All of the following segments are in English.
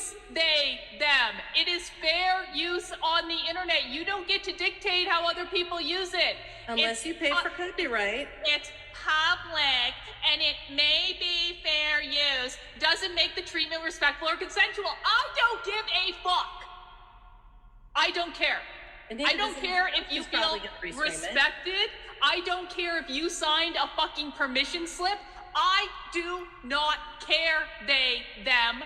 use, they, them. It is fair use on the internet. You don't get to dictate how other people use it. Unless you pay for copyright. It's public, and it may be fair use. Doesn't make the treatment respectful or consensual. I don't give a fuck. I don't care. I don't care if you feel respected. I don't care if you signed a fucking permission slip. I do not care, they, them.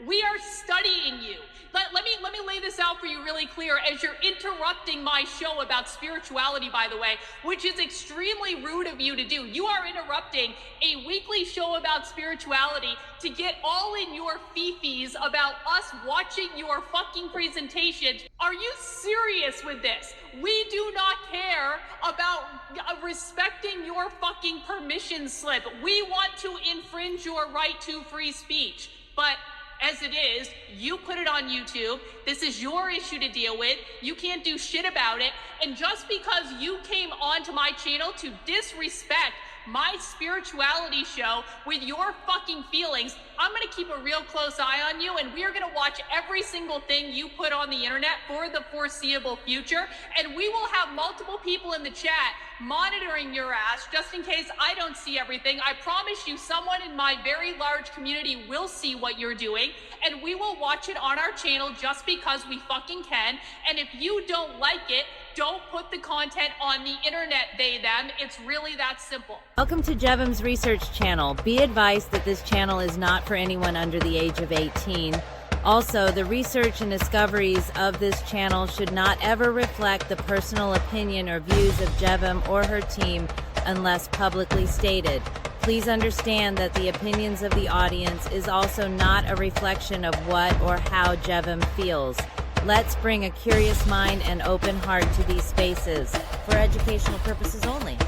We are studying you. Let me lay this out for you really clear as you're interrupting my show about spirituality, by the way, which is extremely rude of you to do. You are interrupting a weekly show about spirituality to get all in your fifis about us watching your fucking presentations. Are you serious with this? We do not care about respecting your fucking permission slip. We want to infringe your right to free speech. But as it is, you put it on YouTube. This is your issue to deal with. You can't do shit about it. And just because you came onto my channel to disrespect my spirituality show with your fucking feelings, I'm gonna keep a real close eye on you, and we are gonna watch every single thing you put on the internet for the foreseeable future. And we will have multiple people in the chat monitoring your ass just in case I don't see everything. I promise you someone in my very large community will see what you're doing, and we will watch it on our channel just because we fucking can. And if you don't like it, don't put the content on the internet, they, them. It's really that simple. Welcome to Jevim's Research Channel. Be advised that this channel is not for anyone under the age of 18. Also, the research and discoveries of this channel should not ever reflect the personal opinion or views of Jevim or her team unless publicly stated. Please understand that the opinions of the audience is also not a reflection of what or how Jevim feels. Let's bring a curious mind and open heart to these spaces for educational purposes only.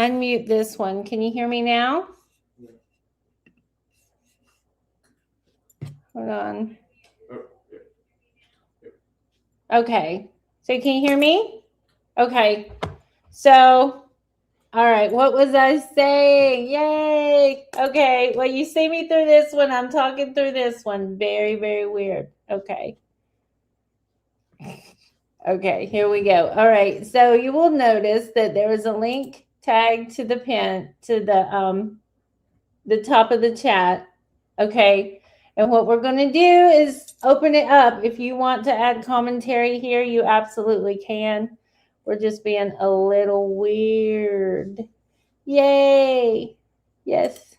unmute this one. Can you hear me now? Hold on. Okay. So can you hear me? Okay. So, all right. What was I saying? Yay. Okay. Well, you see me through this one. I'm talking through this one. Very, very weird. Okay. Okay, here we go. All right. So you will notice that there is a link tagged to the pin to the top of the chat. Okay. And what we're going to do is open it up. If you want to add commentary here, you absolutely can. We're just being a little weird. Yay. Yes.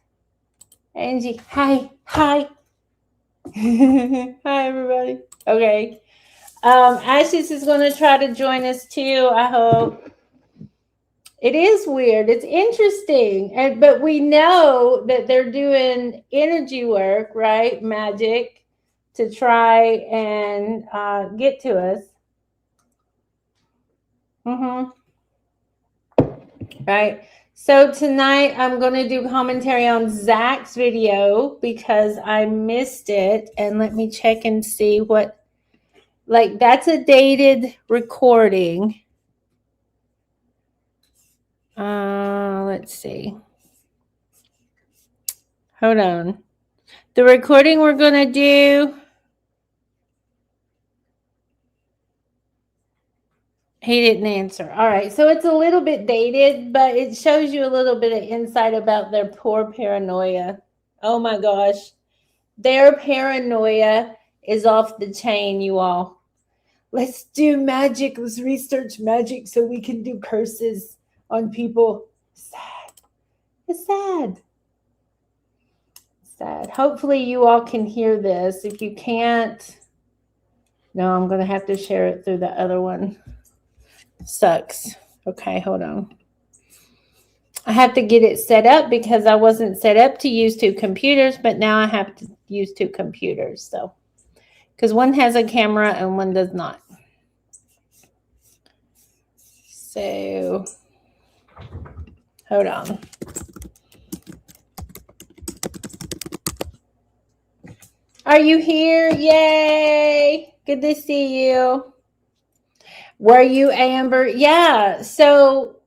Angie, hi. Hi. Hi, everybody. Okay. Ashes is going to try to join us too, I hope. It is weird. It's interesting. But we know that they're doing energy work, right? Magic to try and get to us. Right. So tonight I'm going to do commentary on Zach's video because I missed it. And let me check and see what, like, that's a dated recording. Let's see. Hold on. The recording we're going to do. He didn't answer. All right. So it's a little bit dated, but it shows you a little bit of insight about their poor paranoia. Oh my gosh. Their paranoia is off the chain, you all. Let's do magic. Let's research magic so we can do curses on people. Sad. It's sad. Sad. Hopefully you all can hear this. If you can't, no, I'm going to have to share it through the other one. Sucks. Okay, hold on. I have to get it set up because I wasn't set up to use two computers, but now I have to use two computers. So, because one has a camera and one does not. So, hold on. Are you here? Yay! Good to see you. Were you, Amber? Yeah. So,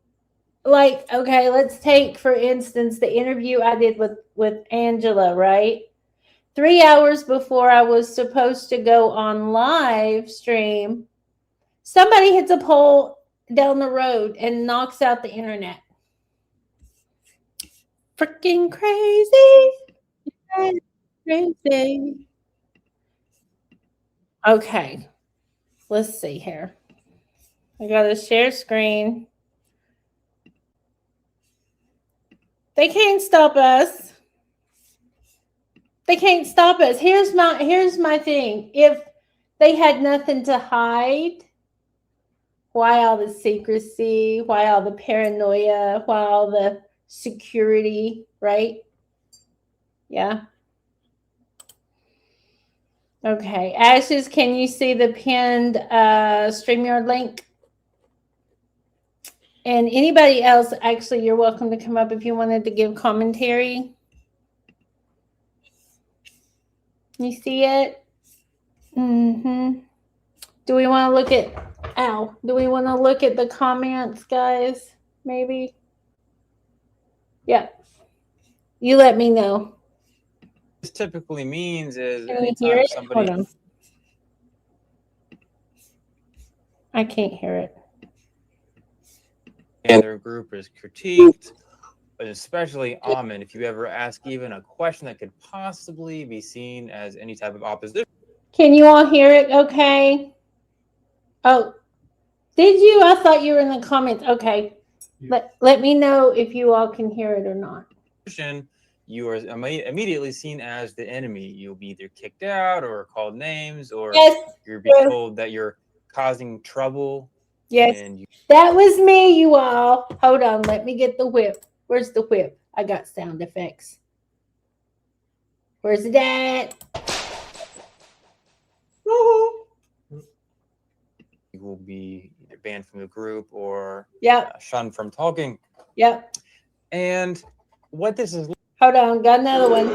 like, okay, let's take, for instance, the interview I did with Angela, right? 3 hours before I was supposed to go on live stream, somebody hits a pole down the road and knocks out the internet. Freaking crazy. Crazy. Okay. Let's see here. I got to share screen. They can't stop us. They can't stop us. Here's my thing. If they had nothing to hide, why all the secrecy? Why all the paranoia? Why all the security, right? Yeah. Okay. Ashes, can you see the pinned StreamYard link? And anybody else, actually, you're welcome to come up if you wanted to give commentary. You see it? Mm-hmm. Do we want to look at, do we want to look at the comments, guys? Maybe? Yeah. You let me know. This typically means is Can you hear anytime it? somebody... Hold on. I can't hear it. And their group is critiqued, but especially Ammon, if you ever ask even a question that could possibly be seen as any type of opposition. Can you all hear it okay? Oh, did you? I thought you were in the comments. Okay. Let me know if you all can hear it or not. You are immediately seen as the enemy. You'll be either kicked out or called names, or you'll be told that you're causing trouble. Yes, that was me, you all. Hold on, let me get the whip. Where's the whip? I got sound effects. Where's it at? You will be either banned from the group or yep. shunned from talking. Yep. And what this is Hold on, got another one.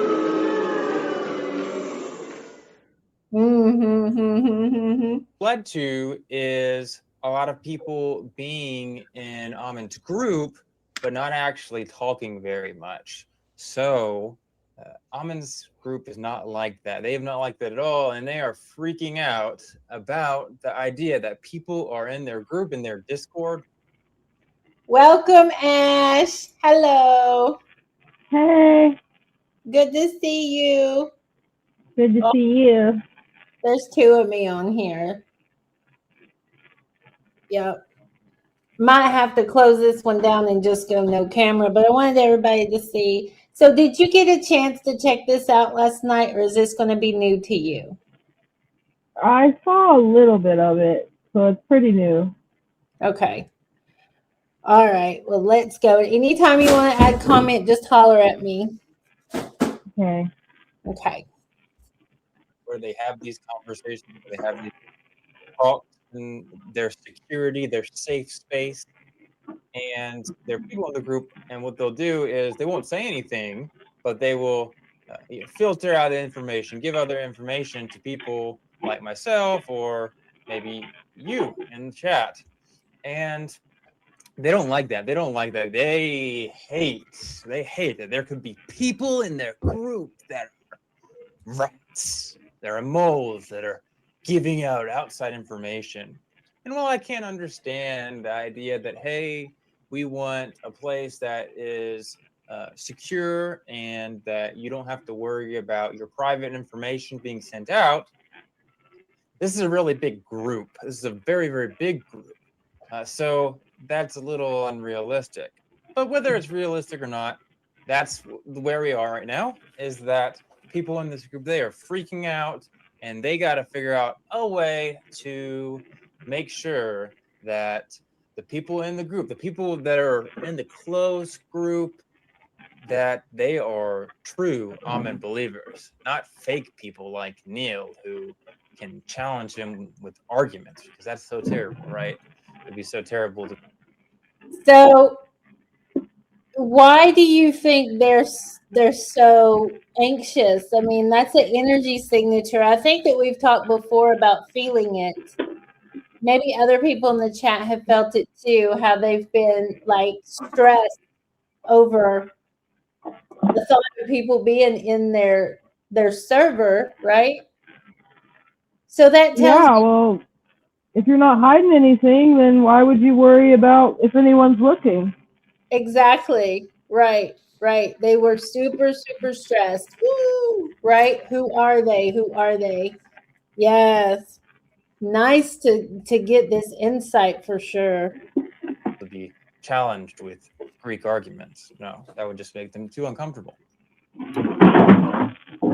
Mm-hmm. led to is a lot of people being in Ammon's group, but not actually talking very much. So Ammon's group is not like that. They have not like that at all, and they are freaking out about the idea that people are in their group, in their Discord. Welcome, Ash. Hello. Hey, Good to see you. good to Oh, see you. there's two of me on here. Yep. Might have to close this one down and just go no camera, but I wanted everybody to see. So did you get a chance to check this out last night, or is this going to be new to you? I saw a little bit of it, so it's pretty new. Okay. All right. Well, let's go. Anytime you want to add comment, just holler at me. Okay. Okay. Where they have these conversations, where they have these talks in their security, their safe space, and there are people in the group, and what they'll do is they won't say anything, but they will filter out information, give other information to people like myself or maybe you in the chat. And they don't like that. They don't like that. They hate that there could be people in their group that are rats, there are moles that are giving out outside information. And while I can't understand the idea that, hey, we want a place that is secure and that you don't have to worry about your private information being sent out, this is a really big group. This is a very, very big group. So that's a little unrealistic. But whether it's realistic or not, that's where we are right now, is that people in this group, they are freaking out, and they got to figure out a way to make sure that the people in the group, the people that are in the close group, that they are true Ammon believers, not fake people like Neil who can challenge him with arguments, because that's so terrible, right? It'd be so terrible to. So why do you think they're so anxious? I mean, that's an energy signature. I think that we've talked before about feeling it. Maybe other people in the chat have felt it too, how they've been like stressed over the thought of people being in their server, right? So that tells Yeah, well, if you're not hiding anything, then why would you worry about if anyone's looking? exactly right. They were super stressed. Woo, right? Who are they? Who are they? Yes. Nice to get this insight for sure. To be challenged with Greek arguments. No, that would just make them too uncomfortable.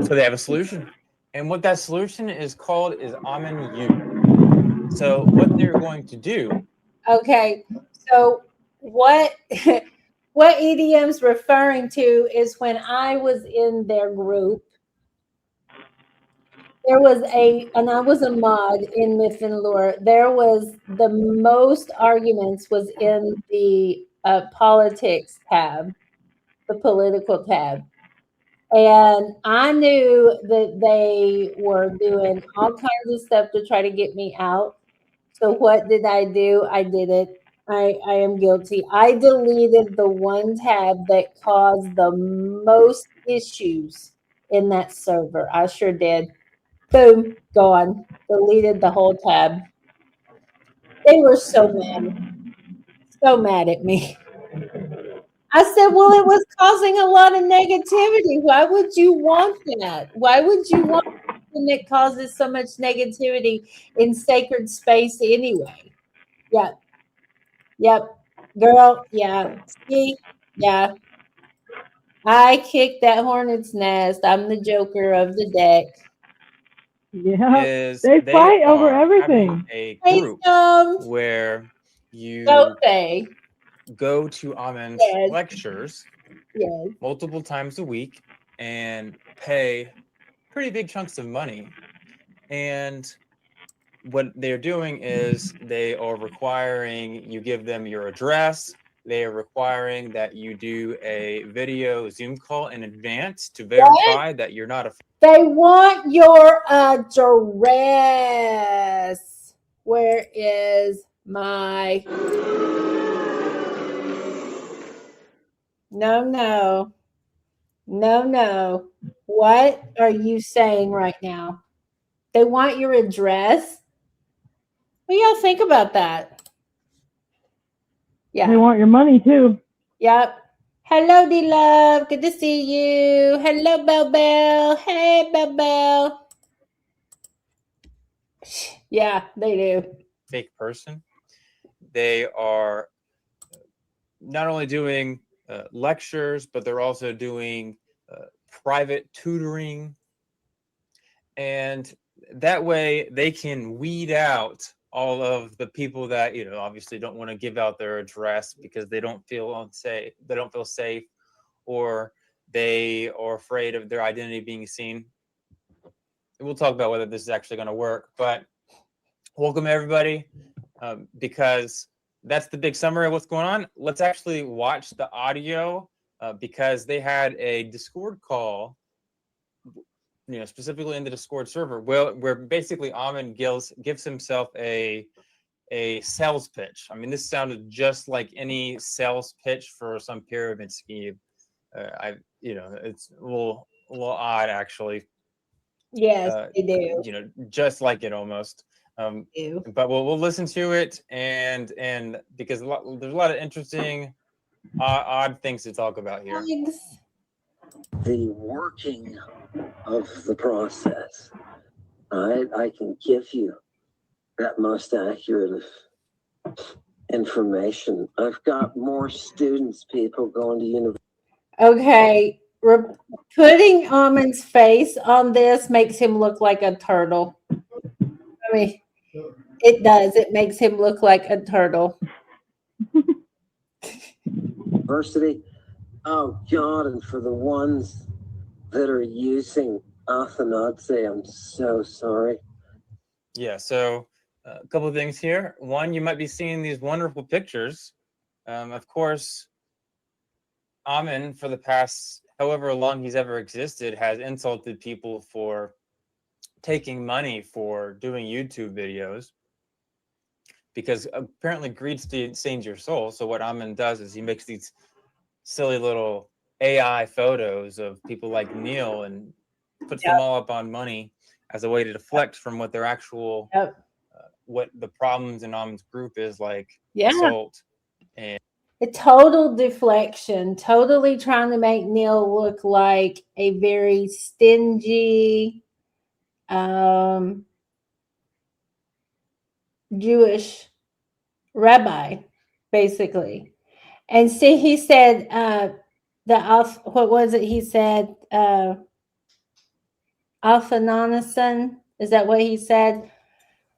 So they have a solution. And what that solution is called is Ammon U. So what they're going to do. Okay. So what what EDM's referring to is when I was in their group, there was and I was a mod in Myth and Lore. There was the most arguments was in the politics tab, the political tab. And I knew that they were doing all kinds of stuff to try to get me out. So what did I do? I did it. I am guilty. I deleted the one tab that caused the most issues in that server. I sure did. Boom, gone. Deleted the whole tab. They were so mad at me. I said, well, it was causing a lot of negativity. Why would you want that? Why would you want something that causes so much negativity in sacred space anyway? Yep. Girl, yeah. See? Yeah. I kicked that hornet's nest. I'm the joker of the deck. Yeah, Is they fight over are everything. having a Hey, group where you go to Ammon's Yes. lectures Yes. multiple times a week and pay pretty big chunks of money. And what they're doing is they are requiring you give them your address, they are requiring that you do a video Zoom call in advance to verify that you're not a. They want your address. Where is my... No. What are you saying right now? They want your address? What do y'all think about that? They Yeah. want your money too. Yep. Hello, D-Love. Good to see you. Hello, Bell. Hey, Bell. Yeah, they do. Fake person. They are not only doing lectures, but they're also doing private tutoring. And that way they can weed out all of the people that, obviously don't want to give out their address because they don't feel unsafe, they don't feel safe, or they are afraid of their identity being seen. We'll talk about whether this is actually going to work, but welcome everybody, because that's the big summary of what's going on. Let's actually watch the audio, because they had a Discord call, specifically in the Discord server, where basically Ammon gives himself a sales pitch. I mean, this sounded just like any sales pitch for some pyramid scheme. It's a little odd actually. Yes, they do. Just like it almost. But we'll listen to it, and because there's a lot of interesting, odd things to talk about here. The working of the process. I can give you that most accurate information. I've got more students, people going to university. Okay, putting Ammon's face on this makes him look like a turtle. I mean, it does. It makes him look like a turtle. University. Oh God, and for the ones that are using Athanaze, I'm so sorry. Yeah, so a couple of things here. One, you might be seeing these wonderful pictures. Of course, Ammon, for the past however long he's ever existed, has insulted people for taking money for doing YouTube videos, because apparently greed stains your soul. So what Ammon does is he makes these silly little AI photos of people like Neil and puts them all up on money as a way to deflect from what their actual, what the problems in Ammon's group is, like assault. And a total deflection, totally trying to make Neil look like a very stingy Jewish rabbi, basically. And see, he said what was it? He said Alphanonison. Is that what he said?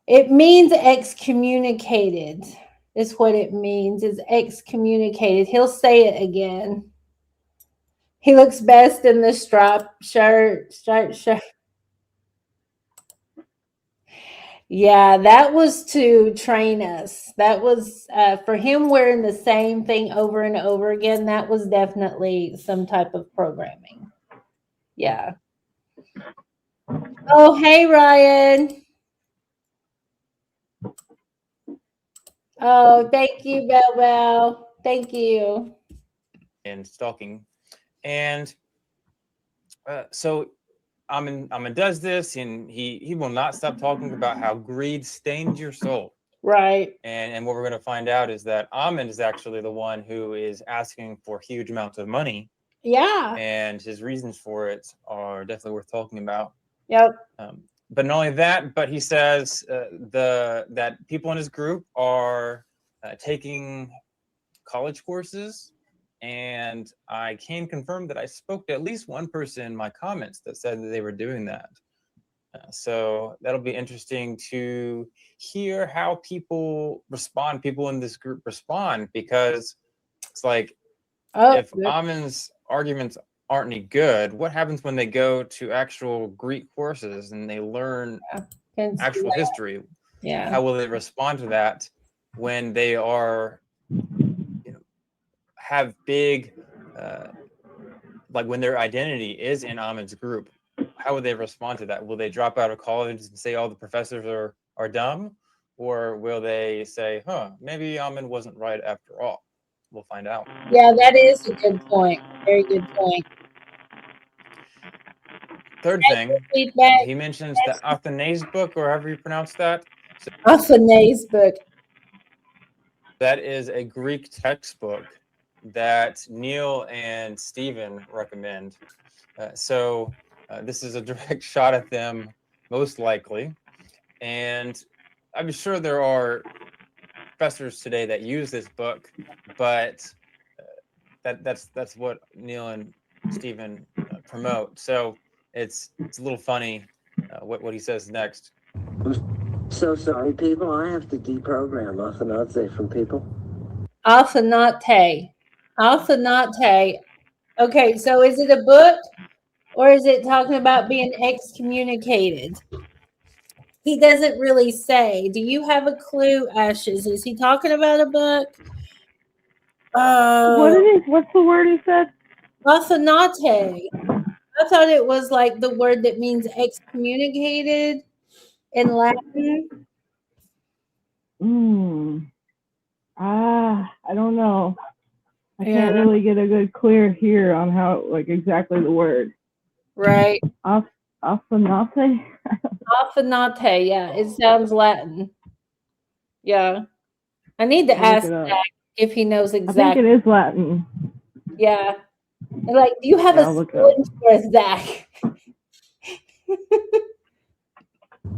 It means excommunicated. Is what it means. Is excommunicated. He'll say it again. He looks best in the striped shirt. Yeah, that was to train us. That was for him wearing the same thing over and over again. That was definitely some type of programming. Yeah. Oh, hey, Ryan. Oh, thank you, Bell. Thank you. And stalking. And so Ammon does this, and he will not stop talking about how greed stains your soul. Right. And what we're going to find out is that Ammon is actually the one who is asking for huge amounts of money. Yeah. And his reasons for it are definitely worth talking about. Yep. But not only that, but he says that people in his group are taking college courses. And I can confirm that I spoke to at least one person in my comments that said that they were doing that. So that'll be interesting to hear how people respond, people in this group respond, because it's like, if Ammon's arguments aren't any good, what happens when they go to actual Greek courses and they learn actual history? Yeah. How will they respond to that when they are have big, like when their identity is in Ammon's group, how would they respond to that? Will they drop out of college and say all the professors are dumb? Or will they say, maybe Ammon wasn't right after all? We'll find out. Yeah, that is a good point. Very good point. Third thing, Feedback. he mentions the Athanase book, or however you pronounce that. So Athanase book. that is a Greek textbook that Neil and Stephen recommend. So this is a direct shot at them, most likely. And I'm sure there are professors today that use this book, but that's what Neil and Stephen promote. So it's a little funny what he says next. So sorry, people. I have to deprogram Athanase from people. Athanate. Athanate. Okay, so is it a book or is it talking about being excommunicated? He doesn't really say. Do you have a clue, Ashes? Is he talking about a book? What's the word he said? Athanate. I thought it was like the word that means excommunicated in Latin. I don't know. I can't really get a good clear here on how, like, exactly the word. Right. Athanate? Athanate, yeah. It sounds Latin. Yeah. I need to ask Zach if he knows exactly. I think it is Latin. Yeah. Like, do you have a solution for Zach?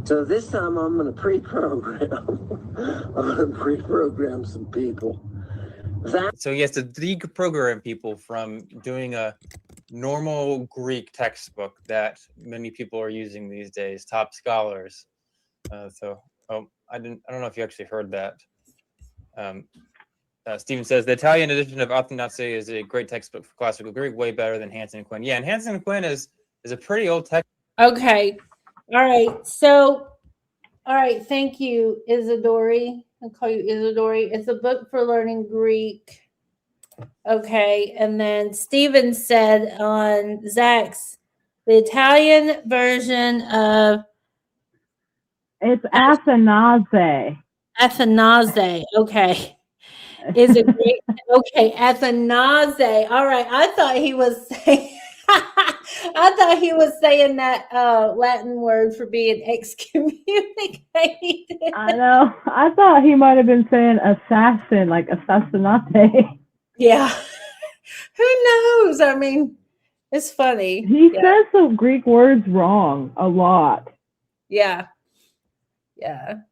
So this time I'm going to pre-program. I'm going to pre-program some people. So he has to deprogram people from doing a normal Greek textbook that many people are using these days, top scholars. I don't know if you actually heard that. Stephen says the Italian edition of Athanase is a great textbook for classical Greek, way better than Hansen and Quinn. Yeah, and Hansen and Quinn is a pretty old text. Okay. All right. So, all right. Thank you, Isidori. I'll call you Isidori. It's a book for learning Greek. Okay. And then Stephen said on Zach's, the Italian version of. It's Athanase. Athanase. Okay. Is it great? Okay. Athanase. All right. I thought he was saying. I thought he was saying that Latin word for being excommunicated. I know. I thought he might have been saying assassin, like assassinate. Yeah. Who knows? I mean, it's funny. He says the Greek words wrong a lot. Yeah. Yeah.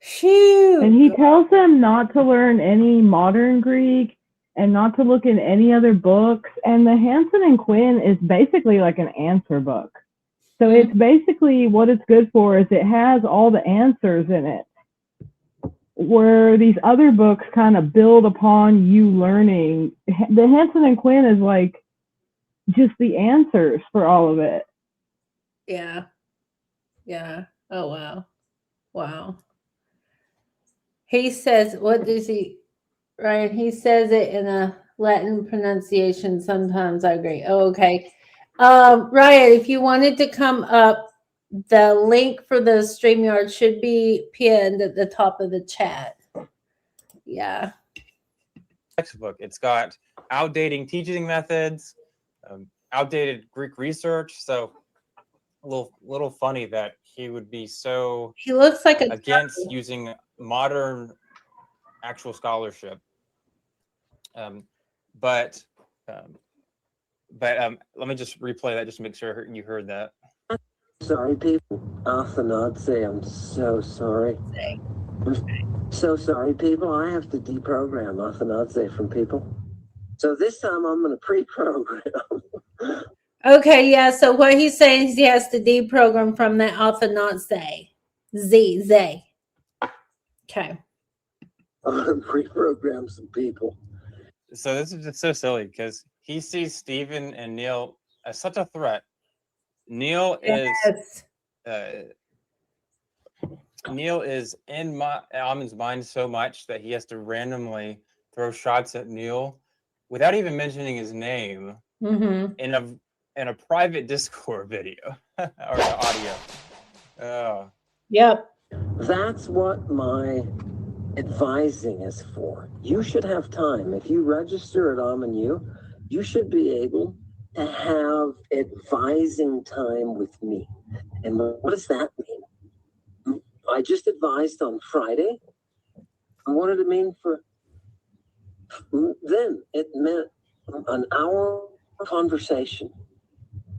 Shoot. And he tells them not to learn any modern Greek and not to look in any other books. And the Hansen and Quinn is basically like an answer book. So it's basically what it's good for is it has all the answers in it. Where these other books kind of build upon you learning. The Hansen and Quinn is like just the answers for all of it. Yeah. Yeah. Oh, wow. Wow. He says, what does he, Ryan? He says it in a Latin pronunciation. Sometimes I agree. Oh, okay. Ryan, if you wanted to come up, the link for the StreamYard should be pinned at the top of the chat. Yeah. Textbook. It's got outdated teaching methods, outdated Greek research. So a little funny that he would be so he looks like against using modern actual scholarship. But let me just replay that just to make sure you heard that. Sorry, people. Athanase, I'm so sorry. I'm so sorry, people. I have to deprogram Athanase from people. So this time I'm going to pre-program. Okay, yeah. So what he's saying is he has to deprogram from that Athanase. Z. Okay. I'm going to pre-program some people. So this is just so silly because he sees Stephen and Neil as such a threat. Neil is in Ammon's mind so much that he has to randomly throw shots at Neil without even mentioning his name in a private Discord video or audio. Oh. Yep. That's what my advising is for. You should have time. If you register at Ammon, you should be able to have advising time with me. And what does that mean? I just advised on Friday. And what did it mean for then? It meant an hour conversation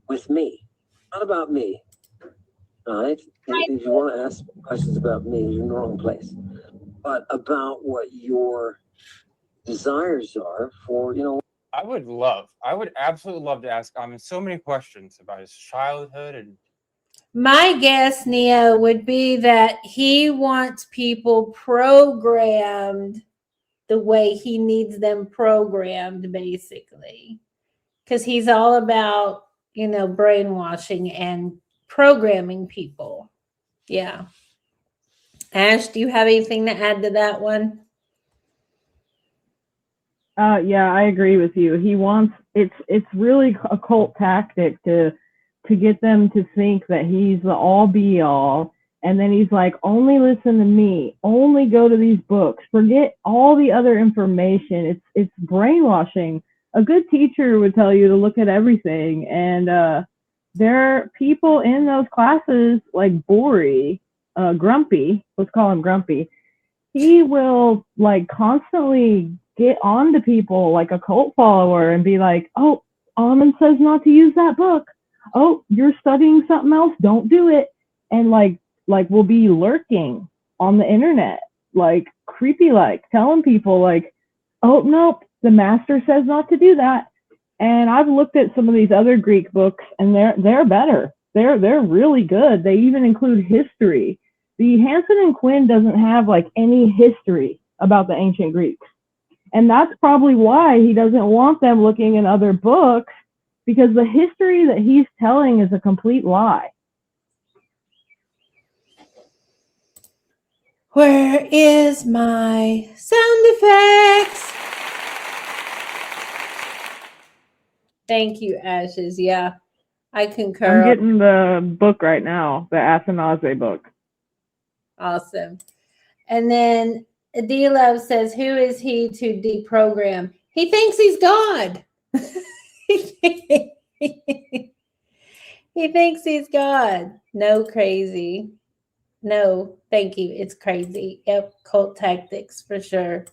with me, not about me. All right? If you want to ask questions about me, you're in the wrong place. But about what your desires are for, I would absolutely love to ask Ammon so many questions about his childhood. And My guess, Neo, would be that he wants people programmed the way he needs them programmed, basically. Because he's all about, brainwashing and programming people. Yeah. Ash, do you have anything to add to that one? Yeah, I agree with you. He wants it's really a cult tactic to get them to think that he's the all be all, and then he's like, only listen to me, only go to these books, forget all the other information. It's brainwashing. A good teacher would tell you to look at everything, and there are people in those classes like Bori, Grumpy, let's call him Grumpy. He will like constantly get on to people like a cult follower and be like, oh, Ammon says not to use that book. Oh, you're studying something else, don't do it. And like will be lurking on the internet, like creepy, like telling people like, oh nope, the master says not to do that. And I've looked at some of these other Greek books and they're better. They're really good. They even include history. The Hansen and Quinn doesn't have like any history about the ancient Greeks. And that's probably why he doesn't want them looking in other books, because the history that he's telling is a complete lie. Where is my sound effects? Thank you, Ashes. Yeah, I concur. I'm getting the book right now, the Athanaze book. Awesome. And then D-Love says, who is he to deprogram? He thinks he's God. He thinks he's God. No, crazy. No, thank you. It's crazy. Yep, cult tactics for sure.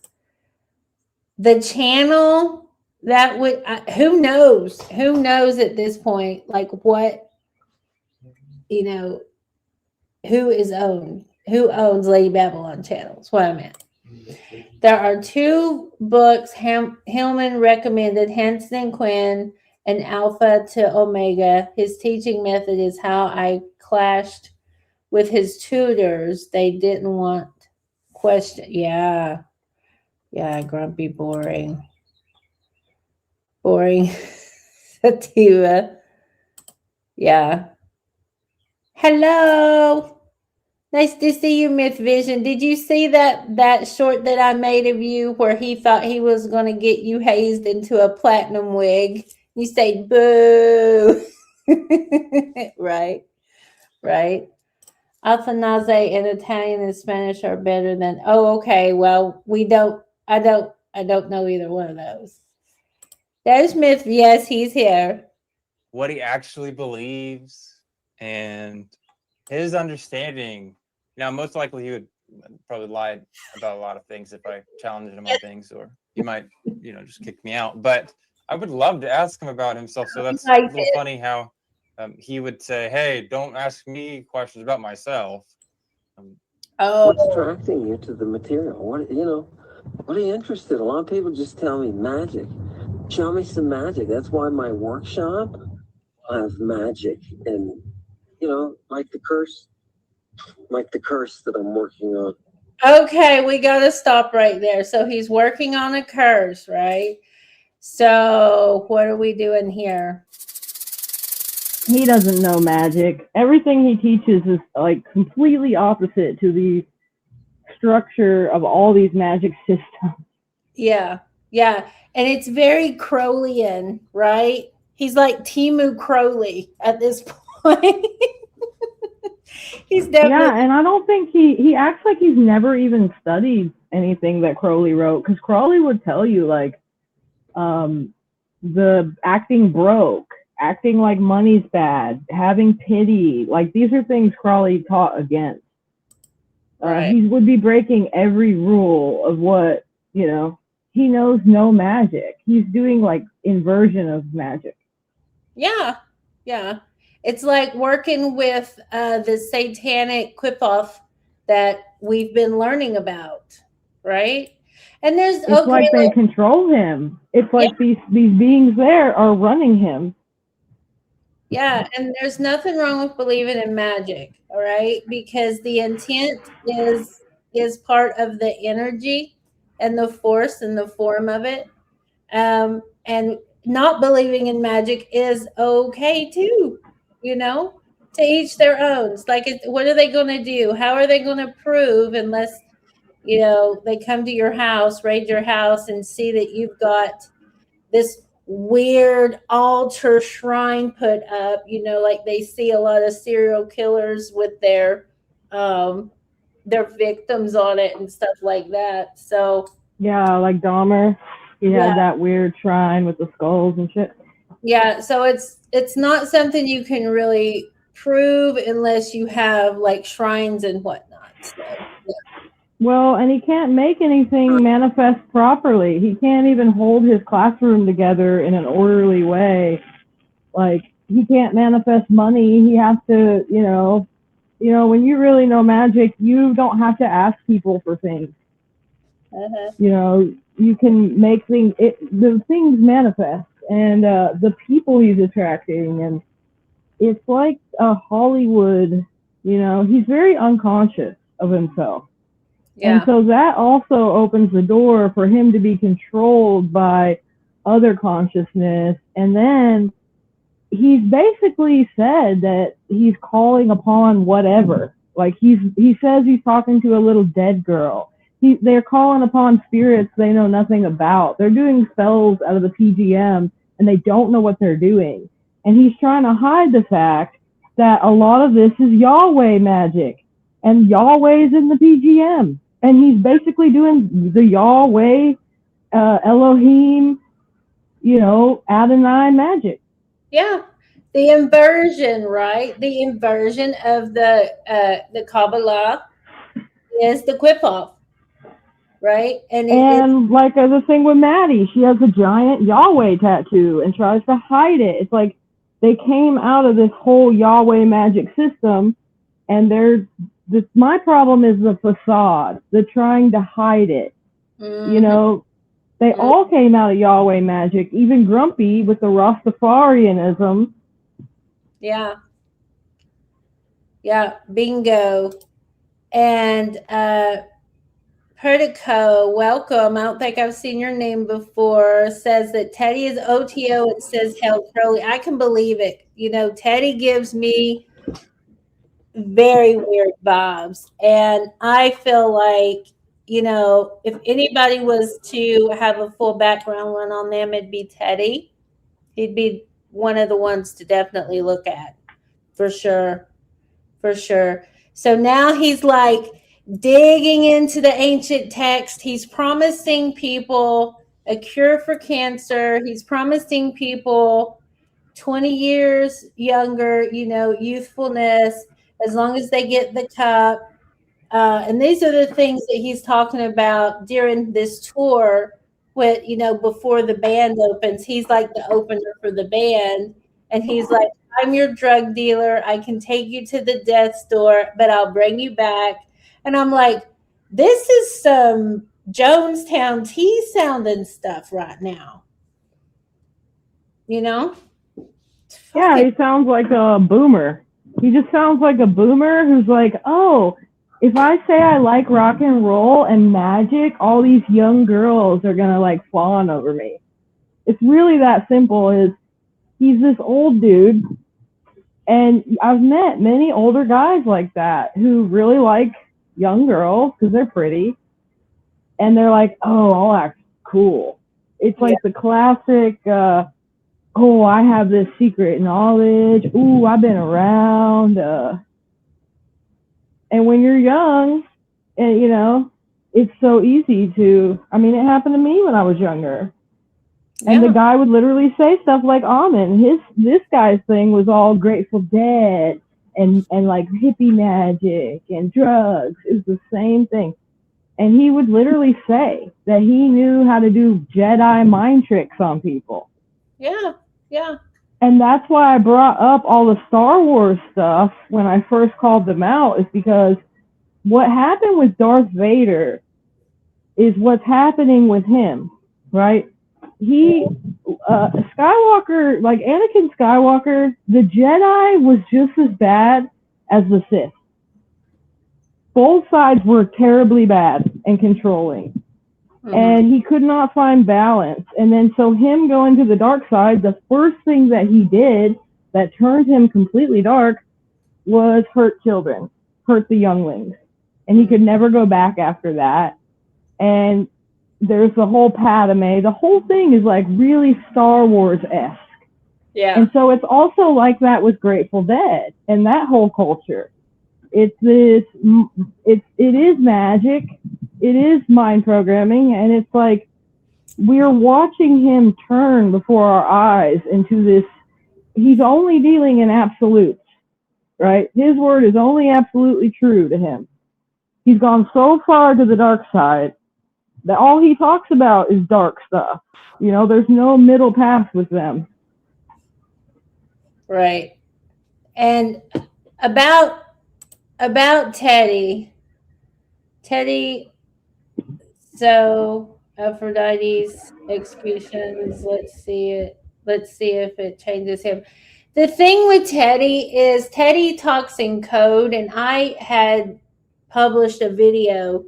The channel that would, who knows? Who knows at this point, like what, who is owned? Who owns Lady Babylon channel? That's what I meant. There are two books Hillman recommended, Hansen and Quinn and Alpha to Omega. His teaching method is how I clashed with his tutors. They didn't want question. Yeah, grumpy, boring. Sativa. Yeah. Hello. Nice to see you, Myth Vision. Did you see that short that I made of you where he thought he was going to get you hazed into a platinum wig? You say, boo. Right. Athanaze in Italian and Spanish are better than, oh, okay. Well, I don't know either one of those. There's Myth. Yes, he's here. what he actually believes and his understanding. Now, most likely he would probably lie about a lot of things if I challenged him on things, or he might, just kick me out. But I would love to ask him about himself. So that's a little funny how he would say, "Hey, don't ask me questions about myself." What's attracting you to the material? What are you interested in? A lot of people just tell me magic. Show me some magic. That's why my workshop will have magic and, like the curse that I'm working on. Okay, we got to stop right there. So he's working on a curse, right? So what are we doing here? He doesn't know magic. Everything he teaches is like completely opposite to the structure of all these magic systems. Yeah, yeah, and it's very Crowleyan, right? He's like Timu Crowley at this point. He's definitely Yeah, and I don't think he acts like he's never even studied anything that Crowley wrote, because Crowley would tell you like the acting broke, acting like money's bad, having pity, like these are things Crowley taught against. right. He would be breaking every rule of what, you know, he knows no magic. He's doing like inversion of magic. Yeah, yeah. It's like working with the satanic quip-off that we've been learning about, right? And there's It's okay, like they like, control him. It's yeah, like these beings there are running him. yeah, and there's nothing wrong with believing in magic, all right? Because the intent is part of the energy and the force and the form of it. And not believing in magic is okay too, you know, to each their own. It's like, what are they going to do? How are they going to prove unless, you know, they come to your house, raid your house, and see that you've got this weird altar shrine put up, you know, like they see a lot of serial killers with their victims on it and stuff like that. So Yeah, like Dahmer. He yeah, had that weird shrine with the skulls and shit. yeah, so it's not something you can really prove unless you have like shrines and whatnot. So yeah. Well, and he can't make anything manifest properly. He can't even hold his classroom together in an orderly way. Like, he can't manifest money. He has to, when you really know magic, you don't have to ask people for things. Uh-huh. You can make the things manifest, and the people he's attracting, and it's like a Hollywood, he's very unconscious of himself. And Yeah. so that also opens the door for him to be controlled by other consciousness. And then he's basically said that he's calling upon whatever. Like he says he's talking to a little dead girl. They're calling upon spirits they know nothing about. They're doing spells out of the PGM and they don't know what they're doing. And he's trying to hide the fact that a lot of this is Yahweh magic. And Yahweh's in the PGM. And he's basically doing the Yahweh, Elohim, Adonai magic. Yeah. The inversion, right? The inversion of the Kabbalah is the Quipoff, right? And like the thing with Maddie, she has a giant Yahweh tattoo and tries to hide it. It's like they came out of this whole Yahweh magic system, and my problem is the facade. They're trying to hide it. Mm-hmm. They all came out of Yahweh magic, even Grumpy with the Rastafarianism. Yeah. Yeah, bingo. And Pertico, welcome. I don't think I've seen your name before. Says that Teddy is OTO. It says Hell Crowley. I can believe it. Teddy gives me very weird vibes. And I feel like, if anybody was to have a full background run on them, it'd be Teddy. He'd be one of the ones to definitely look at. For sure. For sure. So now he's like digging into the ancient text. He's promising people a cure for cancer. He's promising people 20 years younger, youthfulness, as long as they get the cup. And these are the things that he's talking about during this tour with, before the band opens. He's like the opener for the band. And he's like, I'm your drug dealer. I can take you to the death's door, but I'll bring you back. And I'm like, this is some Jonestown Tea sounding stuff right now. Yeah, he sounds like a boomer. He just sounds like a boomer who's like, oh, if I say I like rock and roll and magic, all these young girls are going to like fawn over me. It's really that simple. He's this old dude, and I've met many older guys like that who really like young girls because they're pretty, and they're like, oh, I'll act cool. It's like the classic, oh, I have this secret knowledge. Ooh, I've been around. And when you're young, and you know, it's so easy to, I mean, it happened to me when I was younger. And the guy would literally say stuff like Ammon. This guy's thing was all Grateful Dead and like hippie magic and drugs. It was the same thing. And he would literally say that he knew how to do Jedi mind tricks on people. Yeah, yeah. And that's why I brought up all the Star Wars stuff when I first called them out, is because what happened with Darth Vader is what's happening with him, right? He, Skywalker, like Anakin Skywalker, the Jedi was just as bad as the Sith. Both sides were terribly bad and controlling. And he could not find balance. And then so him going to the dark side, the first thing that he did that turned him completely dark was hurt children, hurt the younglings. And he could never go back after that. And there's the whole Padme. The whole thing is like really Star Wars-esque. Yeah. And so it's also like that with Grateful Dead and that whole culture. It's this, it is magic, it is mind programming, and it's like we're watching him turn before our eyes into this. He's only dealing in absolutes, right? His word is only absolutely true to him. He's gone so far to the dark side that all he talks about is dark stuff. You know, there's no middle path with them. Right. And about Teddy, so Aphrodite's executions, let's see if it changes him. The thing with Teddy is Teddy talks in code, and I had published a video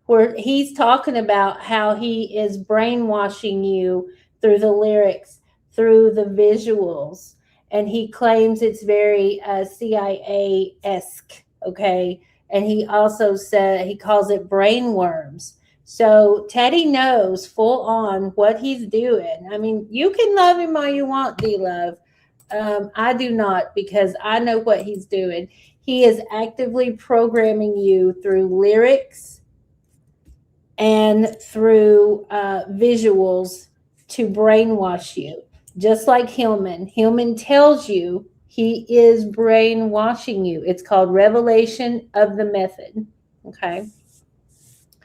where he's talking about how he is brainwashing you through the lyrics, through the visuals, and he claims it's very CIA-esque. Okay. And he also said he calls it brainworms. So Teddy knows full on what he's doing. I mean, you can love him all you want, D-Love. I do not, because I know what he's doing. He is actively programming you through lyrics and through visuals to brainwash you. Just like Hillman. Hillman tells you he is brainwashing you. It's called revelation of the method. Okay.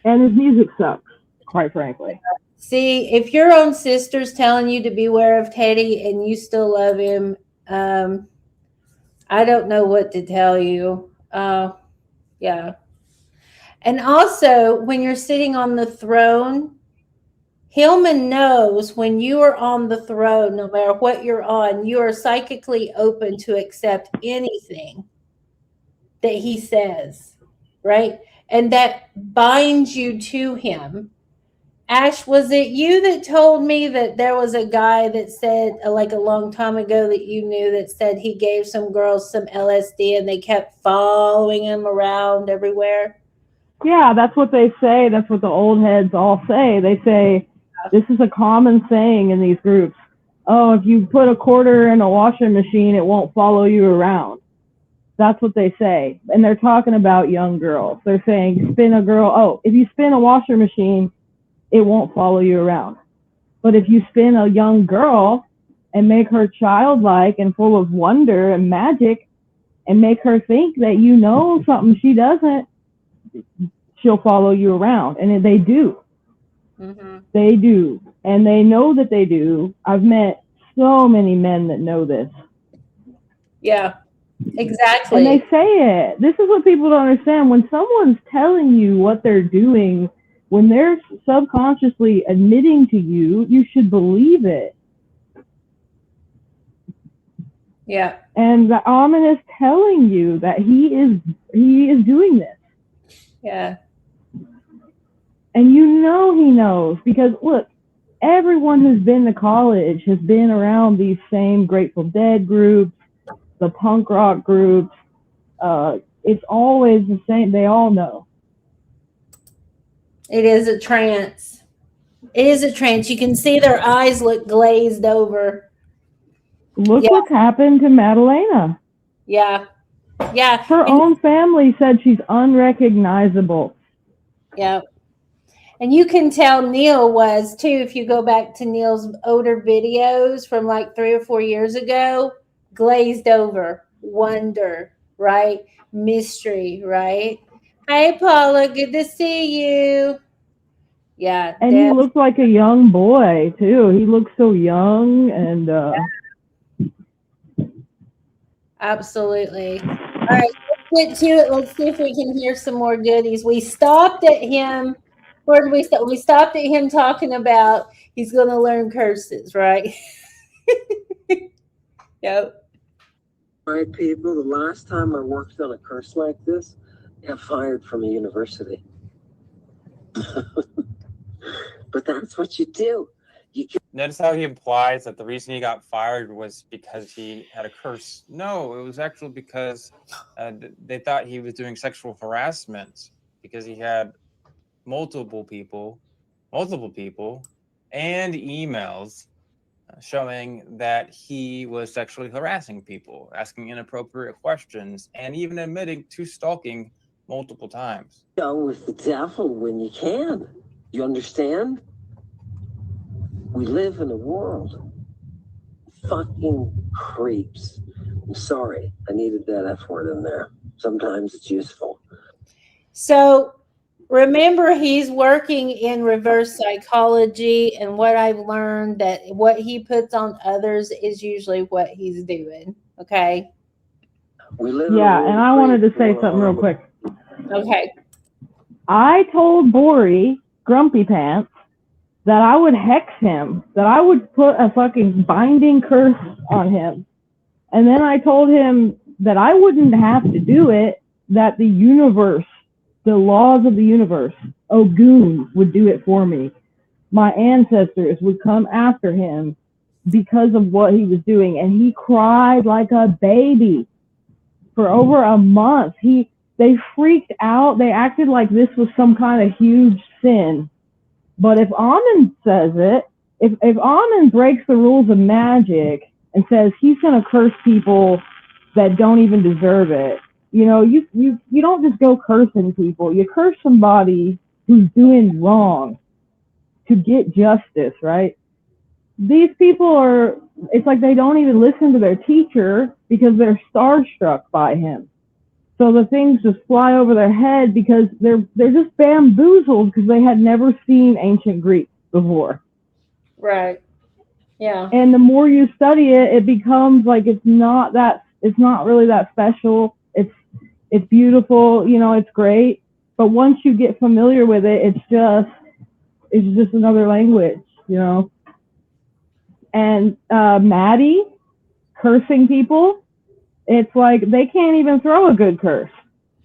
And his music sucks, quite frankly. See, if your own sister's telling you to beware of Teddy and you still love him, I don't know what to tell you. Yeah. And also, when you're sitting on the throne, Hillman knows when you are on the throne, no matter what you're on, you are psychically open to accept anything that he says, right? And that binds you to him. Ash, was it you that told me that there was a guy that said, like a long time ago that you knew, that said he gave some girls some LSD and they kept following him around everywhere? Yeah, that's what they say. That's what the old heads all say. They say, this is a common saying in these groups. Oh, if you put a quarter in a washing machine, it won't follow you around. That's what they say. And they're talking about young girls. They're saying, spin a girl. Oh, if you spin a washer machine, it won't follow you around. But if you spin a young girl and make her childlike and full of wonder and magic and make her think that you know something she doesn't, she'll follow you around. And they do. Mm-hmm. They do. And they know that they do. I've met so many men that know this. Yeah, exactly. And they say it. This is what people don't understand. When someone's telling you what they're doing, when they're subconsciously admitting to you, you should believe it. Yeah. And the Ammon is telling you that he is doing this. Yeah. And you know he knows, because look, everyone who's been to college has been around these same Grateful Dead groups, the punk rock groups. It's always the same. They all know. It is a trance. It is a trance. You can see their eyes look glazed over. Look Yeah. what's happened to Madalena. Yeah. Yeah. Her own family said she's unrecognizable. Yeah. And you can tell Neil was too, if you go back to Neil's older videos from like 3 or 4 years ago, glazed over, wonder, right? Mystery, right? Hey, Paula, good to see you. Yeah. And he looked like a young boy, too. He looked so young and Absolutely. All right, let's get to it. Let's see if we can hear some more goodies. We stopped at him. Where did we stop? We stopped at him talking about he's going to learn curses, right? Yep. All right, people, the last time I worked on a curse like this, I got fired from a university. But that's what you do. Notice how he implies that the reason he got fired was because he had a curse. No, it was actually because they thought he was doing sexual harassment because he had multiple people, and emails showing that he was sexually harassing people, asking inappropriate questions, and even admitting to stalking multiple times. Go with the devil when you can. You understand? We live in a world of fucking creeps. I'm sorry, I needed that F word in there. Sometimes it's useful. So remember, he's working in reverse psychology, and what I've learned that what he puts on others is usually what he's doing. Okay. We live in a yeah, world and of I wanted to creeps. say something real quick. Okay. I told Bori, Grumpy Pants, that I would hex him, that I would put a fucking binding curse on him. And then I told him that I wouldn't have to do it, that the universe, the laws of the universe, Ogun would do it for me. My ancestors would come after him because of what he was doing. And he cried like a baby for over a month. They freaked out. They acted like this was some kind of huge sin. But if Ammon says it, if Ammon breaks the rules of magic and says he's going to curse people that don't even deserve it, you know, you don't just go cursing people. You curse somebody who's doing wrong to get justice, right? These people it's like they don't even listen to their teacher because they're starstruck by him. So the things just fly over their head because they're just bamboozled because they had never seen ancient Greek before. Right. Yeah. And the more you study it, it becomes like it's not really that special. It's beautiful, you know, it's great. But once you get familiar with it, it's just another language, you know. And Maddie cursing people, it's like they can't even throw a good curse.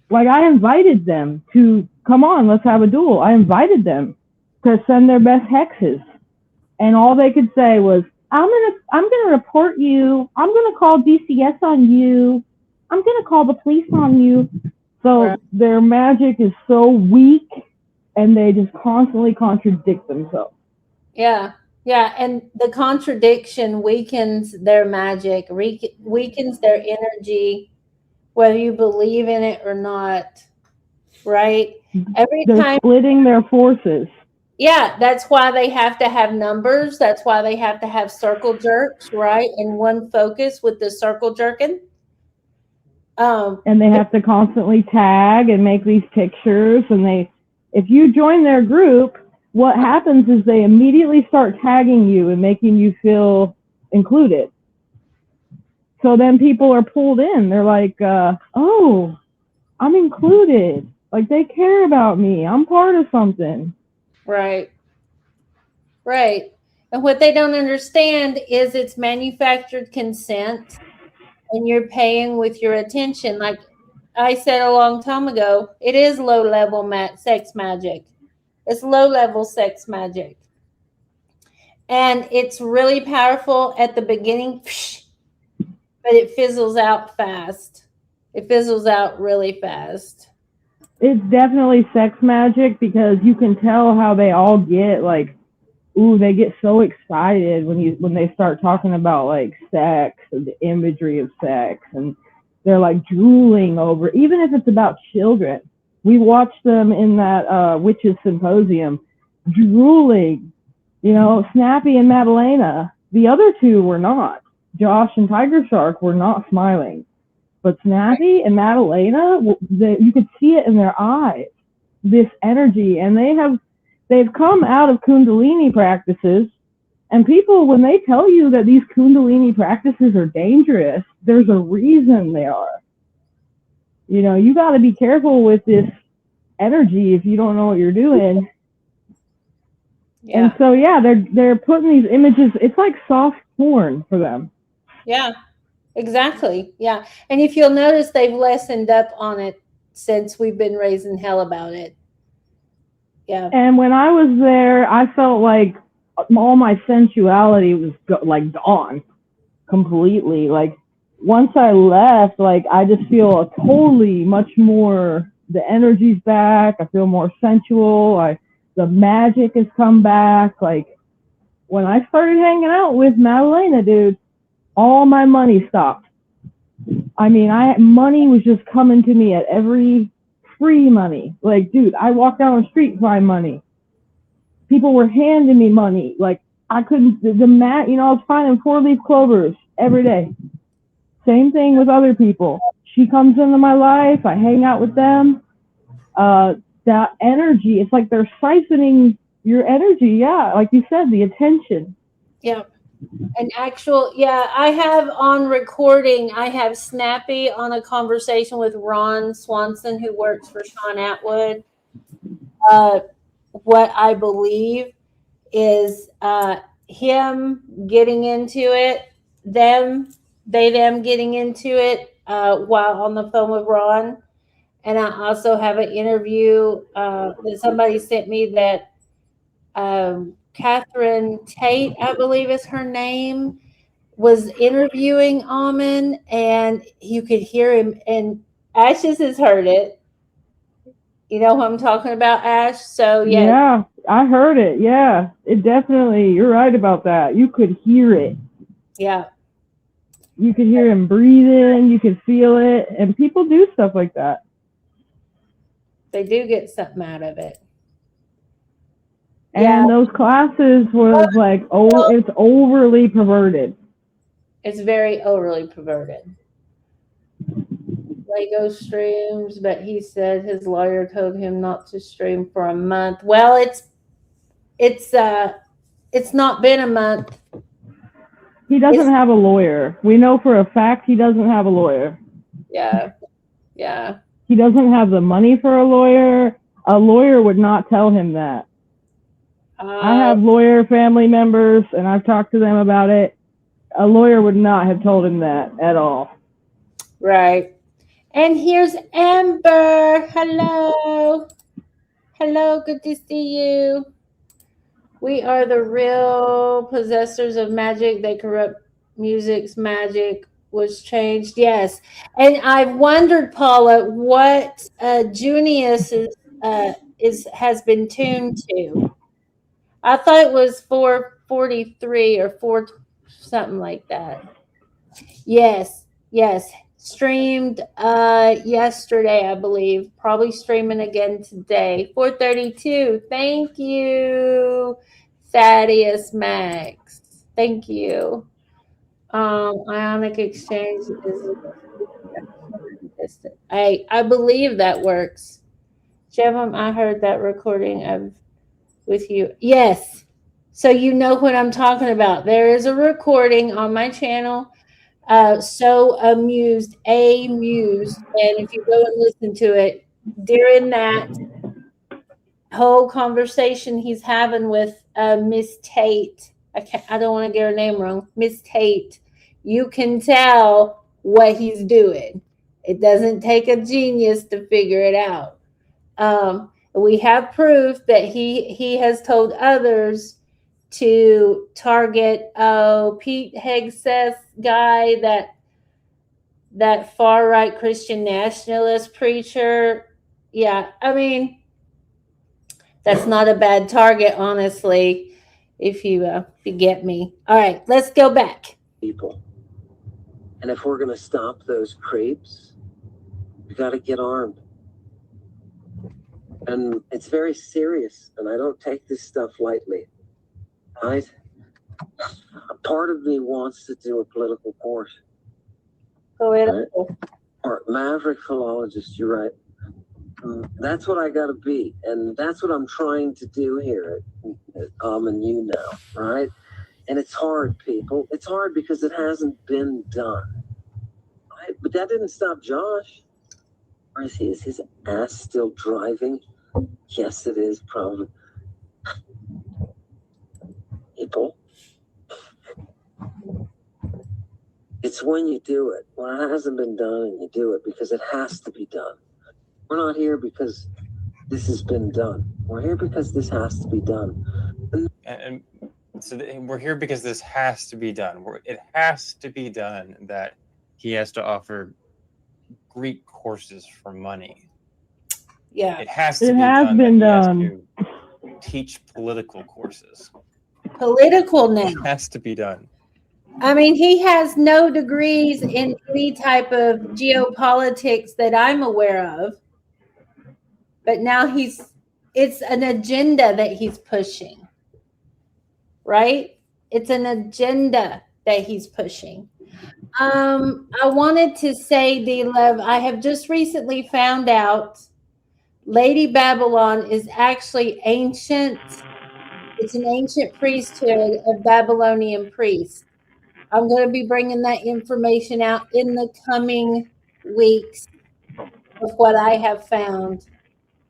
Like I invited them to come on, let's have a duel. I invited them to send their best hexes, and all they could say was, "I'm gonna report you. I'm gonna call DCS on you. I'm gonna call the police on you." So right. Their magic is so weak, and they just constantly contradict themselves. Yeah. Yeah, and the contradiction weakens their magic, weakens their energy, whether you believe in it or not, right? They're splitting their forces. Yeah, that's why they have to have numbers. That's why they have to have circle jerks, right? And one focus with the circle jerking. And they have to constantly tag and make these pictures. And if you join their group, what happens is they immediately start tagging you and making you feel included. So then people are pulled in. They're like, oh, I'm included. Like they care about me. I'm part of something. Right. Right. And what they don't understand is it's manufactured consent and you're paying with your attention. Like I said a long time ago, it is low-level sex magic. It's low-level sex magic. And it's really powerful at the beginning, but it fizzles out fast. It fizzles out really fast. It's definitely sex magic because you can tell how they all get like ooh, they get so excited when they start talking about like sex and the imagery of sex, and they're like drooling over, even if it's about children. We watched them in that witches symposium, drooling. You know, Snappy and Madalena. The other two were not. Josh and Tiger Shark were not smiling, but Snappy and Madalena, you could see it in their eyes, this energy, and they've come out of Kundalini practices, and people, when they tell you that these Kundalini practices are dangerous, there's a reason they are. You know, you got to be careful with this energy if you don't know what you're doing. Yeah. And so, yeah, they're putting these images, it's like soft porn for them. Yeah, exactly. Yeah. And if you'll notice, they've lessened up on it since we've been raising hell about it. Yeah. And when I was there, I felt like all my sensuality was like gone completely. Like once I left, like I just feel totally much more, the energy's back. I feel more sensual. The magic has come back. Like when I started hanging out with Madalena, dude, all my money stopped. I mean, money was just coming to me at every free money. Like, dude, I walked down the street to find money. People were handing me money. Like, I couldn't, I was finding 4-leaf clovers every day. Same thing with other people. She comes into my life. I hang out with them. That energy, it's like they're siphoning your energy. Yeah, like you said, the attention. Yeah. I have on recording, I have Snappy on a conversation with Ron Swanson, who works for Sean Atwood. What I believe is him getting into it, them getting into it while on the phone with Ron. And I also have an interview that somebody sent me that Catherine Tate, I believe is her name, was interviewing Ammon, and you could hear him, and Ashes has heard it. You know who I'm talking about, Ash? So, yeah. Yeah, I heard it. Yeah, it definitely, you're right about that. You could hear it. Yeah. You could hear him breathing. You could feel it. And people do stuff like that. They do get something out of it. And those classes was like, it's overly perverted. It's very overly perverted. Lego streams, but he said his lawyer told him not to stream for a month. Well, it's not been a month. He doesn't have a lawyer. We know for a fact he doesn't have a lawyer. Yeah. Yeah. He doesn't have the money for a lawyer. A lawyer would not tell him that. I have lawyer family members, and I've talked to them about it. A lawyer would not have told him that at all. Right. And here's Amber. Hello. Hello. Good to see you. We are the real possessors of magic. They corrupt music's magic was changed. Yes. And I've wondered, Paula, what Junius has been tuned to. I thought it was 443 or 4 something like that. Yes. Streamed yesterday, I believe. Probably streaming again today. 432. Thank you, Thaddeus Max. Thank you. Ionic exchange is I believe that works. Jevem, I heard that recording of with you. Yes. So you know what I'm talking about. There is a recording on my channel. So amused, and if you go and listen to it, during that whole conversation he's having with Miss Tate, I don't want to get her name wrong, Miss Tate, you can tell what he's doing. It doesn't take a genius to figure it out. We have proof that he has told others to target Pete Hegseth guy, that far right Christian nationalist preacher. Yeah, I mean, that's not a bad target, honestly. if you get me. All right, let's go back. People. And if we're going to stop those creeps, we got to get armed. And it's very serious, and I don't take this stuff lightly. Right? A part of me wants to do a political course. Political. Right? Or maverick philologist, you're right. That's what I got to be, and that's what I'm trying to do here at Ammon now, right? And it's hard, people. It's hard because it hasn't been done. Right? But that didn't stop Josh. Where is he? Is his ass still driving? Yes, it is, probably. People. It's when you do it. When it hasn't been done and you do it because it has to be done. We're not here because this has been done. We're here because this has to be done. And so we're here because this has to be done. It has to be done that he has to offer Greek courses for money. Yeah. It has to It be has done. been that he done. has to teach political courses. Political now. It has to be done. I mean, he has no degrees in any type of geopolitics that I'm aware of. But now it's an agenda that he's pushing, right? It's an agenda that he's pushing. I wanted to say, D-Love, I have just recently found out Lady Babylon is actually ancient. It's an ancient priesthood of Babylonian priests. I'm going to be bringing that information out in the coming weeks of what I have found.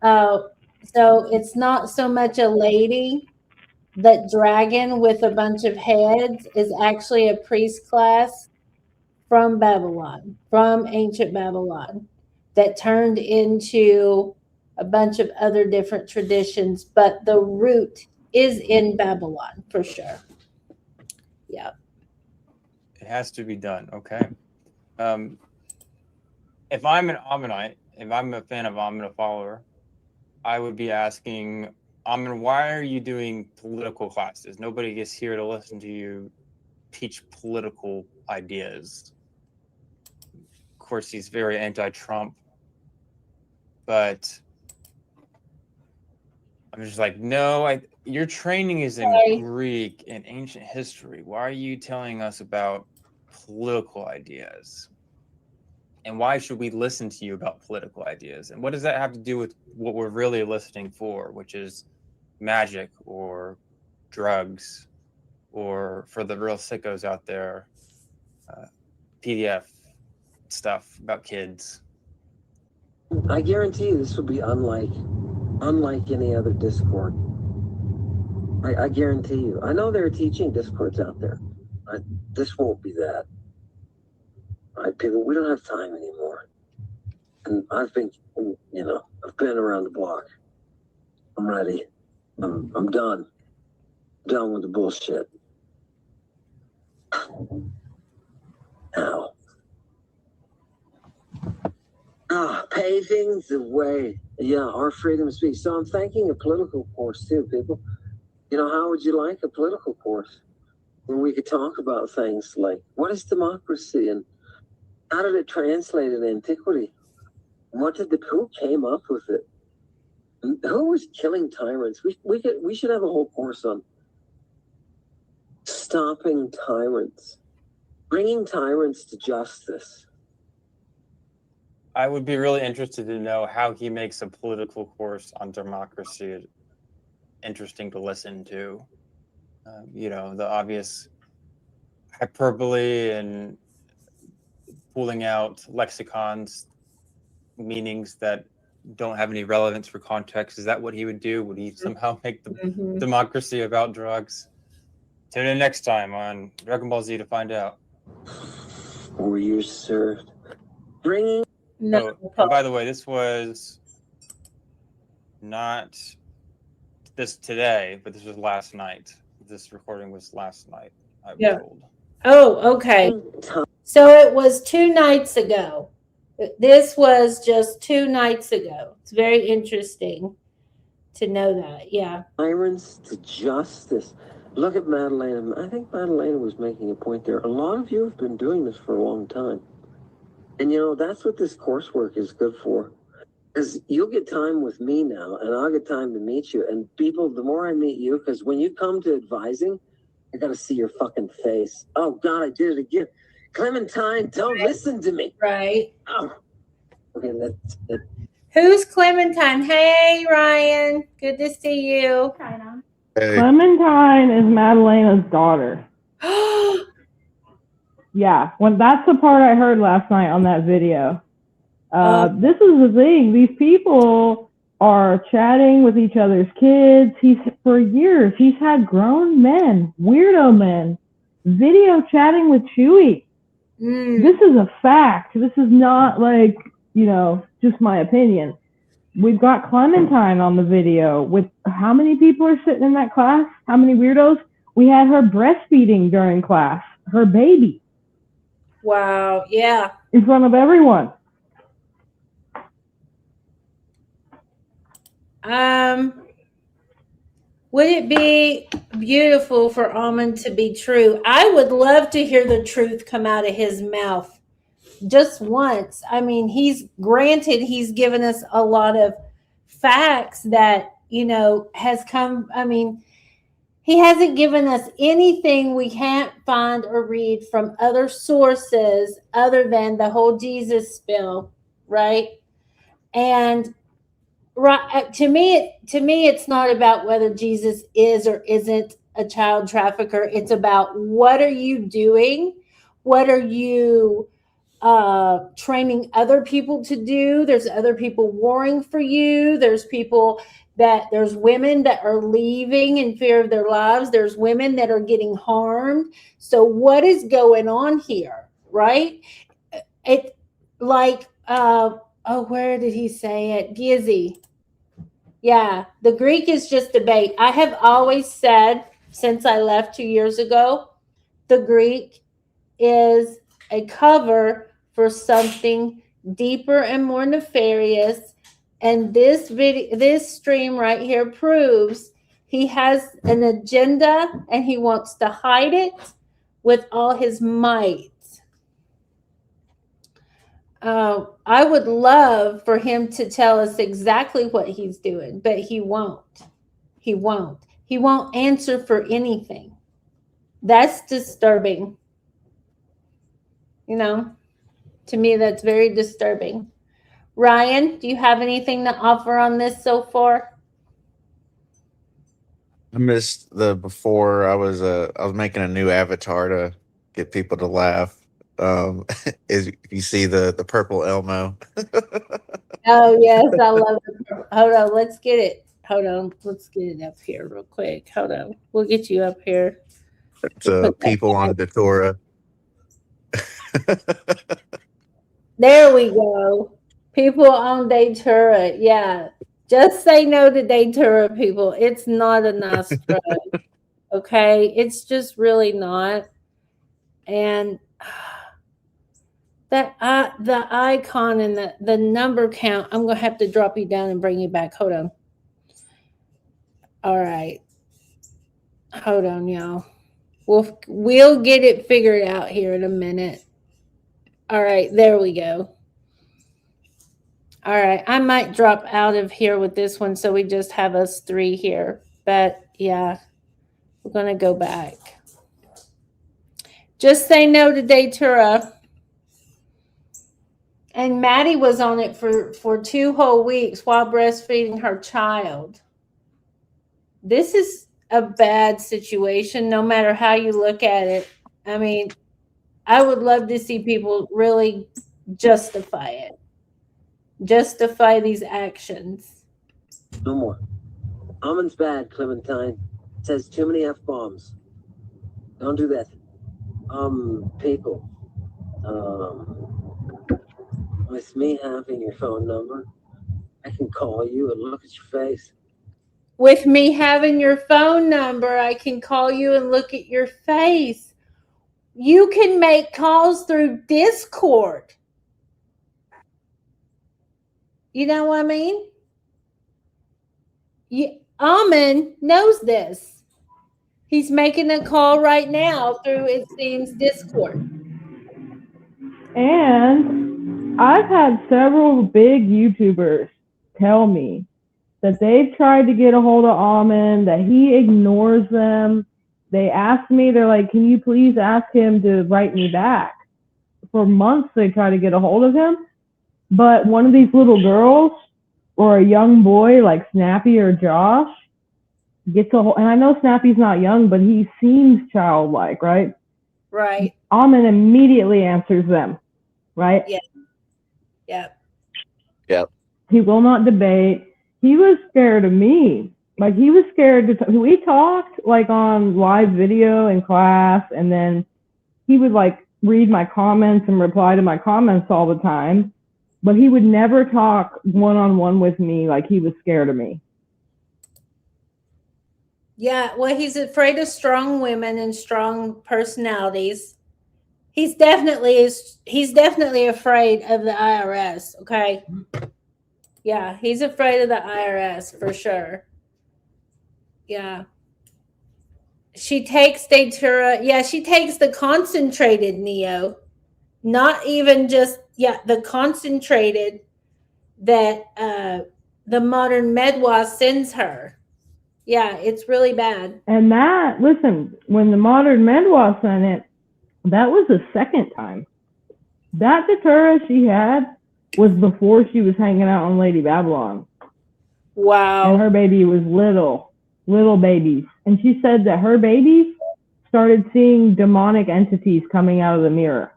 So it's not so much a lady. That dragon with a bunch of heads is actually a priest class from Babylon, from ancient Babylon, that turned into a bunch of other different traditions, but the root is in Babylon for sure. Yeah. It has to be done. Okay. If I'm an Ammonite, if I'm a fan of Ammon, a follower, I would be asking, Ammon, why are you doing political classes? Nobody is here to listen to you teach political ideas. Of course, he's very anti-Trump, but I'm just like, no, your training is in Greek and ancient history. Why are you telling us about political ideas? And why should we listen to you about political ideas? And what does that have to do with what we're really listening for, which is magic or drugs, or for the real sickos out there, PDF stuff about kids? I guarantee you this will be unlike any other Discord. I guarantee you. I know there are teaching Discords out there. This won't be that. All right, people, we don't have time anymore. And I've been around the block. I'm ready. I'm done. Done with the bullshit. Now. Paving the way. Yeah, our freedom of speech. So I'm thinking a political course too, people. How would you like a political course where we could talk about things like what is democracy and how did it translate in antiquity? Who came up with it? Who was killing tyrants? We should have a whole course on stopping tyrants, bringing tyrants to justice. I would be really interested to know how he makes a political course on democracy interesting to listen to. The obvious hyperbole and pulling out lexicons, meanings that don't have any relevance for context. Is that what he would do? Would he somehow make the democracy about drugs? Tune in next time on Dragon Ball Z to find out. Were you served? Bringing. No. Oh, by the way, this was not this today, but this was last night. This recording was last night, I was told. Oh, okay. So it was 2 nights ago. This was just 2 nights ago. It's very interesting to know that. Yeah. Tyrants to justice. Look at Madalena. I think Madalena was making a point there. A lot of you have been doing this for a long time. And that's what this coursework is good for. Because you'll get time with me now, and I'll get time to meet you. And people, the more I meet you, because when you come to advising, I got to see your fucking face. Oh, God, I did it again. Clementine, don't listen to me. Right. Oh. Okay, that's it. Who's Clementine? Hey, Ryan. Good to see you. Hey, Clementine is Madalena's daughter. Yeah, that's the part I heard last night on that video. This is the thing. These people are chatting with each other's kids. For years, he's had grown men, weirdo men, video chatting with Chewy. This is a fact. This is not like, just my opinion. We've got Clementine on the video with how many people are sitting in that class? How many weirdos? We had her breastfeeding during class, her baby. Wow. Yeah. In front of everyone. Would it be beautiful for Ammon to be true? I would love to hear the truth come out of his mouth just once. I mean, he's given us a lot of facts that, has come. I mean, he hasn't given us anything we can't find or read from other sources other than the whole Jesus spill, right? And right, to me, it's not about whether Jesus is or isn't a child trafficker. It's about what are you doing? What are you training other people to do? There's other people warring for you. There's women that are leaving in fear of their lives. There's women that are getting harmed. So what is going on here, right? It like, where did he say it? Gizzy. Yeah, the Greek is just a bait. I have always said since I left 2 years ago, the Greek is a cover for something deeper and more nefarious. And this stream right here proves he has an agenda and he wants to hide it with all his might. I would love for him to tell us exactly what he's doing, but he won't. He won't answer for anything. That's disturbing. To me, that's very disturbing. Ryan, do you have anything to offer on this so far? I missed the before. I was making a new avatar to get people to laugh. Is you see the purple Elmo? Oh yes, I love it. Hold on, let's get it. Hold on, let's get it up here real quick. Hold on, we'll get you up here. It's people on Datura. There we go. People on Datura. Yeah. Just say no to Datura, people. It's not a nice drug. Okay. It's just really not. And that the icon and the number count, I'm gonna have to drop you down and bring you back. Hold on. All right. Hold on, y'all. We'll get it figured out here in a minute. All right, there we go. All right, I might drop out of here with this one so we just have us three here. But yeah, we're going to go back. Just say no to Datura. And Maddie was on it for 2 whole weeks while breastfeeding her child. This is a bad situation, no matter how you look at it. I mean, I would love to see people really justify it. Justify these actions. No more. Ammon's bad, Clementine. Says too many F-bombs. Don't do that. People. With me having your phone number, I can call you and look at your face. With me having your phone number, I can call you and look at your face. You can make calls through Discord. You know what I mean? Ammon knows this. He's making a call right now through, it seems, Discord. And I've had several big YouTubers tell me that they've tried to get a hold of Ammon, that he ignores them. They asked me, they're like, can you please ask him to write me back? For months, they try to get a hold of him. But one of these little girls or a young boy like Snappy or Josh gets a hold, and I know Snappy's not young, but he seems childlike, right? Right. Ammon immediately answers them, right? Yeah. Yep. Yep. He will not debate. He was scared of me. Like, he was scared to we talked like on live video in class, and then he would like read my comments and reply to my comments all the time, but he would never talk one-on-one with me. Like, he was scared of me. Yeah, well, he's afraid of strong women and strong personalities. He's definitely afraid of the IRS, okay? Yeah, he's afraid of the IRS for sure. Yeah. She takes Datura. Yeah, she takes the concentrated Neo, not even just, the concentrated that the modern Medwa sends her. Yeah, it's really bad. And that, listen, when the modern Medwa sent it, that was the second time. That Datura she had was before she was hanging out on Lady Babylon. Wow. And her baby was little babies. And she said that her babies started seeing demonic entities coming out of the mirror.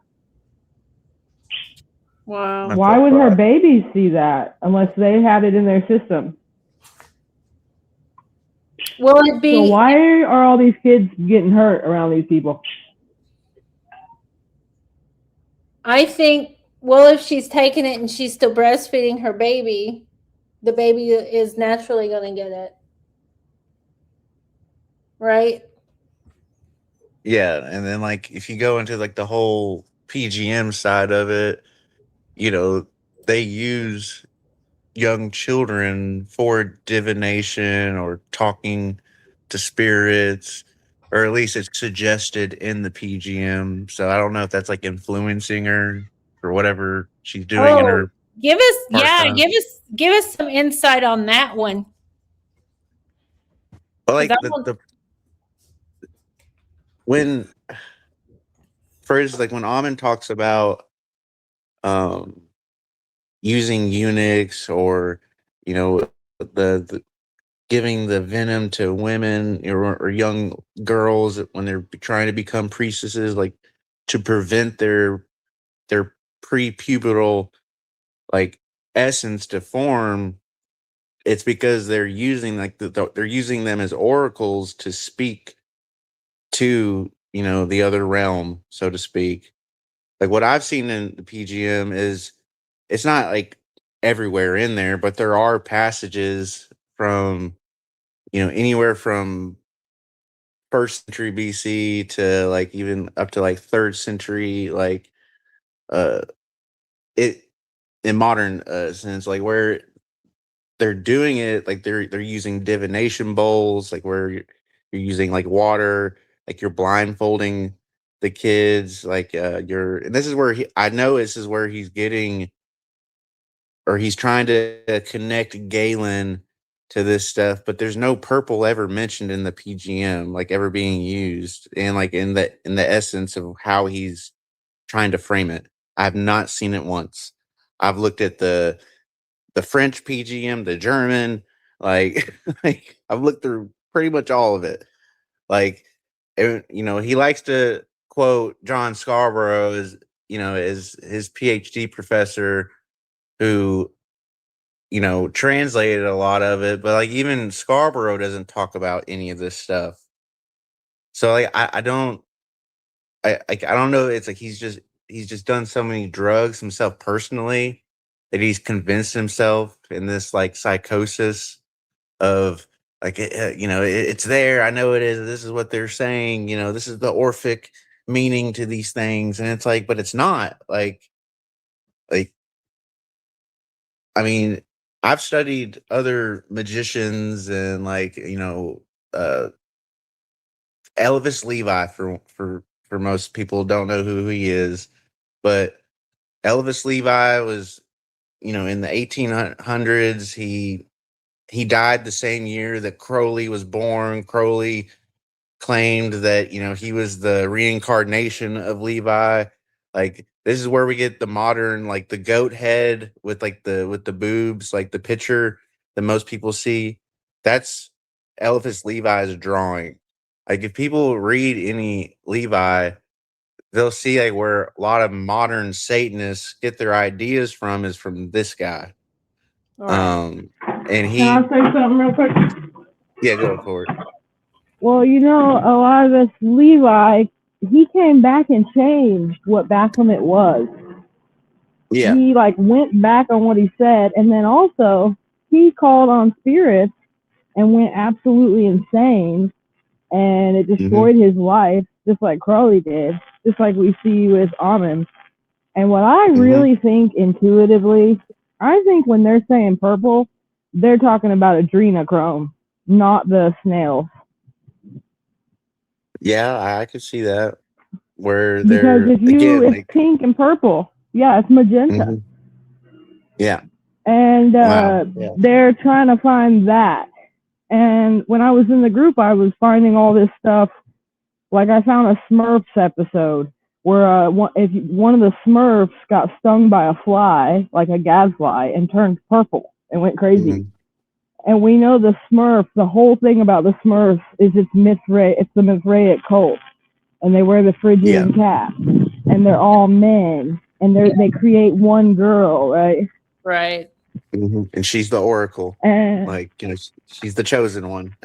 Wow. Why would her babies see that unless they had it in their system? Will it be? So why are all these kids getting hurt around these people? I think, well, if she's taking it and she's still breastfeeding her baby, the baby is naturally going to get it. Right? Yeah, and then like if you go into like the whole PGM side of it, you know, they use young children for divination or talking to spirits, or at least it's suggested in the PGM. So I don't know if that's like influencing her or whatever she's doing in her give us, part-time. give us some insight on that one. But like when, for instance, like when Ammon talks about using eunuchs, or you know, the giving the venom to women or young girls when they're trying to become priestesses, like to prevent their prepubertal like essence to form, it's because they're using like they're using them as oracles to speak to, you know, the other realm, so to speak. Like what I've seen in the PGM is it's not like everywhere in there, but there are passages from, you know, anywhere from first century BC to like even up to like third century, like uh it in modern sense, like where they're doing it, like they're using divination bowls, like where you're using like water, like you're blindfolding the kids, like you're, and this is where I know this is where he's getting, or he's trying to connect Galen to this stuff, but there's no purple ever mentioned in the PGM, like ever being used, and like in the essence of how he's trying to frame it. I've not seen it once. I've looked at the French PGM, the German, like, like I've looked through pretty much all of it. Like, you know, he likes to quote John Scarborough as, you know, as his PhD professor who, you know, translated a lot of it, but like even Scarborough doesn't talk about any of this stuff. So like I don't I don't know. It's like he's just done so many drugs himself personally that he's convinced himself in this like psychosis of like you know, it's there. I know it is. This is what they're saying. You know, this is the Orphic meaning to these things, and it's like, but it's not like I mean, I've studied other magicians and like, you know, uh Elvis Levi for most people don't know who he is, but Elvis Levi was, in the 1800s. He died the same year that Crowley was born. Crowley claimed that he was the reincarnation of Levi. Like, this is where we get the modern, like, the goat head with the boobs, like the picture that most people see. That's Elvis Levi's drawing. Like, if people read any Levi, they'll see like where a lot of modern Satanists get their ideas from is from this guy. All right. And Can I say something real quick? yeah, go for it. Well, a lot of this Levi, he came back and changed what Baphomet was. Yeah. He went back on what he said, and then also he called on spirits and went absolutely insane, and it destroyed his life, just like Crowley did, just like we see with Ammon. And what I really think intuitively, I think when they're saying purple, they're talking about adrenochrome, not the snails. Yeah, I could see that. Where Because they're if it's pink and purple. Yeah, it's magenta. Yeah. And Wow. Yeah. they're trying to find that. And when I was in the group, I was finding all this stuff. Like, I found a Smurfs episode where if one of the Smurfs got stung by a fly, like a gadfly, and turned purple and went crazy. And we know the Smurfs, the whole thing about the Smurfs is it's the Mithraic cult. And they wear the Phrygian cap. And they're all men. And they create one girl, right? Right. And she's the oracle. And she's the chosen one.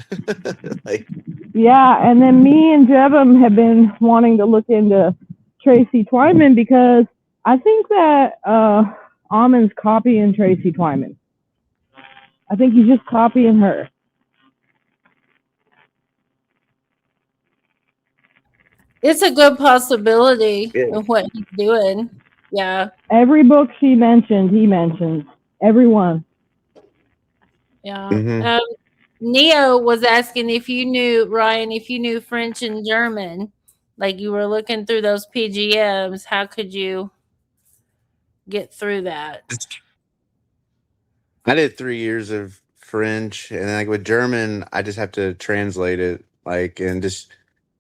Yeah, and then me and Jebem have been wanting to look into Tracy Twyman because I think that Ammon's copying Tracy Twyman. I think he's just copying her. It's a good possibility of what he's doing. Yeah. Every book she mentioned, he mentions. Every one. Yeah. Neo was asking if you knew, Ryan, if you knew French and German, like you were looking through those PGMs, how could you get through that? I did 3 years of French, and like with German, I just have to translate it, and just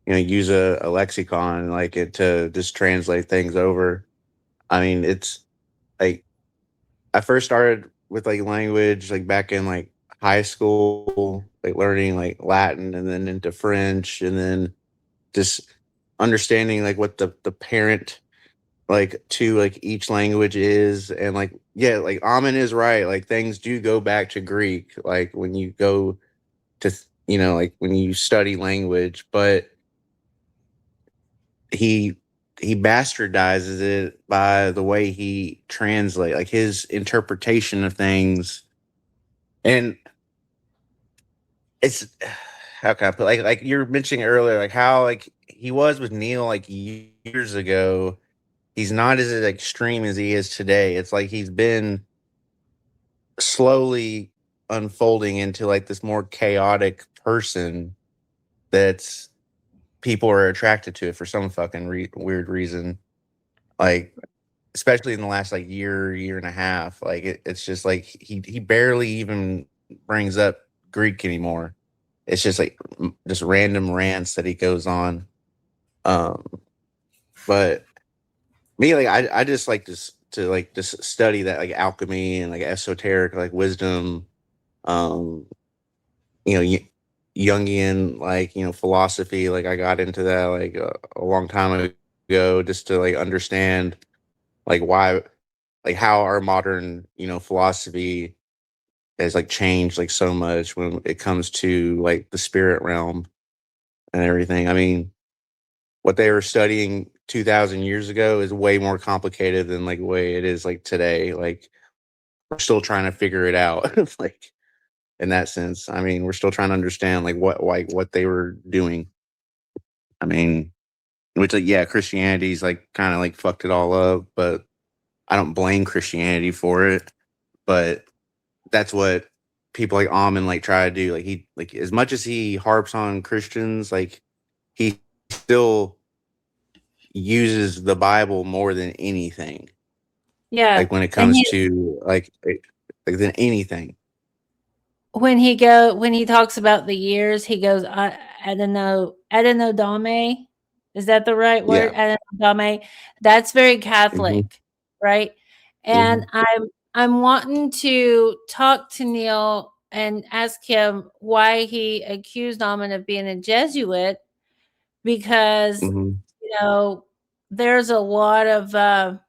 use a lexicon, to just translate things over. I mean, it's like I first started with language back in high school, learning Latin, and then into French, and then just understanding what the parent to each language is. And Ammon is right, things do go back to Greek when you go to when you study language, but he bastardizes it by the way he translate, his interpretation of things. And it's, how can I put, like you were mentioning earlier, how he was with Neil years ago. He's not as extreme as he is today. It's he's been slowly unfolding into this more chaotic person that's people are attracted to it for some fucking weird reason. Especially in the last year and a half. It's just he barely even brings up Greek anymore. It's just just random rants that he goes on. But me, I just like to just study that alchemy and esoteric wisdom, Jungian philosophy. I got into that a long time ago just to understand why how our modern philosophy has changed so much when it comes to the spirit realm and everything. I mean, what they were studying 2,000 years ago is way more complicated than the way it is today. We're still trying to figure it out. In that sense, I mean, we're still trying to understand what they were doing. I mean, which Christianity's kind of fucked it all up, but I don't blame Christianity for it. But that's what people like Ammon try to do. He as much as he harps on Christians, he still uses the Bible more than anything. Yeah. Like when it And comes to like than anything. when he talks about the years, he goes, I don't know, Adonodame. Is that the right word? Yeah. Adonodame. That's very Catholic, Mhm. right? And I'm wanting to talk to Neil and ask him why he accused Ammon of being a Jesuit, because Mhm. there's a lot of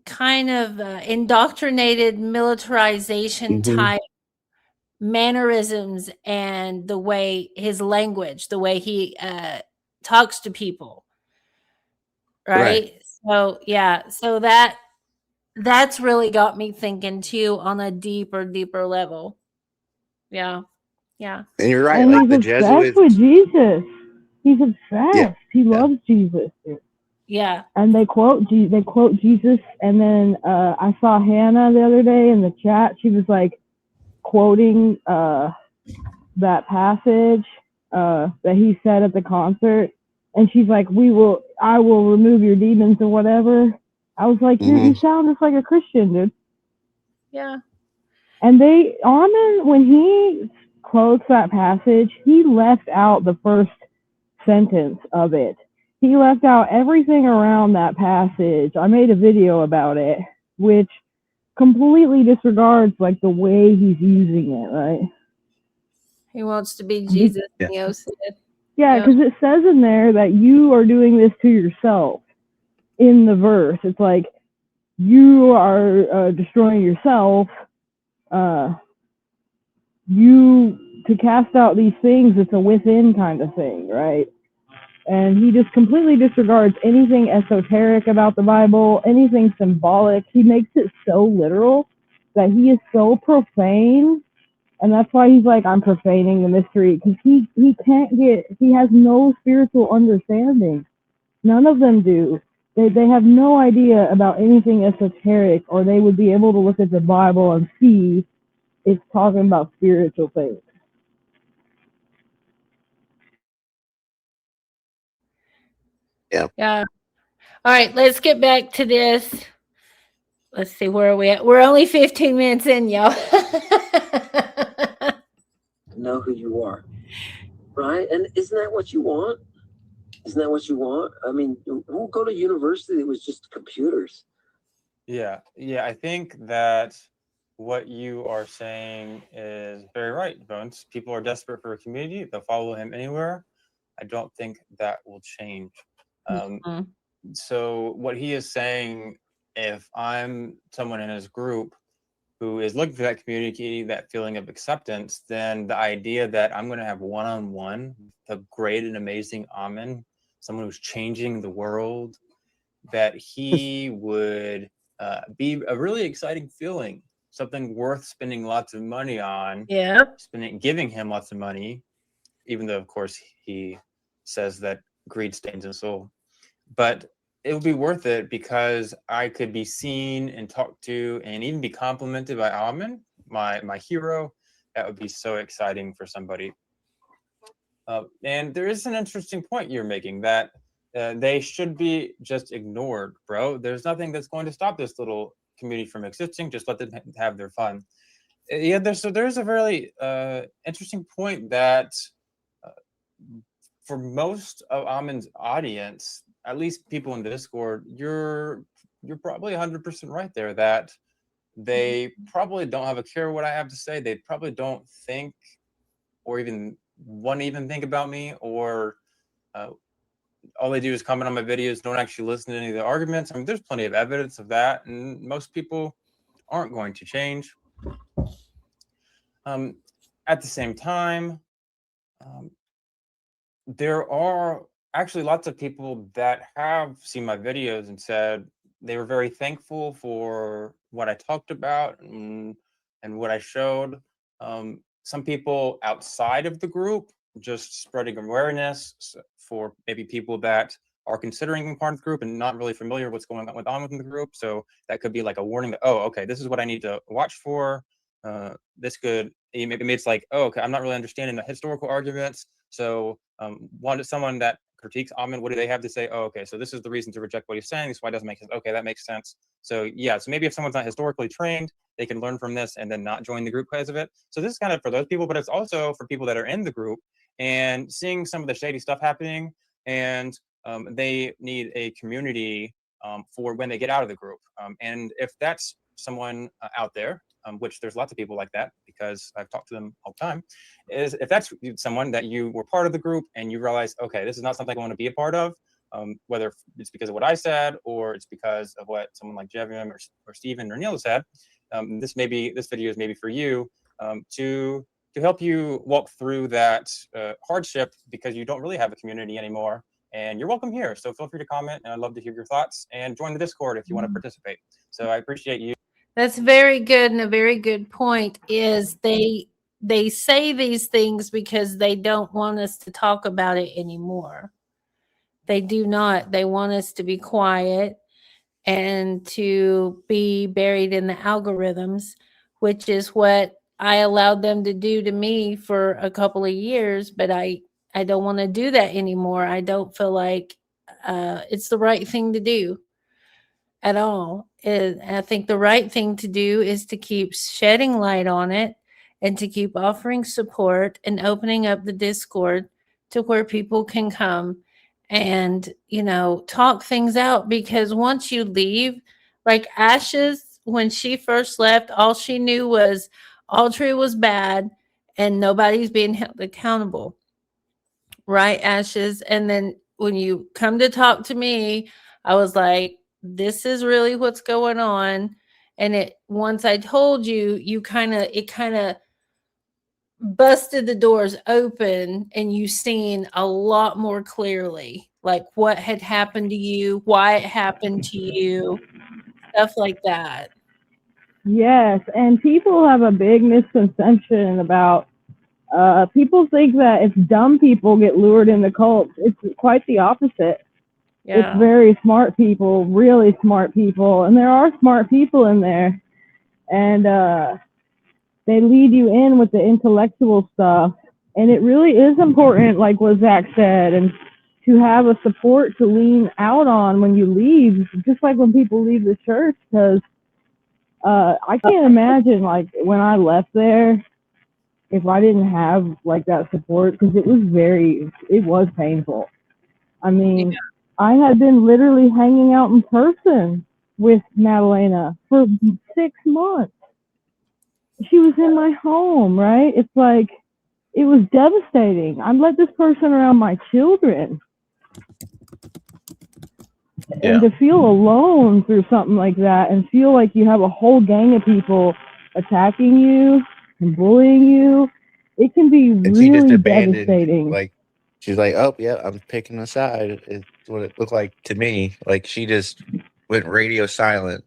kind of indoctrinated militarization Mhm. type mannerisms, and the way his language, the way he talks to people, Right. right? So yeah, so that's really got me thinking too on a deeper level. Yeah. Yeah. And you're right. And Like he's the obsessed with Jesuits. Jesus. He's Yeah. obsessed. He Yeah. loves Jesus. Yeah. And they quote Jesus. And then I saw Hannah the other day in the chat. She was like quoting that passage that he said at the concert. And she's like, I will remove your demons or whatever. I was like, you Mhm. sound just like a Christian, dude. Yeah. And Ammon, when he quotes that passage, he left out the first sentence of it. He left out everything around that passage. I made a video about it, which completely disregards like the way he's using it, right? He wants to be Jesus. Yeah. Neo said. Yeah, Yeah. because it says in there that you are doing this to yourself in the verse. It's like you are destroying yourself. You to cast out these things, it's a within kind of thing, right? And he just completely disregards anything esoteric about the Bible, anything symbolic. He makes it so literal that he is so profane, and that's why he's like, I'm profaning the mystery, because he has no spiritual understanding. None of them do. They have no idea about anything esoteric, or they would be able to look at the Bible and see it's talking about spiritual things. Yeah. Yeah. All right, let's get back to this. Let's see, where are we at? We're only 15 minutes in, y'all. Know who you are, right? And isn't that what you want? Isn't that what you want? I mean, we'll go to university with just computers. Yeah, I think that what you are saying is very right, Bones. People are desperate for a community. They'll follow him anywhere. I don't think that will change. Mhm. So what he is saying, if I'm someone in his group who is looking for that community, that feeling of acceptance, then the idea that I'm going to have one-on-one the great and amazing Ammon, someone who's changing the world, that he would be a really exciting feeling, something worth spending lots of money on, Yeah. giving him lots of money, even though, of course, he says that greed stains his soul. But it would be worth it because I could be seen and talked to and even be complimented by Ammon, my hero. That would be so exciting for somebody. And there is an interesting point you're making that they should be just ignored, bro. There's nothing that's going to stop this little community from existing. Just let them have their fun. Yeah, there's a very interesting point that for most of Ammon's audience, at least people in the Discord, you're probably 100% right there that they probably don't have a care what I have to say. They probably don't think or even want to even think about me, or all they do is comment on my videos, don't actually listen to any of the arguments. I mean, there's plenty of evidence of that, and most people aren't going to change. At the same time, there are actually lots of people that have seen my videos and said they were very thankful for what I talked about and what I showed. Some people outside of the group just spreading awareness for maybe people that are considering being part of the group and not really familiar with what's going on within the group. So that could be like a warning that, oh, okay, this is what I need to watch for. this could maybe it's like, oh, okay, I'm not really understanding the historical arguments. So wanted someone that critiques Ammon, what do they have to say? Oh, okay, so this is the reason to reject what he's saying. This is why it doesn't make sense. Okay, that makes sense. So yeah, so maybe if someone's not historically trained, they can learn from this and then not join the group because of it. So this is kind of for those people, but it's also for people that are in the group and seeing some of the shady stuff happening, and they need a community for when they get out of the group. And if that's someone out there, which there's lots of people like that because I've talked to them all the time, is if that's someone that you were part of the group and you realize, okay, this is not something I want to be a part of, whether it's because of what I said or it's because of what someone like Jevium or Steven or Neil said, this video is maybe for you to help you walk through that hardship because you don't really have a community anymore. And you're welcome here. So feel free to comment, and I'd love to hear your thoughts, and join the Discord if you want to participate. So I appreciate you. That's very good, and a very good point is they say these things because they don't want us to talk about it anymore. They do not. They want us to be quiet and to be buried in the algorithms, which is what I allowed them to do to me for a couple of years, but I don't want to do that anymore. I don't feel like it's the right thing to do at all. I think the right thing to do is to keep shedding light on it and to keep offering support and opening up the Discord to where people can come and, talk things out. Because once you leave, like Ashes, when she first left, all she knew was Audrey was bad and nobody's being held accountable. Right, Ashes? And then when you come to talk to me, I was like, this is really what's going on. And once I told you, it kind of busted the doors open and you seen a lot more clearly, like what had happened to you, why it happened to you, stuff like that. Yes, and people have a big misconception about people think that if dumb people get lured into cults. It's quite the opposite. Yeah. It's very smart people, really smart people, and there are smart people in there, and they lead you in with the intellectual stuff, and it really is important, like what Zach said, and to have a support to lean out on when you leave, just like when people leave the church, because I can't imagine, like, when I left there, if I didn't have, like, that support, because it was painful. I mean, I had been literally hanging out in person with Madalena for 6 months. She was in my home, right? It's like, it was devastating. I let this person around my children. Yeah. And to feel alone through something like that and feel like you have a whole gang of people attacking you and bullying you, it can be And she just really abandoned, devastating. like, she's like, oh, yeah, I'm picking a side. It's what it looked like to me. Like, she just went radio silent.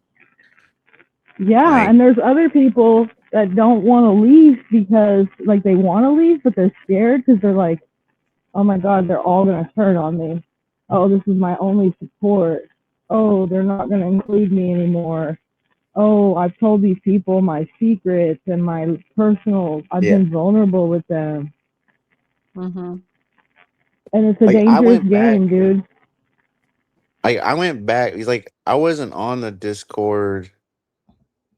Yeah, Like, and there's other people that don't want to leave because, like, they want to leave, but they're scared because they're like, oh my God, they're all going to turn on me. Oh, this is my only support. Oh, they're not going to include me anymore. Oh, I've told these people my secrets and my personal, I've been vulnerable with them. Mm-hmm. And it's a Like, dangerous game, dude. I went back. Like, I wasn't on the Discord,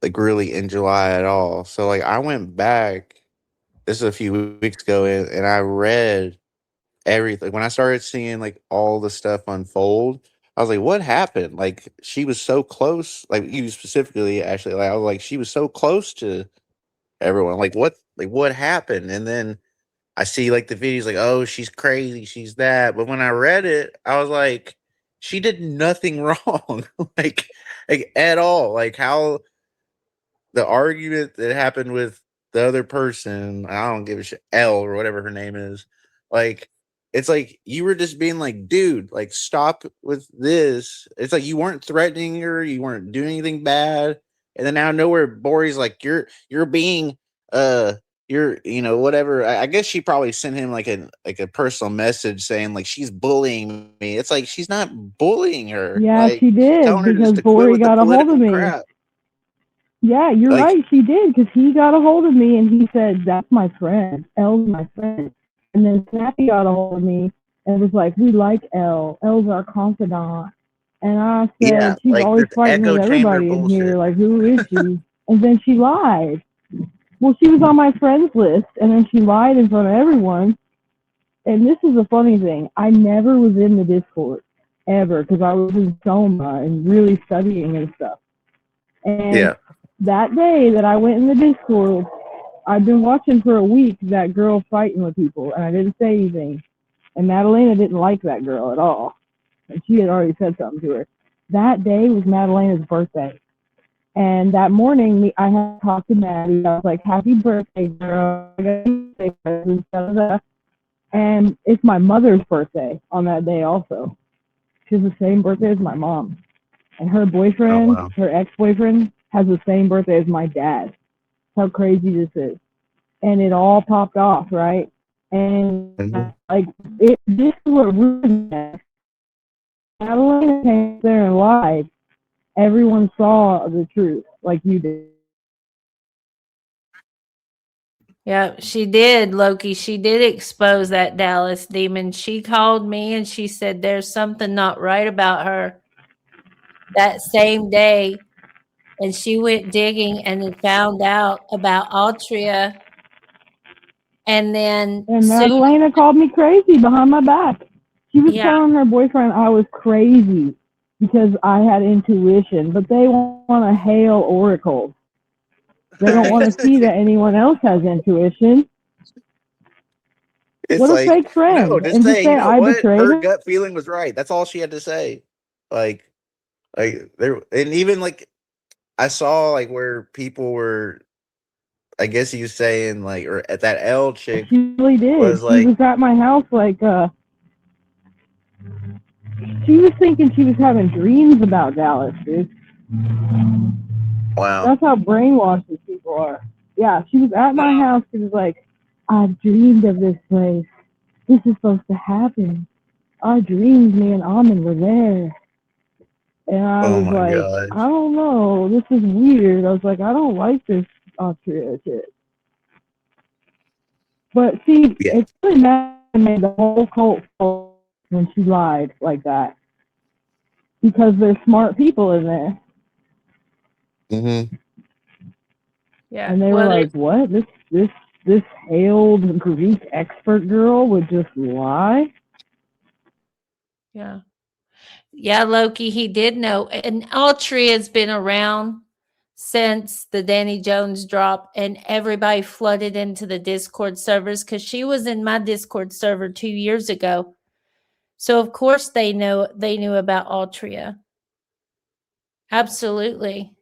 like, really in July at all. So, like, I went back, this is a few weeks ago, and I read everything. When I started seeing, like, all the stuff unfold, I was like, what happened? Like, she was so close. Like, you specifically, actually, like, I was like, she was so close to everyone. Like, what happened? And then I see, like, the videos, like, oh, she's crazy, she's that. But when I read it, I was like, she did nothing wrong, like at all. Like, how the argument that happened with the other person, I don't give a shit, L or whatever her name is, like, it's like you were just being like, dude, like, stop with this. It's like you weren't threatening her, you weren't doing anything bad, and then out of nowhere, Bori's like, you're being you're, whatever. I guess she probably sent him like a personal message saying, like, she's bullying me. It's like, she's not bullying her. Yeah, Like, she she's did, telling her because just to quit Bori with the got a hold political of me. crap. Yeah, you're Like, right. She did, because he got a hold of me and he said, "That's my friend. Elle's my friend." And then Snappy got a hold of me and was like, "We like Elle. Elle's our confidant." And I yeah, said, "She's like always this fighting echo with chamber everybody in here. bullshit. Like, who is she?" And then she lied. Well, she was on my friends list, and then she lied in front of everyone. And this is the funny thing. I never was in the Discord, ever, because I was in Soma and really studying and stuff. And Yeah. that day that I went in the Discord, I'd been watching for a week that girl fighting with people, and I didn't say anything. And Madalena didn't like that girl at all. And she had already said something to her. That day was Madalena's birthday. And that morning, I had talked to Maddie. I was like, "Happy birthday, girl." I got birthday presents, da, da, da. And it's my mother's birthday on that day also. She has the same birthday as my mom. And her Oh boyfriend, wow. her ex-boyfriend, has the same birthday as my dad. How crazy this is. And it all popped off, right? And Mhm. like, this is what ruined it. Adeline came there and lied. Everyone saw the truth, like you did. Yeah, she did, Loki. She did expose that Dallas demon. She called me and she said there's something not right about her that same day. And she went digging and then found out about Altria. And then And soon, Madalena called me crazy behind my back. She was yeah, telling her boyfriend I was crazy because I had intuition, but they want to hail oracles. They don't right. want to see that anyone else has intuition. It's What a like, fake no, friend. just And to say, say you know I what? betrayed Her her. gut feeling was right. That's all she had to say. Like, there, and even like I saw like where people were, I guess you saying like, or at that L chick She really did. was She like, was at my house like, she was thinking she was having dreams about Dallas, dude. wow, That's how brainwashed these people are. Yeah, she was at my Well, house. She was like, "I've dreamed of this place. This is supposed to happen. I dreamed me and Ammon were there." And I oh was my like, gosh, "I don't know. This is weird." I was like, "I don't like this Austria shit." But see, yeah, it's really made the whole cult fall when she lied like that because there's smart people in there. mm-hmm. Yeah. And they were Well, like, "What? This hailed Greek expert girl would just lie?" yeah. Yeah, Loki, he did know. And Altria has been around since the Danny Jones drop, and everybody flooded into the Discord servers because she was in my Discord server 2 years ago. So of course they knew about Altria. Absolutely.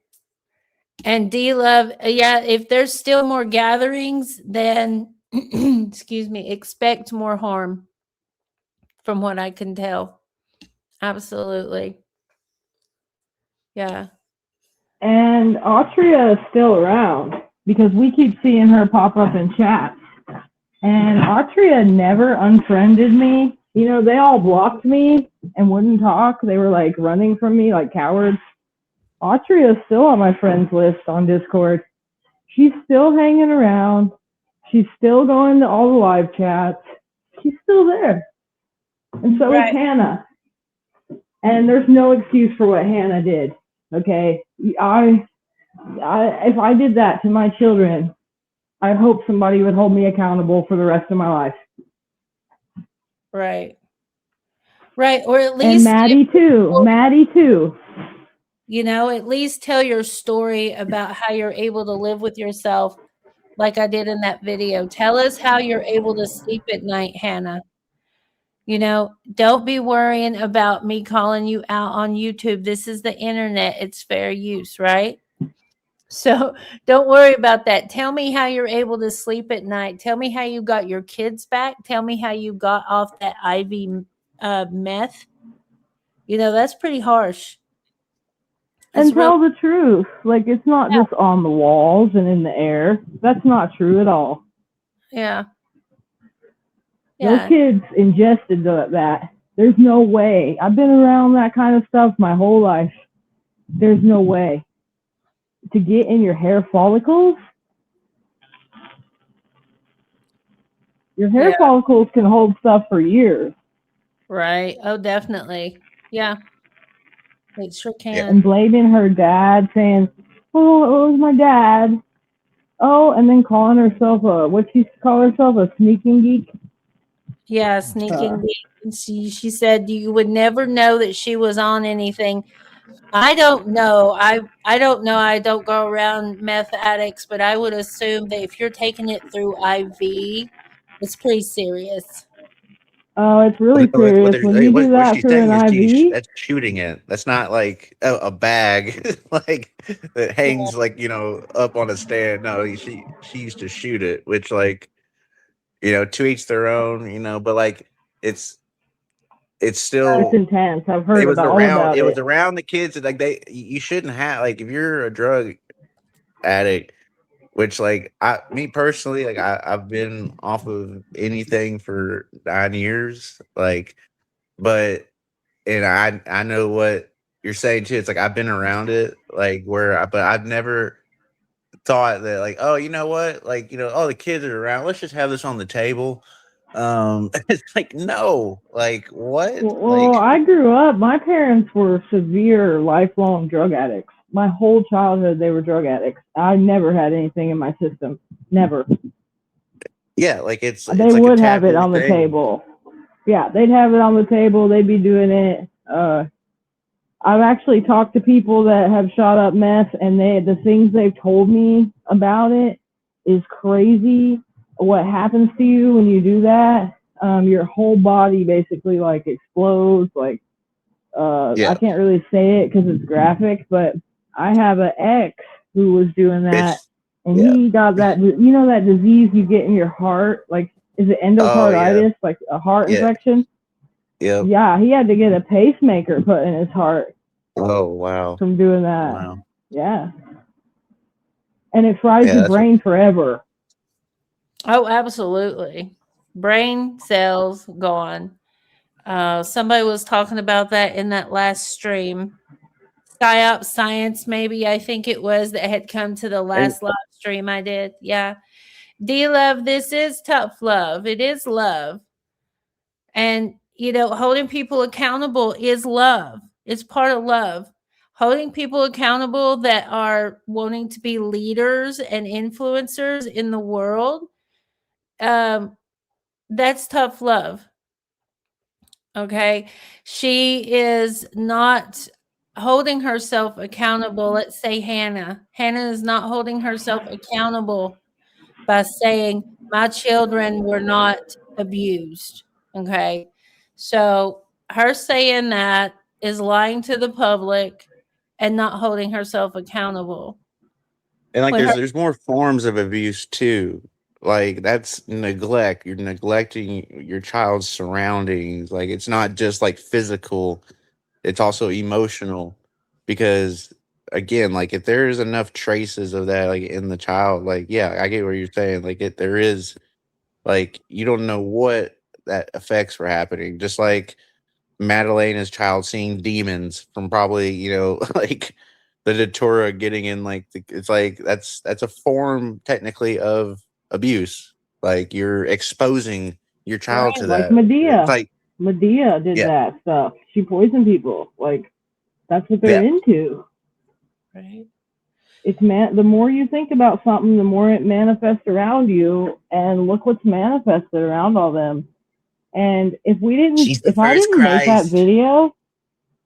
And D Love, yeah, if there's still more gatherings, then excuse me, expect more harm from what I can tell. Absolutely. Yeah. And Austria is still around because we keep seeing her pop up in chats. And Austria never unfriended me. You know, they all blocked me and wouldn't talk. They were like running from me like cowards. Austria is still on my friends list on Discord. She's still hanging around. She's still going to all the live chats. She's still there. And so is Right. Hannah. And there's no excuse for what Hannah did. Okay. If I did that to my children, I hope somebody would hold me accountable for the rest of my life. Right. Right. Or at And least, Maddie too. Maddie too. you know, at least tell your story about how you're able to live with yourself like I did in that video. Tell us how you're able to sleep at night, Hannah. You know, don't be worrying about me calling you out on YouTube. This is the internet. It's fair use, right? So don't worry about that. Tell me how you're able to sleep at night. Tell me how you got your kids back. Tell me how you got off that IV meth. You know, that's pretty harsh. That's And real. tell the truth. Like, it's not just on the walls and in the air. That's not true at all. Yeah. Those Yeah. kids ingested that. There's no way. I've been around that kind of stuff my whole life. There's no way. to get in your hair follicles. Your hair Yeah. follicles can hold stuff for years. Right. Oh, definitely. Yeah. It sure can. And blaming her dad, saying, "Oh, it was my dad." Oh, and then calling herself what she call herself, a sneaking geek. Yeah, sneaking. She said you would never know that she was on anything. I don't know. I don't know. I don't go around meth addicts, but I would assume that if you're taking it through IV, it's pretty serious. Oh, it's really What, serious. When you do what that she's through saying is an IV, that's shooting it. That's not like a bag like that hangs like up on a stand. No, she used to shoot it, which like to each their own. But like it's it's still intense. I've heard about all about it was it. around the kids. Like you shouldn't have, like, if you're a drug addict, which like me personally, like I've been off of anything for 9 years, like, but and I know what you're saying too. It's like I've been around it, like but I've never thought that, like, oh, you know what, like, oh, the kids are around, let's just have this on the table. It's like, no, like, what, Well, like, I grew up. My parents were severe, lifelong drug addicts. My whole childhood, they were drug addicts. I never had anything in my system. Never. yeah, like it's They like a would have it taboo on the thing. table. Yeah, they'd have it on the table. They'd be doing it. I've actually talked to people that have shot up meth, and the things they've told me about it is crazy. What happens to you when you do that? Your whole body basically like explodes. Like, Yeah, I can't really say it because it's graphic, but I have an ex who was doing that, it's and yeah. he got that. That disease you get in your heart, like, is it Oh yeah, endocarditis, like a heart yeah, infection? yeah. Yeah, he had to get a pacemaker put in his heart Oh wow, from doing that. wow. Yeah. And it fries Yeah, your that's what, brain forever. Oh, absolutely. Brain cells gone. Somebody was talking about that in that last stream. Psyop Science, maybe, I think it was, that had come to the last live stream I did. Yeah. D Love, this is tough love. It is love. And, holding people accountable is love. It's part of love. Holding people accountable that are wanting to be leaders and influencers in the world, that's tough love. Okay. She is not holding herself accountable. Let's say Hannah. Hannah is not holding herself accountable by saying, my children were not abused. Okay. So her saying that is lying to the public and not holding herself accountable. and like When her there's more forms of abuse too. Like that's neglect. You're neglecting your child's surroundings. Like it's not just like physical, it's also emotional. Because again, like if there's enough traces of that like in the child, like yeah, I get what you're saying. Like there is, like, you don't know what that effects were happening. Just like Madalena's child seeing demons from probably, like the Datura getting in, like it's like that's a form technically of abuse. Like you're exposing your child to Right. Like that. It's Medea. like Medea did yeah, that stuff. She poisoned people. Like, that's what they're yeah, into. right. The more you think about something, the more it manifests around you. And look what's manifested around all them. And she's the if I first didn't make that Christ. video,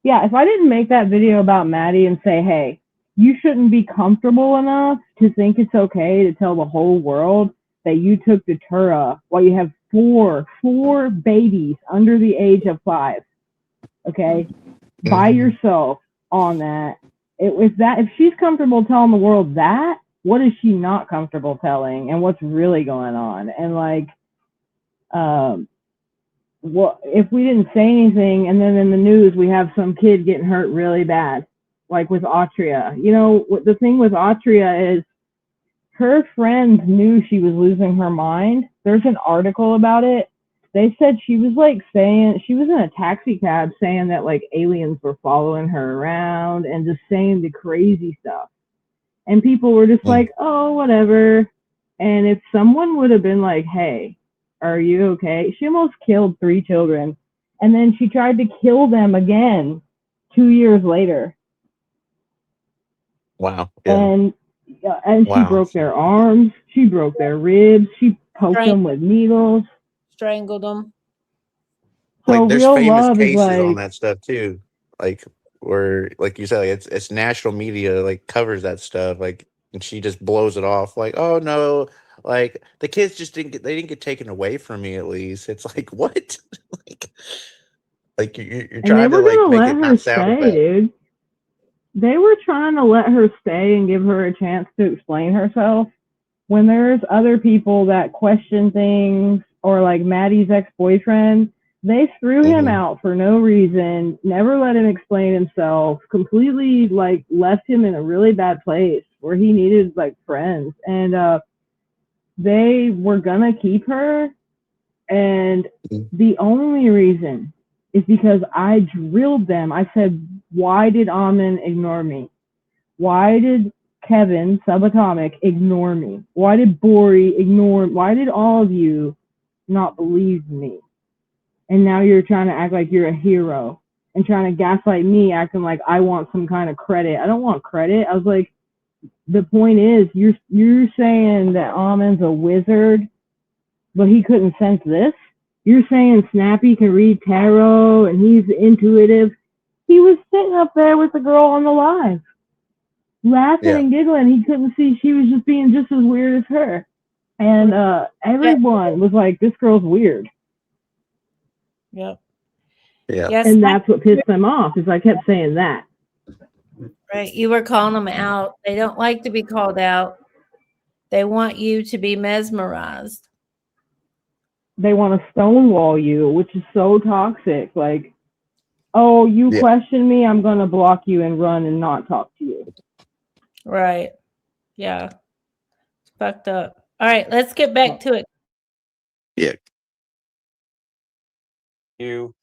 yeah, if I didn't make that video about Maddie and say, hey, you shouldn't be comfortable enough to think it's okay to tell the whole world that you took Datura while you have four babies under the age of 5, okay, by yourself on that. If she's comfortable telling the world that, what is she not comfortable telling, and what's really going on? And like, what if we didn't say anything, and then in the news we have some kid getting hurt really bad, like with Autria? The thing with Autria is her friends knew she was losing her mind. There's an article about it. They said she was like saying, she was in a taxi cab saying that like aliens were following her around and just saying the crazy stuff. And people were just Mm. like, oh, whatever. And if someone would have been like, hey, are you okay? She almost killed 3 children. And then she tried to kill them again 2 years later. Wow. Yeah. And she Wow. broke their arms. She broke their ribs. She poked them with needles. Strangled them. So Like there's real famous love is cases on like, that stuff too. Like where, like you said, like it's national media like covers that stuff. Like, and she just blows it off. Like, oh no, like the kids just didn't get taken away from me. At least it's like what? like you're and they trying to were like gonna make let it her not sound stay, bad. dude. They were trying to let her stay and give her a chance to explain herself. When there's other people that question things, or like Maddie's ex-boyfriend, they threw him Mm-hmm. out for no reason, never let him explain himself, completely like left him in a really bad place where he needed like friends. And they were gonna keep her, and the only reason is because I drilled them. I said, why did Ammon ignore me? Why did Kevin, Subatomic, ignore me? Why did Bori ignore? Why did all of you not believe me? And now you're trying to act like you're a hero and trying to gaslight me, acting like I want some kind of credit. I don't want credit. I was like, the point is, you're saying that Ammon's a wizard, but he couldn't sense this. You're saying Snappy can read tarot and he's intuitive. He was sitting up there with the girl on the live, laughing and giggling. He couldn't see she was just being just as weird as her. And everyone was like, this girl's weird. Yep. Yeah. Yes. And that's what pissed them off, is I kept saying that. Right. You were calling them out. They don't like to be called out. They want you to be mesmerized. They want to stonewall you, which is so toxic. Like, oh, you question me, I'm going to block you and run and not talk to you. Right. Yeah. It's fucked up. All right. Let's get back to it. Yeah. You,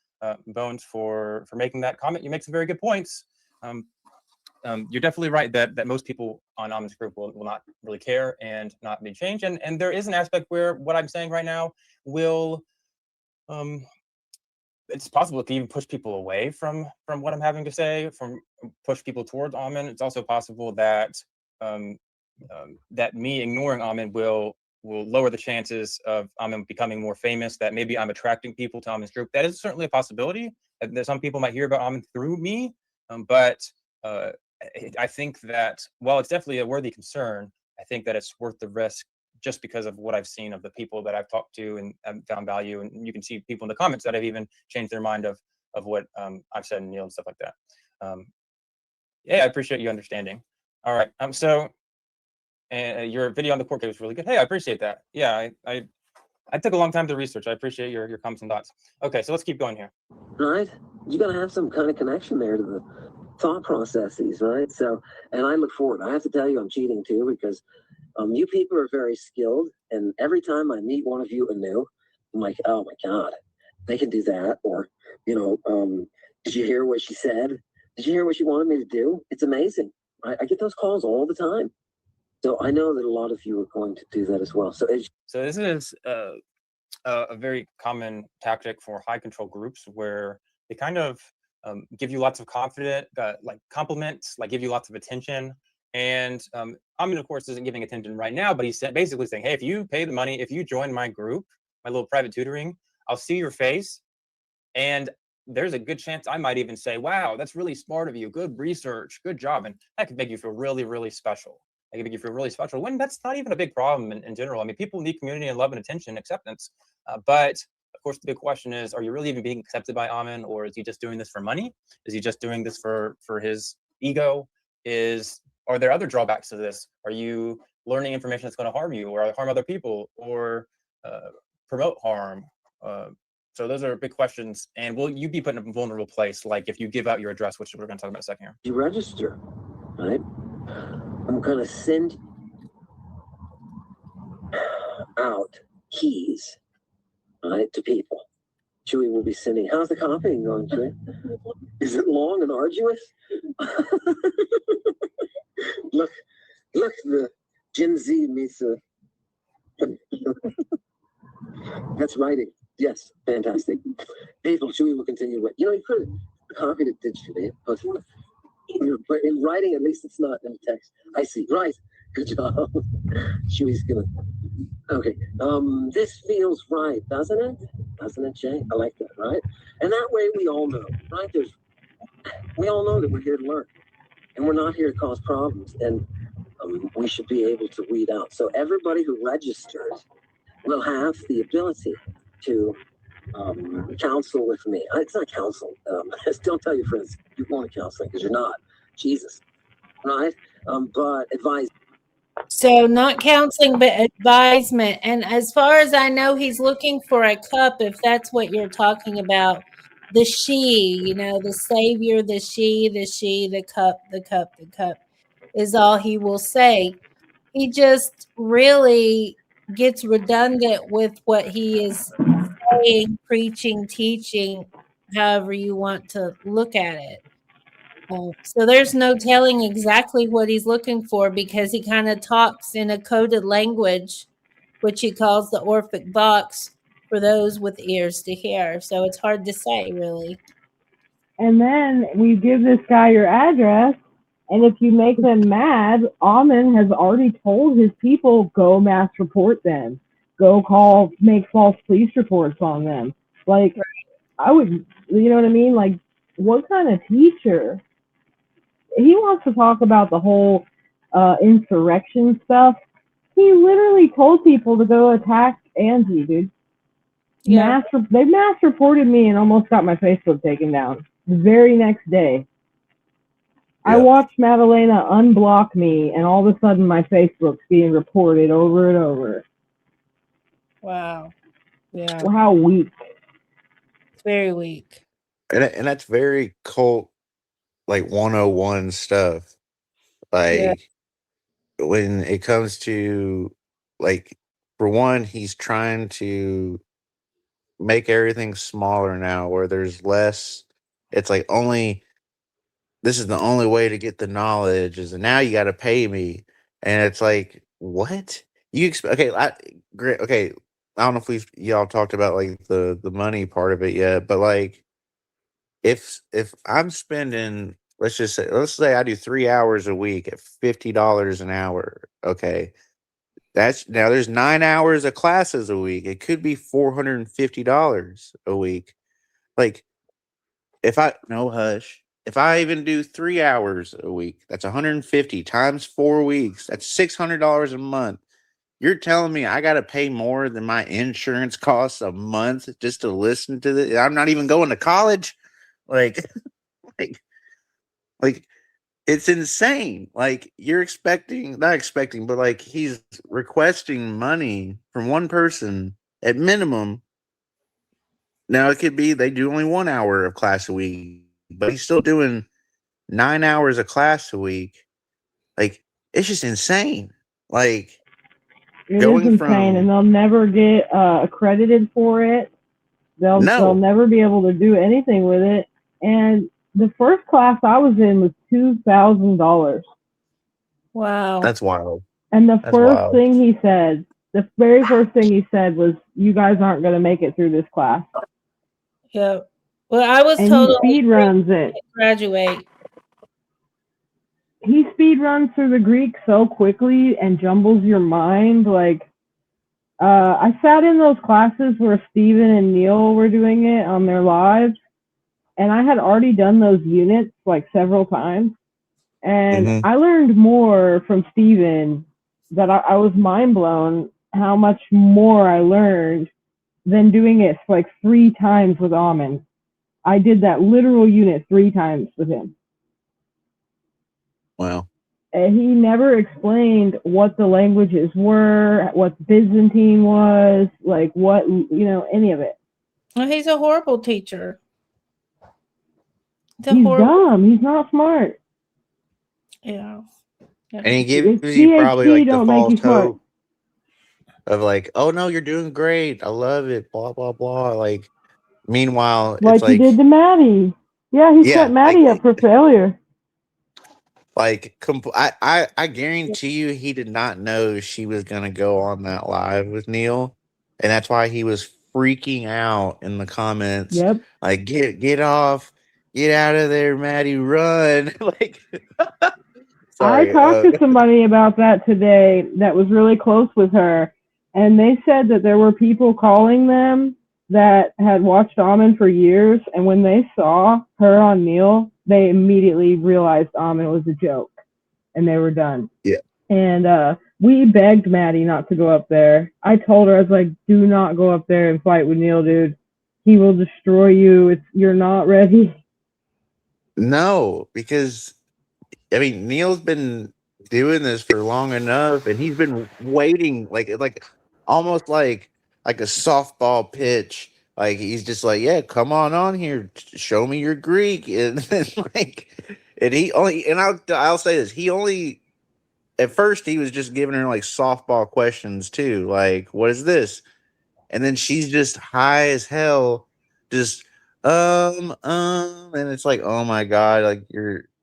Bones, for making that comment. You make some very good points. You're definitely right that most people on Ammon's group will not really care and not be changed. And there is an aspect where what I'm saying right now will, it's possible to even push people away from what I'm having to say, from push people towards Ammon. It's also possible that that me ignoring Ammon will lower the chances of Ammon becoming more famous, that maybe I'm attracting people to Ammon's group. That is certainly a possibility. That some people might hear about Ammon through me, but I think that while it's definitely a worthy concern, I think that it's worth the risk just because of what I've seen of the people that I've talked to and found value. And you can see people in the comments that have even changed their mind of what I've said and Neil and stuff like that. Yeah, I appreciate you understanding. All right. So your video on the court case was really good. Hey, I appreciate that. Yeah, I took a long time to research. I appreciate your comments and thoughts. Okay, so let's keep going here. Right? You got to have some kind of connection there to the thought processes, right? So, and I look forward. I have to tell you, I'm cheating too, because you people are very skilled, and every time I meet one of you anew, I'm like, oh my God, they can do that. Or, did you hear what she said? Did you hear what she wanted me to do? It's amazing. I get those calls all the time. So I know that a lot of you are going to do that as well. So this is a very common tactic for high control groups, where they kind of give you lots of like compliments, like give you lots of attention. And Ammon, of course, isn't giving attention right now, but he's basically saying, hey, if you pay the money, if you join my group, my little private tutoring, I'll see your face. And there's a good chance I might even say, wow, that's really smart of you. Good research, good job. And that could make you feel really, really special. That could make you feel really special, when that's not even a big problem in general. I mean, people need community and love and attention, acceptance. But of course, the big question is, are you really even being accepted by Ammon, or is he just doing this for money? Is he just doing this for his ego? Are there other drawbacks to this? Are you learning information that's going to harm you, or harm other people, or promote harm? So those are big questions. And will you be put in a vulnerable place, like if you give out your address, which we're going to talk about in a second here? You register, right? I'm going to send out keys, right, to people. Chewy will be sending. How's the copying going, Chewy? Is it long and arduous? Look Gen Z meets that's writing. Yes, fantastic. People, Chewy will continue. You could have copied it digitally, but in writing, at least it's not in text. I see. Right. Good job. Chewy's gonna. Okay. This feels right, doesn't it? Doesn't it, Jay? I like that, right? And that way we all know, right? We all know that we're here to learn, and we're not here to cause problems. And we should be able to weed out. So everybody who registers will have the ability to counsel with me. It's not counsel. Don't tell your friends you want to counseling because you're not. Jesus, right? But advise. So not counseling, but advisement. And as far as I know, he's looking for a cup, if that's what you're talking about. The she, the savior, the she, the cup, the cup, the cup is all he will say. He just really gets redundant with what he is saying, preaching, teaching, however you want to look at it. So there's no telling exactly what he's looking for because he kind of talks in a coded language, which he calls the Orphic box for those with ears to hear. So it's hard to say, really. And then we give this guy your address, and if you make them mad, Ammon has already told his people, go mass report them. Go make false police reports on them. Like, I would, you know what I mean? Like, what kind of teacher? He wants to talk about the whole insurrection stuff. He literally told people to go attack Angie, dude. Yeah. They mass reported me and almost got my Facebook taken down the very next day. I watched Madalena unblock me, and all of a sudden my Facebook's being reported over and over. Wow. Yeah. Well, how weak. It's very weak. And that's very cult, like 101 stuff. Like when it comes to, like, for one, he's trying to make everything smaller now where there's less. It's like this is the only way to get the knowledge is now you got to pay me. And it's like, what? You expect, great. Okay. I don't know if y'all talked about like the money part of it yet, but like if I'm spending, let's say I do 3 hours a week at $50 an hour. Okay. Now there's 9 hours of classes a week. It could be $450 a week. Like if I even do 3 hours a week, that's 150 times 4 weeks. That's $600 a month. You're telling me I got to pay more than my insurance costs a month just to listen to this? I'm not even going to college. Like, like it's insane. Like you're not expecting, but like he's requesting money from one person at minimum. Now it could be they do only 1 hour of class a week, but he's still doing 9 hours of class a week. Like it's just insane. Like it is insane, and they'll never get accredited for it. They'll never be able to do anything with it. And the first class I was in was $2,000. Wow, that's wild. And the very first thing he said was, "You guys aren't going to make it through this class." Yeah. Well, I was told he speed runs it. Graduate. He speed runs through the Greek so quickly and jumbles your mind. Like, I sat in those classes where Steven and Neil were doing it on their lives, and I had already done those units like several times. And I learned more from Steven that I was mind blown how much more I learned than doing it like 3 times with Ammon. I did that literal unit 3 times with him. Wow. And he never explained what the languages were, what Byzantine was, like what, any of it. Well, he's a horrible teacher. He's dumb. He's not smart. Yeah. And he gives you probably like the false hope of like, oh no, you're doing great. I love it. Blah, blah, blah. Like, meanwhile, like it's like he did to Maddie. Yeah, he set Maddie up for failure. Like, I guarantee you, he did not know she was gonna go on that live with Neil, and that's why he was freaking out in the comments. Yep. Like, get off, get out of there, Maddie, run! Like, I sorry. talked to somebody about that today that was really close with her, and they said that there were people calling them that had watched Ammon for years, and when they saw her on Neil, they immediately realized Ammon was a joke, and they were done. Yeah. And we begged Maddie not to go up there. I told her, I was like, do not go up there and fight with Neil, dude. He will destroy you. You're not ready. No, because I mean, Neil's been doing this for long enough, and he's been waiting, like almost like a softball pitch. Like, he's just like, yeah, come on here, show me your Greek, and then and he only, and I'll say this, he only, at first he was just giving her like softball questions too, like, what is this? And then she's just high as hell, just and it's like, oh my god, like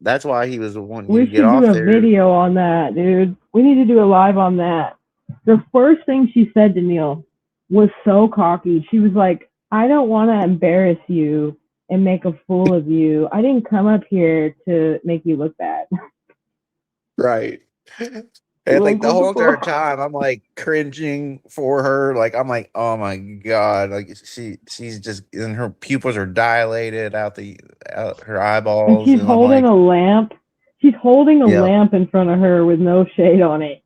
that's why he was wanting you We to get should off do a there. video on that, dude. We need to do a live on that. The first thing she said to Neil was so cocky. She was like, I don't want to embarrass you and make a fool of you. I didn't come up here to make you look bad. Right. And like the whole entire time, I'm like cringing for her. Like, I'm like, oh my god, like she's just, and her pupils are dilated out her eyeballs. And she's holding a lamp. She's holding a lamp in front of her with no shade on it.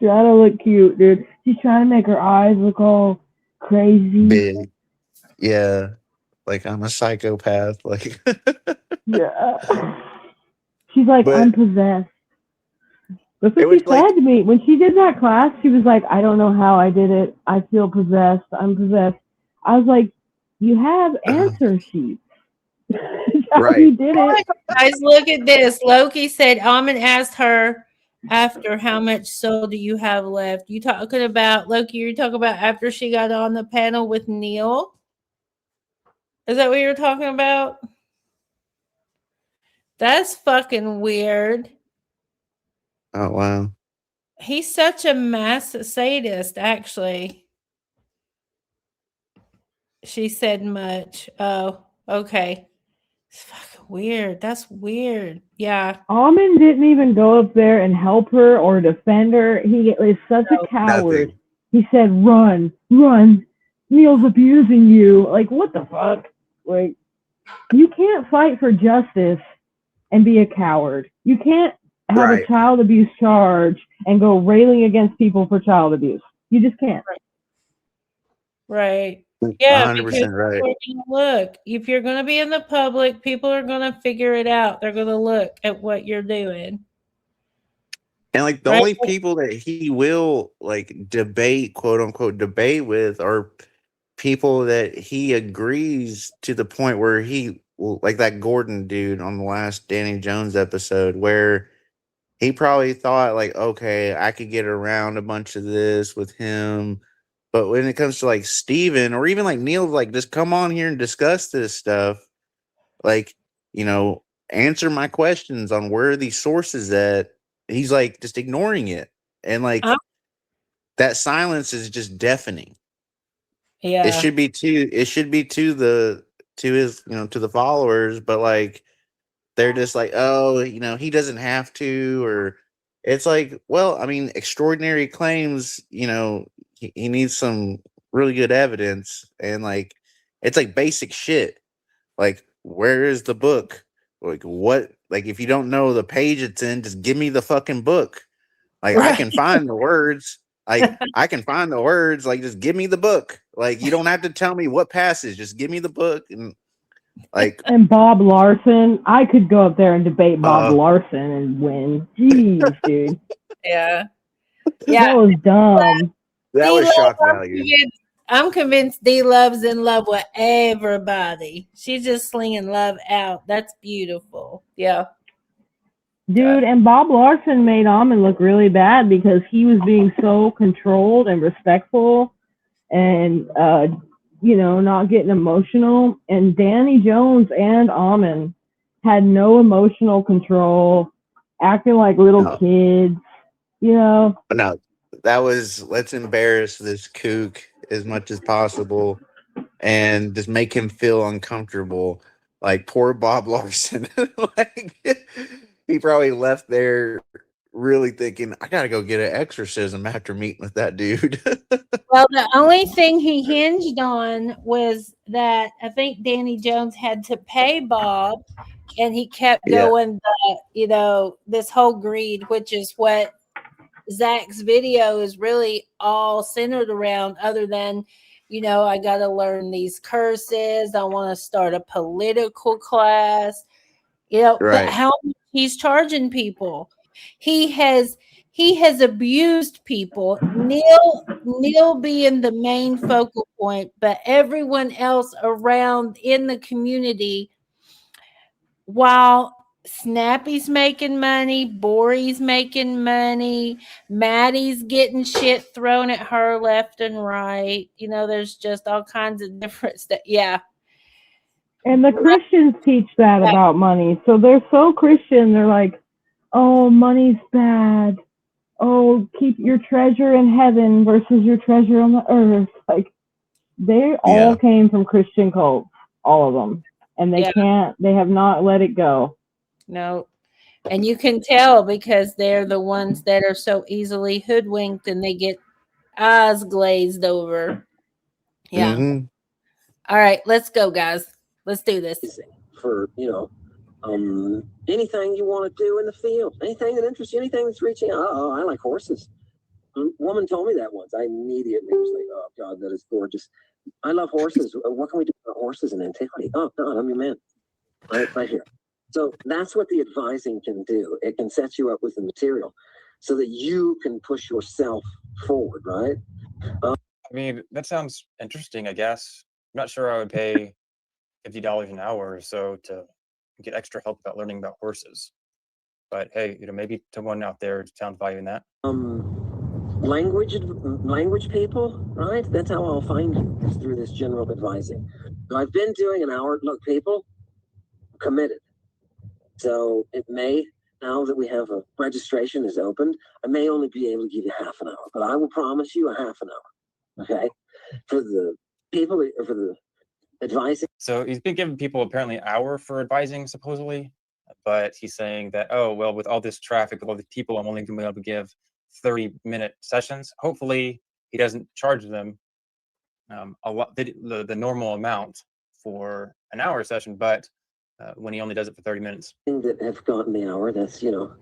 Trying to look cute, dude. She's trying to make her eyes look all crazy. Big. Yeah. Like, I'm a psychopath. Like, yeah. She's like, I'm possessed. That's what she said to me. When she did that class, she was like, I don't know how I did it. I feel possessed. I'm possessed. I was like, you have answer sheets. Right. You did it. Guys, look at this. Loki said, Ammon asked her after, how much soul do you have left? You talking about, Loki, you're talking about after she got on the panel with Neil? Is that what you're talking about? That's fucking weird. oh wow. He's such a mass sadist, actually. She said much. Oh, okay. It's fucking weird. That's weird. Yeah. Ammon didn't even go up there and help her or defend her. He is such a coward. Nothing. He said, run. Neil's abusing you. Like, what the fuck? Like, you can't fight for justice and be a coward. You can't have a child abuse charge and go railing against people for child abuse. You just can't. Right. Yeah, 100% right. Look, if you're going to be in the public, people are going to figure it out. They're going to look at what you're doing. And like the only people that he will like debate, quote unquote, debate with are people that he agrees to the point where he will, like that Gordon dude on the last Danny Jones episode, where he probably thought like, okay, I could get around a bunch of this with him. But when it comes to like Steven or even like Neil, like, just come on here and discuss this stuff. Like, answer my questions on where are these sources at. He's like just ignoring it. And like that silence is just deafening. Yeah. It should be to the followers, but like they're just like, oh, he doesn't have to, or it's like, well, I mean, extraordinary claims, he needs some really good evidence, and like it's like basic shit. Like, where is the book? Like, what? Like, if you don't know the page it's in, just give me the fucking book. Like, I can find the words. Like, I can find the words. Like, just give me the book. Like, you don't have to tell me what passage. Just give me the book. And like, and Bob Larson, I could go up there and debate Bob Larson and win. Jeez, dude. Yeah. That was dumb. That was shock value. I'm convinced D Love's in love with everybody. She's just slinging love out. That's beautiful. Yeah. Dude, and Bob Larson made Ammon look really bad because he was being so controlled and respectful and, not getting emotional. And Danny Jones and Ammon had no emotional control, acting like little No, kids, you know. no, that was let's embarrass this kook as much as possible and just make him feel uncomfortable. Like poor Bob Larson. Like he probably left there really thinking, I gotta go get an exorcism after meeting with that dude. Well, the only thing he hinged on was that I think Danny Jones had to pay Bob, and he kept Yeah, going this whole greed, which is what Zach's video is really all centered around, other than, I got to learn these curses. I want to start a political class, but right. how much he's charging people. He has abused people. Neil being the main focal point, but everyone else around in the community, while Snappy's making money, Bori's making money, Maddie's getting shit thrown at her left and right. There's just all kinds of different stuff. Yeah. And the Christians teach that about money. So they're so Christian. They're like, oh, money's bad. Oh, keep your treasure in heaven versus your treasure on the earth. Like, they all Yeah. came from Christian cults, all of them. And they have not let it go. No. And you can tell because they're the ones that are so easily hoodwinked and they get eyes glazed over. Yeah. Mm-hmm. All right, let's go, guys. Let's do this. For, anything you want to do in the field, anything that interests you, anything that's reaching out. Oh, I like horses. A woman told me that once. I immediately was like, oh, God, that is gorgeous. I love horses. What can we do about horses in antiquity? Oh, God, I'm your man. Right here. So that's what the advising can do. It can set you up with the material so that you can push yourself forward, right? I mean, that sounds interesting, I guess. I'm not sure I would pay $50 an hour or so to get extra help about learning about horses. But hey, maybe someone out there found value in that. Language people, right? That's how I'll find you, is through this general advising. So I've been doing an hour. Look, people, committed. So it may, now that we have a registration is opened, I may only be able to give you half an hour, but I will promise you a half an hour. Okay, for the people, for the advising. So he's been giving people apparently an hour for advising, supposedly, but he's saying that, oh, well, with all this traffic, with all these people, I'm only going to be able to give 30-minute sessions. Hopefully, he doesn't charge them a lot, the normal amount for an hour session, but when he only does it for 30 minutes. That have gotten the hour, that's, you're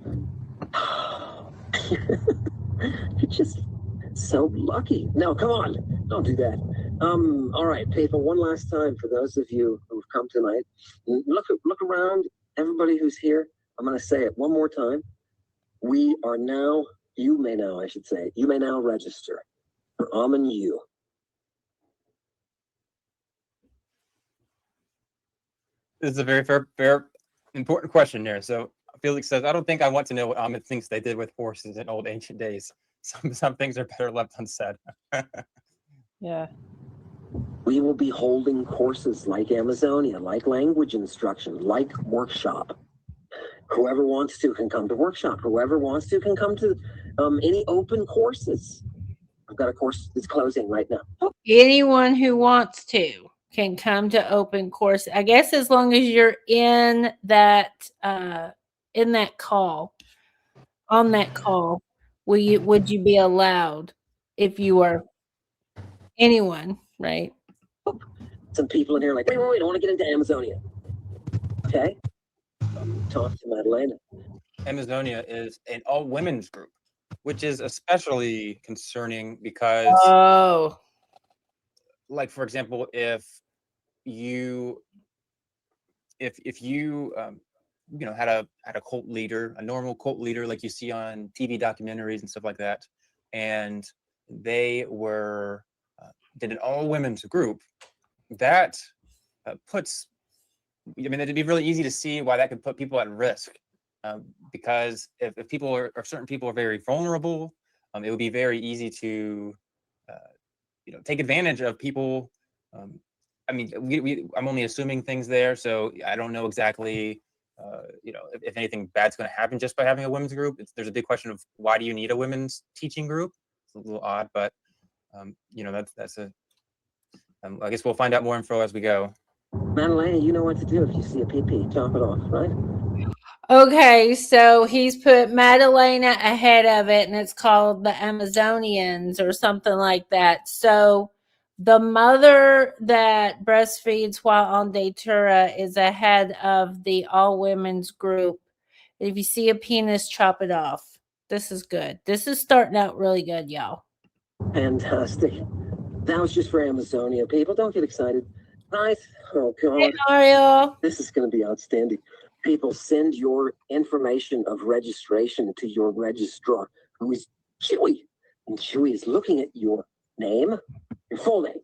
just so lucky. No, come on, don't do that. All right, people, one last time for those of you who've come tonight, look around, everybody who's here. I'm going to say it one more time. We are now, you may now register for Ammon U. This is a very fair, important question there. So Felix says, I don't think I want to know what Ammon thinks they did with horses in old ancient days. Some things are better left unsaid. Yeah. We will be holding courses like Amazonia, like language instruction, like workshop. Whoever wants to can come to workshop. Whoever wants to can come to any open courses. I've got a course that's closing right now. Anyone who wants to can come to open course. I guess as long as you're in that call, on that call, would you be allowed if you were anyone, right? Some people in here are like, wait, I don't want to get into Amazonia. Okay. Talk to Madalena. Amazonia is an all-women's group, which is especially concerning because, like, for example, if you had a cult leader, a normal cult leader like you see on TV documentaries and stuff like that, and they were did an all-women's group, that puts, it'd be really easy to see why that could put people at risk, because if certain people are very vulnerable, it would be very easy to take advantage of people. I'm only assuming things there, so I don't know exactly if anything bad's going to happen just by having a women's group. There's a big question of why do you need a women's teaching group? It's a little odd, but that's a. I guess we'll find out more info as we go. Madalena, you know what to do if you see a pee-pee. Chop it off, right? Okay, so he's put Madalena ahead of it, and it's called the Amazonians or something like that. So the mother that breastfeeds while on Datura is ahead of the all women's group. If you see a penis, chop it off. This is good. This is starting out really good, y'all. Fantastic. That was just for Amazonia. People, don't get excited. Right? Oh, God. Hey, Mario. This is going to be outstanding. People, send your information of registration to your registrar, who is Chewy. And Chewy is looking at your name, your full name,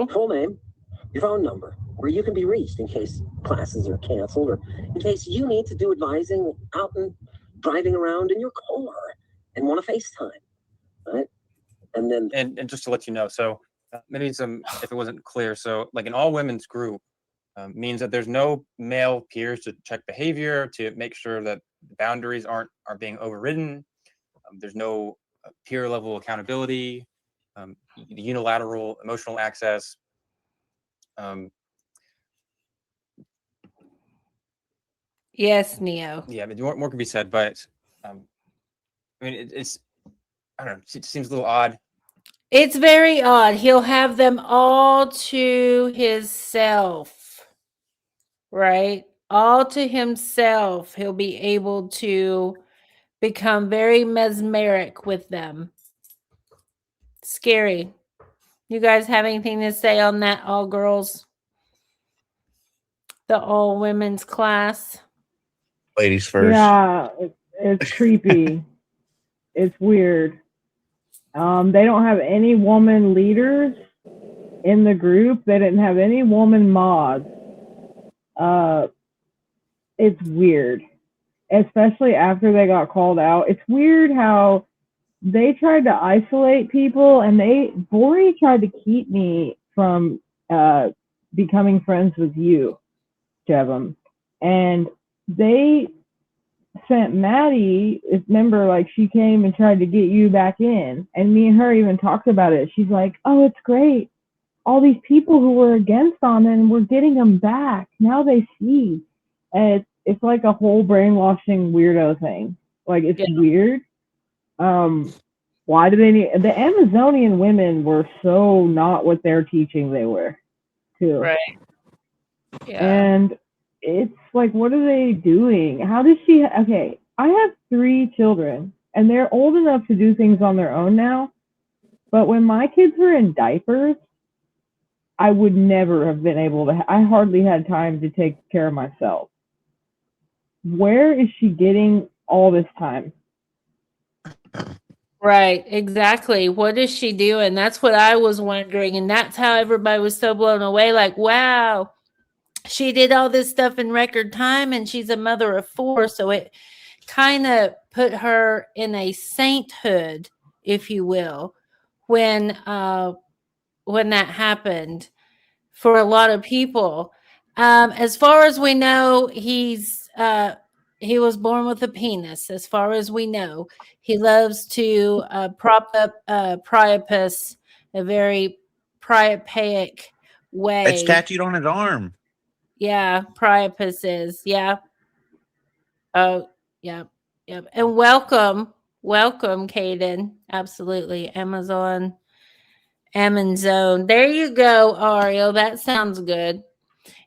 full name, your phone number, where you can be reached in case classes are canceled or in case you need to do advising out and driving around in your car and want to FaceTime, right? And then, and just to let you know, so maybe if it wasn't clear, so like an all women's group means that there's no male peers to check behavior, to make sure that the boundaries are being overridden. There's no peer level accountability, unilateral emotional access. Yes, Neo. Yeah, I mean, more can be said, but I mean, it's I don't know. It seems a little odd. It's very odd. He'll have them all to himself, right? All to himself. He'll be able to become very mesmeric with them. Scary. You guys have anything to say on that, all girls? The all women's class? Ladies first. Yeah, it's creepy. It's weird. They don't have any woman leaders in the group. They didn't have any woman mods. It's weird, especially after they got called out. It's weird how they tried to isolate people, and Bori tried to keep me from becoming friends with you, Jevem. And they sent Maddie, remember, like, she came and tried to get you back in, and me and her even talked about it. She's like, oh, it's great. All these people who were against Ammon, we're getting them back. Now they see. And it's like a whole brainwashing weirdo thing. Like, it's weird. Why do they need... The Amazonian women were so not what they're teaching they were, too. Right. Yeah. And it's like, what are they doing? How does she... Okay, I have 3 children, and they're old enough to do things on their own now. But when my kids were in diapers, I would never have been able to... I hardly had time to take care of myself. Where is she getting all this time? Right, exactly. What is she doing? That's what I was wondering. And that's how everybody was so blown away. Like, wow, she did all this stuff in record time, and she's a mother of 4. So it kind of put her in a sainthood, if you will, when that happened for a lot of people. As far as we know, he was born with a penis. As far as we know, he loves to prop up Priapus a very Priapaic way. It's tattooed on his arm. Yeah, Priapus is. Yeah. Oh, yeah. Yep. And welcome, Caden. Absolutely. Ammon Zone. There you go, Ariel. That sounds good.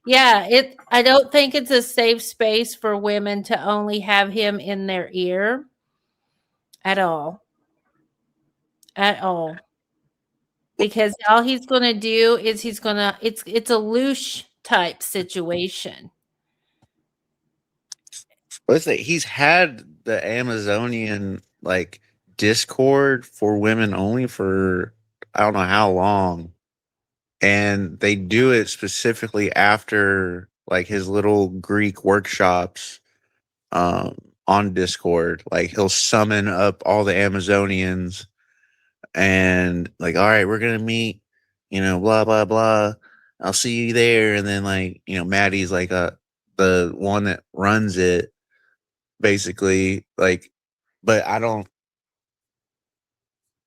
Yeah, I don't think it's a safe space for women to only have him in their ear at all. At all. Because all he's going to do is it's a loosh type situation. Listen, he's had the Amazonian like Discord for women only for I don't know how long. And they do it specifically after like his little Greek workshops on Discord. Like he'll summon up all the Amazonians and like, all right, we're gonna meet, blah blah blah. I'll see you there. And then like, Maddie's like the the one that runs it, basically. Like, but I don't.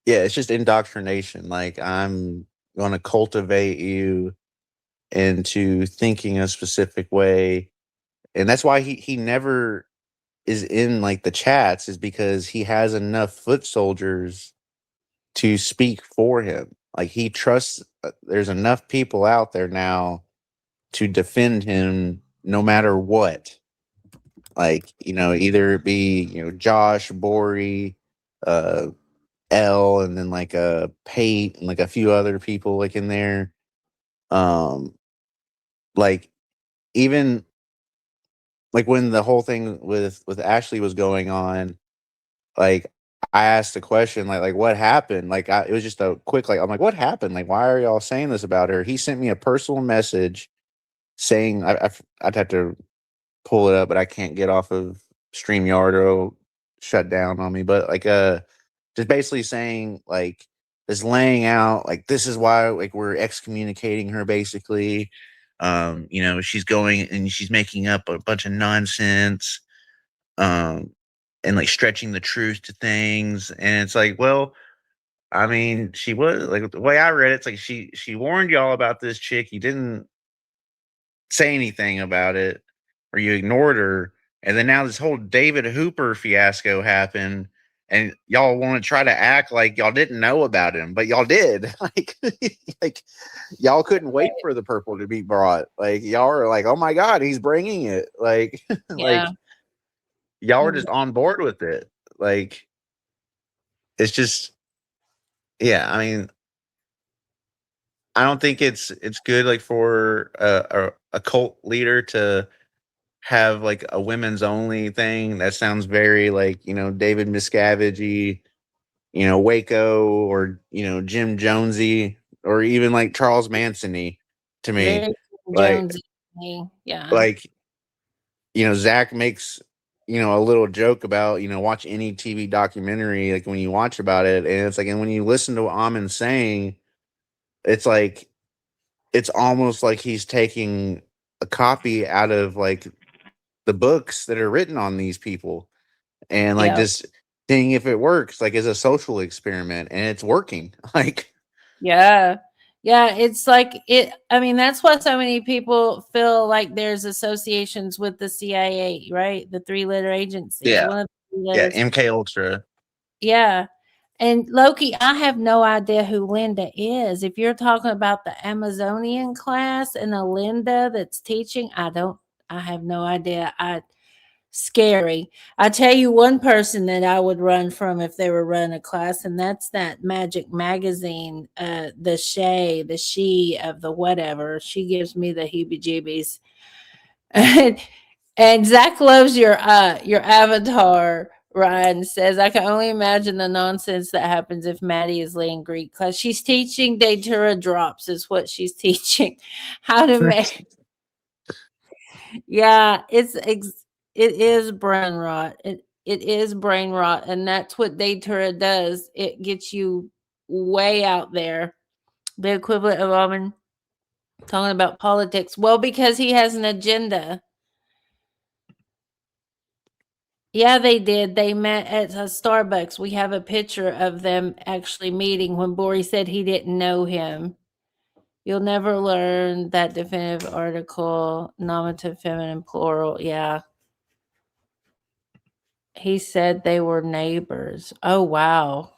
Yeah, it's just indoctrination. Like, I'm going to cultivate you into thinking a specific way, and that's why he never is in like the chats, is because he has enough foot soldiers to speak for him. Like, he trusts there's enough people out there now to defend him no matter what. Like, either it be, Josh, Bori, uh L, and then like Pate and like a few other people like in there. Um like, even like when the whole thing with Ashley was going on, like, I asked a question like what happened? Like, it was just a quick, like, I'm like, what happened? Like, why are y'all saying this about her? He sent me a personal message saying, I'd have to pull it up, but I can't get off of StreamYard or it'll shut down on me. But like, just basically saying, like, just laying out like, this is why, like, we're excommunicating her, basically. She's going and she's making up a bunch of nonsense, and like stretching the truth to things. And it's like, well, I mean, she was like, the way I read it, it's like she warned y'all about this chick. You didn't say anything about it, or you ignored her. And then now this whole David Hooper fiasco happened, and y'all want to try to act like y'all didn't know about him, but y'all did. like y'all couldn't wait for the purple to be brought. Like, y'all are like, oh my god, he's bringing it. Like, like, Yeah. y'all were just on board with it. Like, it's just, yeah. I mean, I don't think it's good, like, for a cult leader to have like a women's only thing. That sounds very like, David Miscavige, Waco, or Jim Jonesy, or even like Charles Manson-y to me. Very Like, Jonesy. Yeah. like Zach makes a little joke about, watch any TV documentary, like, when you watch about it, and it's like, and when you listen to what Ammon's saying, it's like, it's almost like he's taking a copy out of like the books that are written on these people, and like Yeah. just seeing if it works, like, as a social experiment, and it's working. Like, Yeah. Yeah, it's like I mean, that's why so many people feel like there's associations with the CIA, right? The three-letter agency. yeah, One of the three yeah, letters. MK Ultra. Yeah. And Loki, I have no idea who Linda is. If you're talking about the Amazonian class and a Linda that's teaching, I have no idea. Scary. I tell you one person that I would run from if they were running a class, and that's that Magic Magazine, the she of the whatever. She gives me the heebie-jeebies. And Zach loves your avatar. Ryan says, I can only imagine the nonsense that happens if Maddie is laying Greek class. She's teaching Datura drops, is what she's teaching. How to make. Yeah, it is brain rot. It is brain rot, and that's what Datura does. It gets you way out there. The equivalent of Alvin talking about politics. Well, because he has an agenda. Yeah, they did. They met at a Starbucks. We have a picture of them actually meeting when Bori said he didn't know him. You'll never learn that definitive article, nominative, feminine, plural. Yeah. He said they were neighbors. Oh, wow.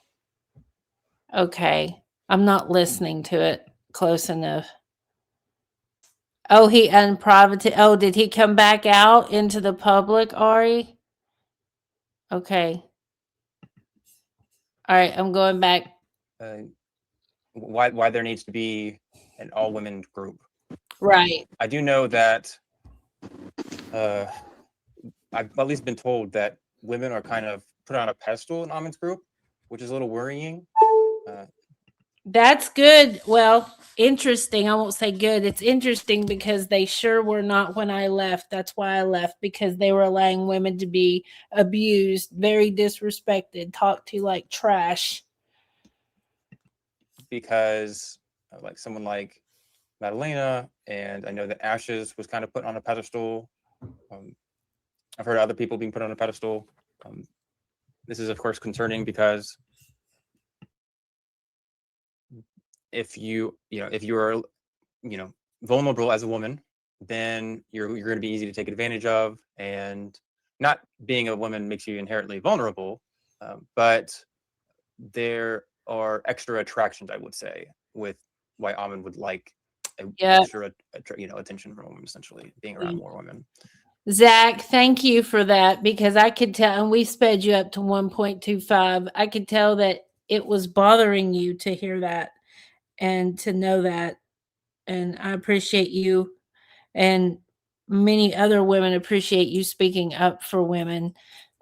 Okay. I'm not listening to it close enough. Oh, he unprivated. Oh, did he come back out into the public, Ari? Okay. All right. I'm going back. Why there needs to be an all women group. Right. I do know that I've at least been told that women are kind of put on a pedestal in Ammon's group, which is a little worrying. That's good. Well, interesting. I won't say good. It's interesting because they sure were not when I left. That's why I left, because they were allowing women to be abused, very disrespected, talked to like trash. Because like someone like Madalena, and I know that Ashes was kind of put on a pedestal. I've heard other people being put on a pedestal. This is, of course, concerning because if you are, vulnerable as a woman, then you're going to be easy to take advantage of, and not being a woman makes you inherently vulnerable, but there are extra attractions, I would say, with why Ammon would like extra, attention from a woman, essentially being around more women. Zach, thank you for that, because I could tell, and we sped you up to 1.25. I could tell that it was bothering you to hear that and to know that. And I appreciate you, and many other women appreciate you speaking up for women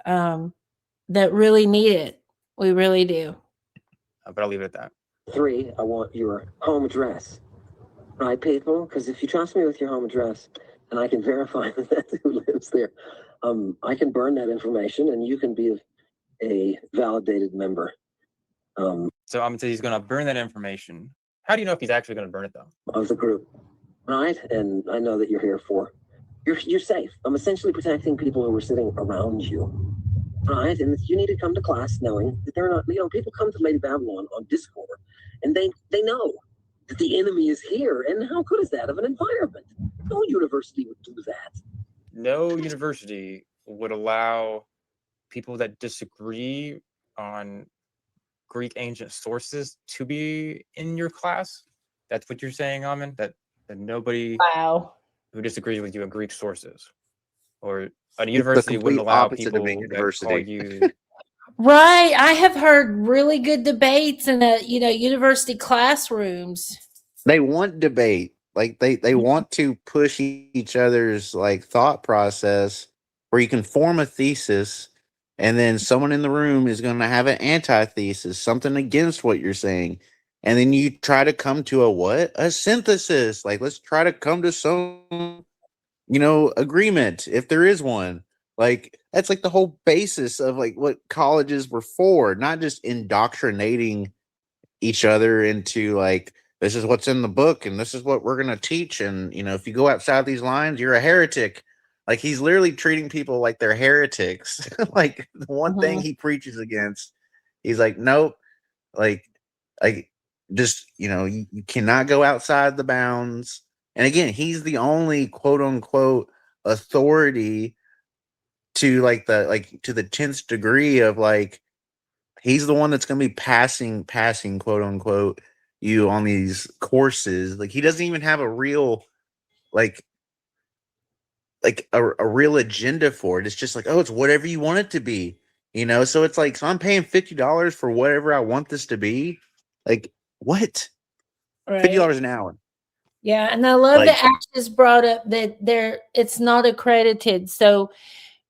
that really need it. We really do. But I'll leave it at that. 3, I want your home address. Right, people? Because if you trust me with your home address, and I can verify that that's who lives there, I can burn that information, and you can be a validated member. So I'm gonna say he's gonna burn that information. How do you know if he's actually gonna burn it, though? Of the group, right? And I know that you're here for. You're safe. I'm essentially protecting people who are sitting around you, right? And you need to come to class knowing that they're not. People come to Lady Babylon on Discord, and they know that the enemy is here. And how good is that of an environment? No university would do that. No university would allow people that disagree on Greek ancient sources to be in your class. That's what you're saying, Ammon? That nobody who disagrees with you in Greek sources, or a university wouldn't allow people that call you. Right. I have heard really good debates in the university classrooms. They want debate. Like they want to push each other's like thought process, where you can form a thesis, and then someone in the room is going to have an antithesis, something against what you're saying. And then you try to come to a synthesis. Like, let's try to come to some, agreement, if there is one. Like, that's like the whole basis of like what colleges were for, not just indoctrinating each other into like, this is what's in the book and this is what we're going to teach. And, if you go outside these lines, you're a heretic. Like, he's literally treating people like they're heretics. Like, the one thing he preaches against, he's like, nope. Like just, you cannot go outside the bounds. And again, he's the only quote unquote authority to to the 10th degree of like, he's the one that's going to be passing quote unquote you on these courses. Like, he doesn't even have a real like a real agenda for it. It's just like, oh, it's whatever you want it to be, so it's like, so I'm paying $50 for whatever I want this to be. Like, what? Right. $50 an hour. Yeah, and I love that Ash just brought up that it's not accredited. So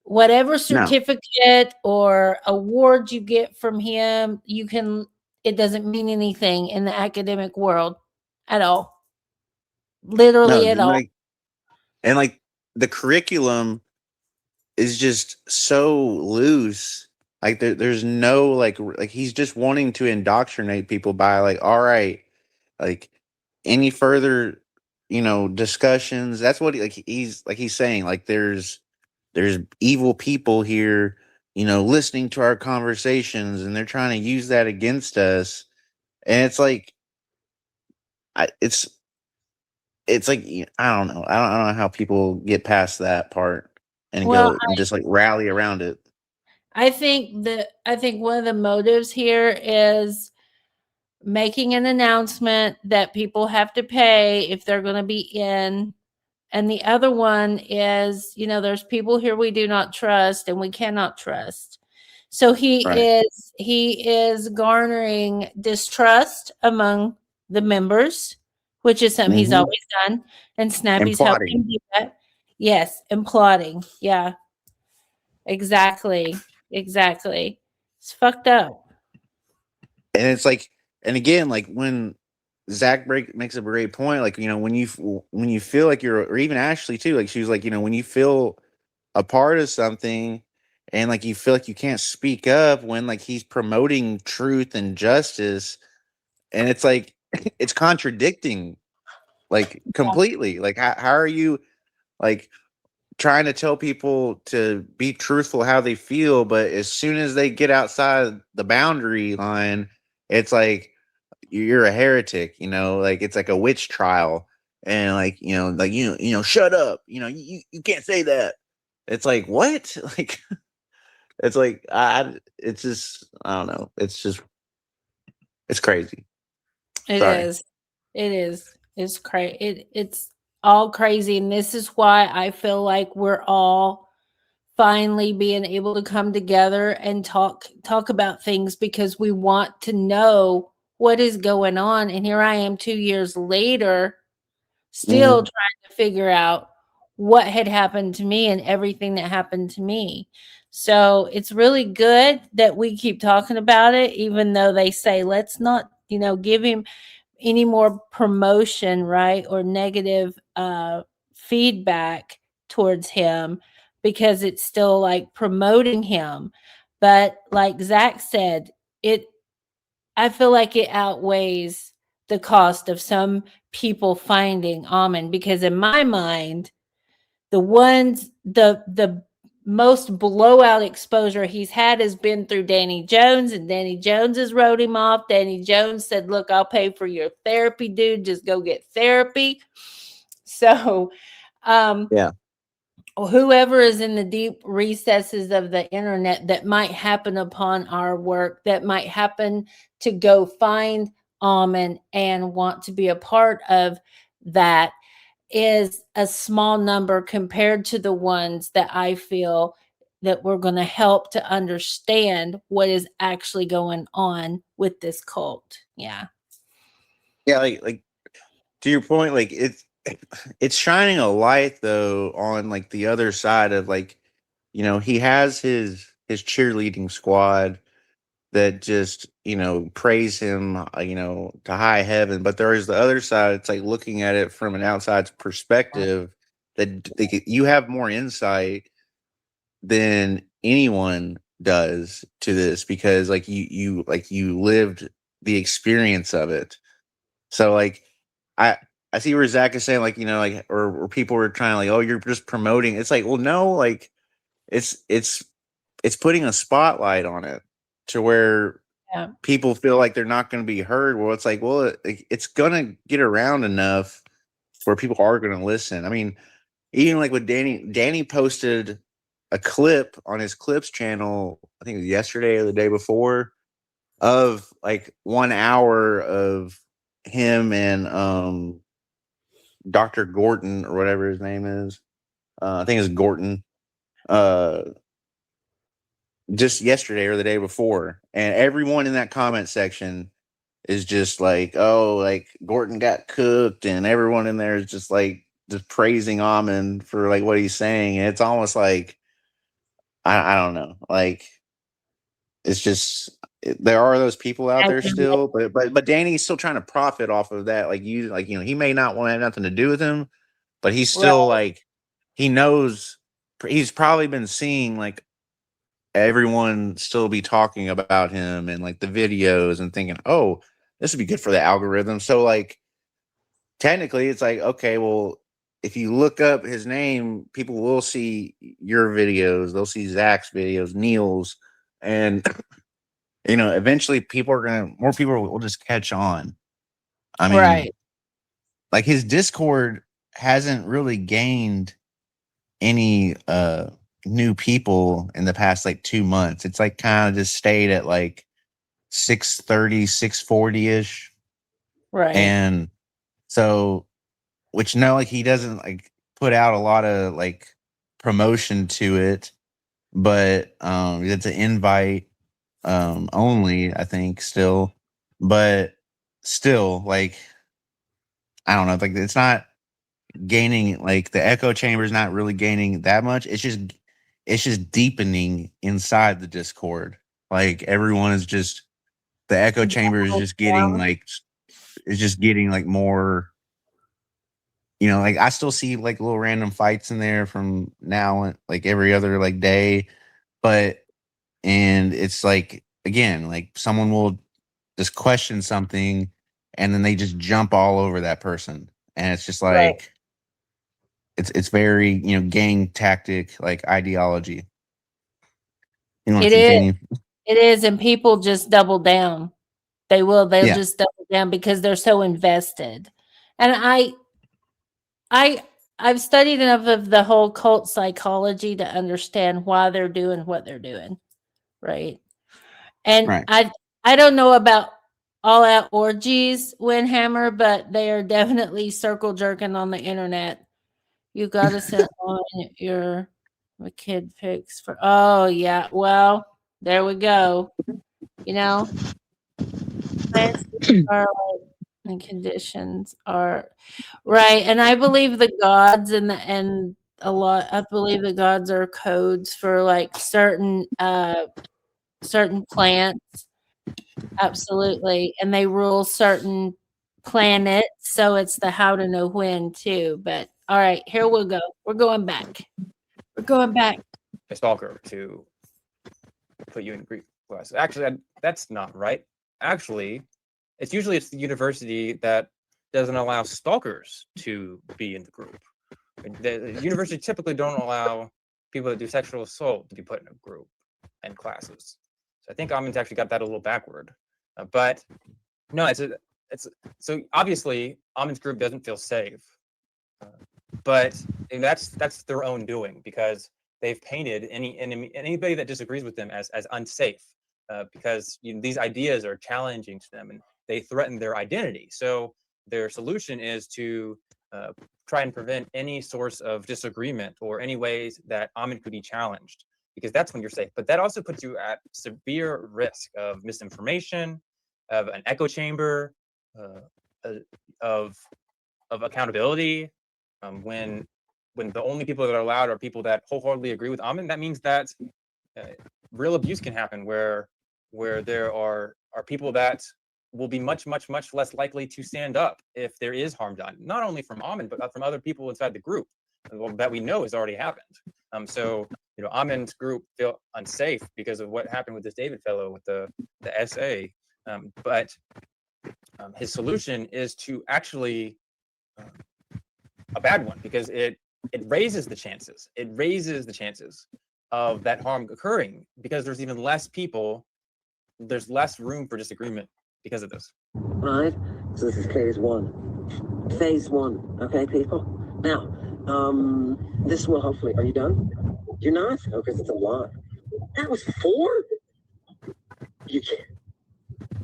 whatever certificate or award you get from him, it doesn't mean anything in the academic world at all. Literally at all. And like the curriculum is just so loose. Like there's no like he's just wanting to indoctrinate people by like, all right, like any further, discussions. That's what he's saying. Like there's evil people here, listening to our conversations, and they're trying to use that against us. And it's like, it's like, I don't know. I don't know how people get past that part and go and just like rally around it. I think one of the motives here is making an announcement that people have to pay if they're going to be in. And the other one is, there's people here we do not trust and we cannot trust. So he is garnering distrust among the members, which is something he's always done. And Snappy's helping him do that. Yes, and plotting. Yeah. Exactly. It's fucked up. And it's like, and again, like when Zach makes a great point, like, when you feel like you're, or even Ashley too, like she was like, when you feel a part of something and like you feel like you can't speak up when like he's promoting truth and justice, and it's like it's contradicting like completely. Like how are you like trying to tell people to be truthful how they feel, but as soon as they get outside the boundary line, it's like you're a heretic, like it's like a witch trial. And like, shut up, you can't say that. It's like, what? Like, it's like, it's just, I don't know. It's crazy. It Sorry. is. It is. It's crazy. It's all crazy. And this is why I feel like we're all finally being able to come together and talk about things, because we want to know what is going on. And here I am 2 years later, still trying to figure out what had happened to me and everything that happened to me. So it's really good that we keep talking about it, even though they say let's not, give him any more promotion, right? Or negative feedback towards him, because it's still like promoting him. But like Zach said, I feel like it outweighs the cost of some people finding Ammon, because in my mind, the most blowout exposure he's had has been through Danny Jones, and Danny Jones has wrote him off. Danny Jones said, look, I'll pay for your therapy, dude. Just go get therapy. So, Yeah. whoever is in the deep recesses of the internet that might happen upon our work, that might happen to go find Ammon and want to be a part of that, is a small number compared to the ones that I feel that we're going to help to understand what is actually going on with this cult. Yeah. Yeah. Like to your point, like it's shining a light though on like the other side of like, he has his cheerleading squad that just, praise him, to high heaven. But there is the other side. It's like looking at it from an outside perspective that you have more insight than anyone does to this, because like you lived the experience of it. So like I see where Zach is saying like, like, or people were trying like, oh, you're just promoting. It's like, well, no, like it's putting a spotlight on it to where Yeah. people feel like they're not going to be heard. Well, it's like, well, it's going to get around enough where people are going to listen. I mean, even like with Danny posted a clip on his clips channel, I think it was yesterday or the day before, of like 1 hour of him and Dr. Gorton or whatever his name is. I think it's Gorton. Just yesterday or the day before, and everyone in that comment section is just like, oh, like Gorton got cooked, and everyone in there is just like just praising Ammon for like what he's saying. And it's almost like I don't know, like it's just there are those people out there still, but Danny's still trying to profit off of that. Like he may not want to have nothing to do with him, but he's still like he knows he's probably been seeing like everyone still be talking about him and like the videos and thinking, oh, this would be good for the algorithm. So like technically it's like, okay, well, if you look up his name, people will see your videos, they'll see Zach's videos, Neil's, and eventually more people will just catch on. I mean, like his Discord hasn't really gained any new people in the past like 2 months. It's like kind of just stayed at like 630, 640 ish. Right. And so, which no, like he doesn't like put out a lot of like promotion to it, but it's an invite only, I think, still. But still, like I don't know, like it's not gaining, like the echo chamber is not really gaining that much. It's just deepening inside the Discord. Like everyone is just the echo chamber is just getting like more, like I still see like little random fights in there from now like every other like day, and it's like again, like someone will just question something and then they just jump all over that person, and it's just like it's very, you know, gang tactic, like ideology. You want It to is. continue? It is, and people just double down. They will. They'll Yeah. just double down because they're so invested. And I've studied enough of the whole cult psychology to understand why they're doing what they're doing, right? And Right. I don't know about all out orgies, Winhammer, but they are definitely circle jerking on the internet. You got to send on your kid pics for. Oh yeah, well there we go. You know, plants are and conditions are right, and I believe the gods and a lot. I believe the gods are codes for like certain plants. Absolutely. And they rule certain planets. So it's the how to know when too. But all right, here we'll go. We're going back. We're going back. A stalker to put you in Greek class. Actually, that's not right. Actually, it's usually the university that doesn't allow stalkers to be in the group. The university typically don't allow people that do sexual assault to be put in a group and classes. So I think Ammon's actually got that a little backward. But no, it's so obviously Ammon's group doesn't feel safe. But that's their own doing, because they've painted anybody that disagrees with them as unsafe, because these ideas are challenging to them and they threaten their identity. So their solution is to try and prevent any source of disagreement or any ways that Ammon could be challenged, because that's when you're safe. But that also puts you at severe risk of misinformation, of an echo chamber, of accountability. When the only people that are allowed are people that wholeheartedly agree with Ammon, that means that real abuse can happen, where there are people that will be much less likely to stand up if there is harm done, not only from Ammon, but from other people inside the group that we know has already happened. So Ammon's group feel unsafe because of what happened with this David fellow with the SA. But his solution is to actually a bad one, because it raises the chances. It raises the chances of that harm occurring, because there's even less people. There's less room for disagreement because of this. Right? So this is phase one. Phase one. Okay, people? Now, this will hopefully... Are you done? You're not? Oh, because it's a lot. That was 4? You can't.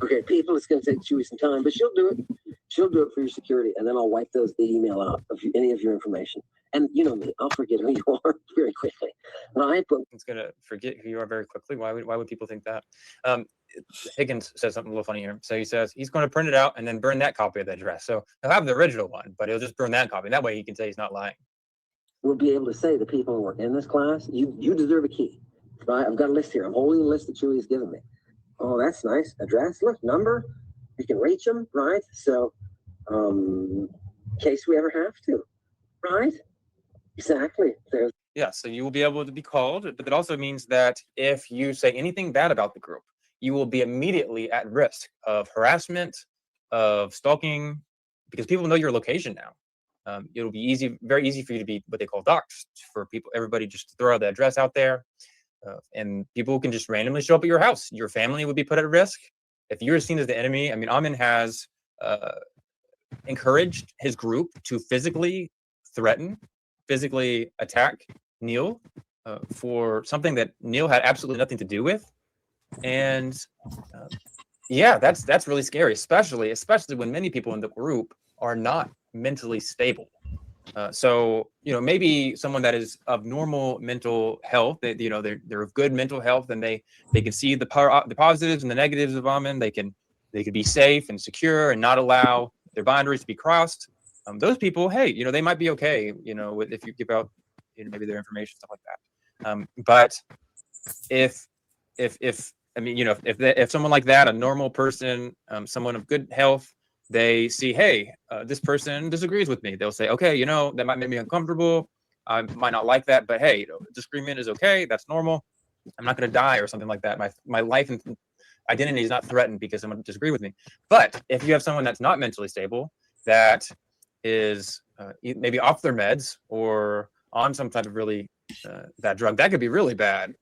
Okay, people, it's going to take Chewie some time, but she'll do it. She'll do it for your security, and then I'll wipe the email out of any of your information. And you know me, I'll forget who you are very quickly. Right? But it's going to forget who you are very quickly. Why would people think that? Higgins says something a little funny here. So he says he's going to print it out and then burn that copy of the address. So he'll have the original one, but he'll just burn that copy. That way he can say he's not lying. We'll be able to say to people who are in this class, you deserve a key. Right? I've got a list here. I'm holding the list that Chewie has given me. Oh, that's nice. Address, look, number. You can reach them, right? So, in case we ever have to, right? Exactly. There's Yeah, so you will be able to be called, but it also means that if you say anything bad about the group, you will be immediately at risk of harassment, of stalking, because people know your location now. It'll be very easy for you to be what they call doxxed, for everybody just to throw the address out there. And people can just randomly show up at your house. Your family would be put at risk. If you're seen as the enemy, I mean, Ammon has encouraged his group to physically threaten, physically attack Neil for something that Neil had absolutely nothing to do with. And yeah, that's really scary, especially when many people in the group are not mentally stable. So maybe someone that is of normal mental health, they're of good mental health, and they can see the positives and the negatives of Ammon. They could be safe and secure and not allow their boundaries to be crossed. Those people, hey, they might be okay, if you give out maybe their information, stuff like that. But if someone like that, a normal person, someone of good health, they see, hey, this person disagrees with me. They'll say, okay, that might make me uncomfortable. I might not like that, but hey, disagreement is okay. That's normal. I'm not going to die or something like that. My life and identity is not threatened because someone disagrees with me. But if you have someone that's not mentally stable, that is maybe off their meds or on some type of really bad drug, that could be really bad.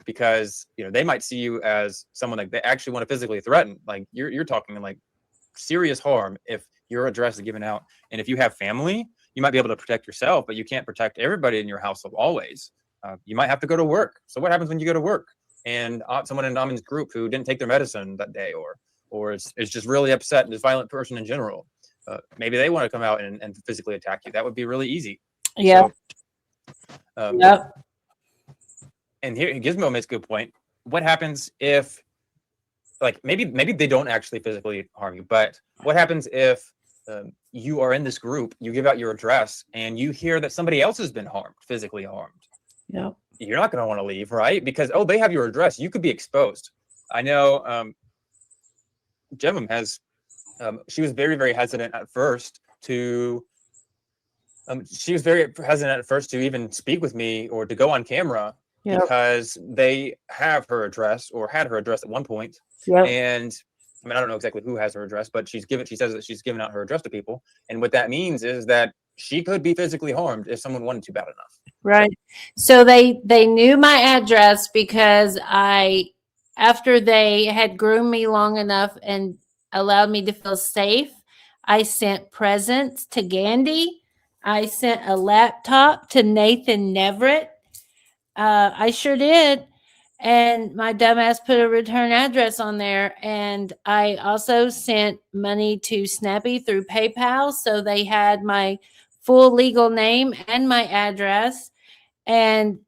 Because they might see you as someone like they actually want to physically threaten. Like you're talking like serious harm if your address is given out. And if you have family, you might be able to protect yourself, but you can't protect everybody in your household always. You might have to go to work. So what happens when you go to work and someone in Ammon's group who didn't take their medicine that day, or is just really upset and is a violent person in general? Maybe they want to come out and physically attack you. That would be really easy. Yeah. So, Yep. And here Gizmo makes a good point. What happens if, like, maybe they don't actually physically harm you, but what happens if you are in this group, you give out your address, and you hear that somebody else has been harmed, physically harmed? Yep. You're not going to want to leave, right? Because, they have your address. You could be exposed. I know Gemma has, she was very, very hesitant at first to, even speak with me or to go on camera. Yep. Because they have her address or had her address at one point. Yep. And I mean, I don't know exactly who has her address, but she says that she's given out her address to people. And what that means is that she could be physically harmed if someone wanted to bad enough. Right. So they knew my address because after they had groomed me long enough and allowed me to feel safe, I sent presents to Gandhi. I sent a laptop to Nathan Neverett. I sure did. And my dumbass put a return address on there. And I also sent money to Snappy through PayPal. So they had my full legal name and my address. And,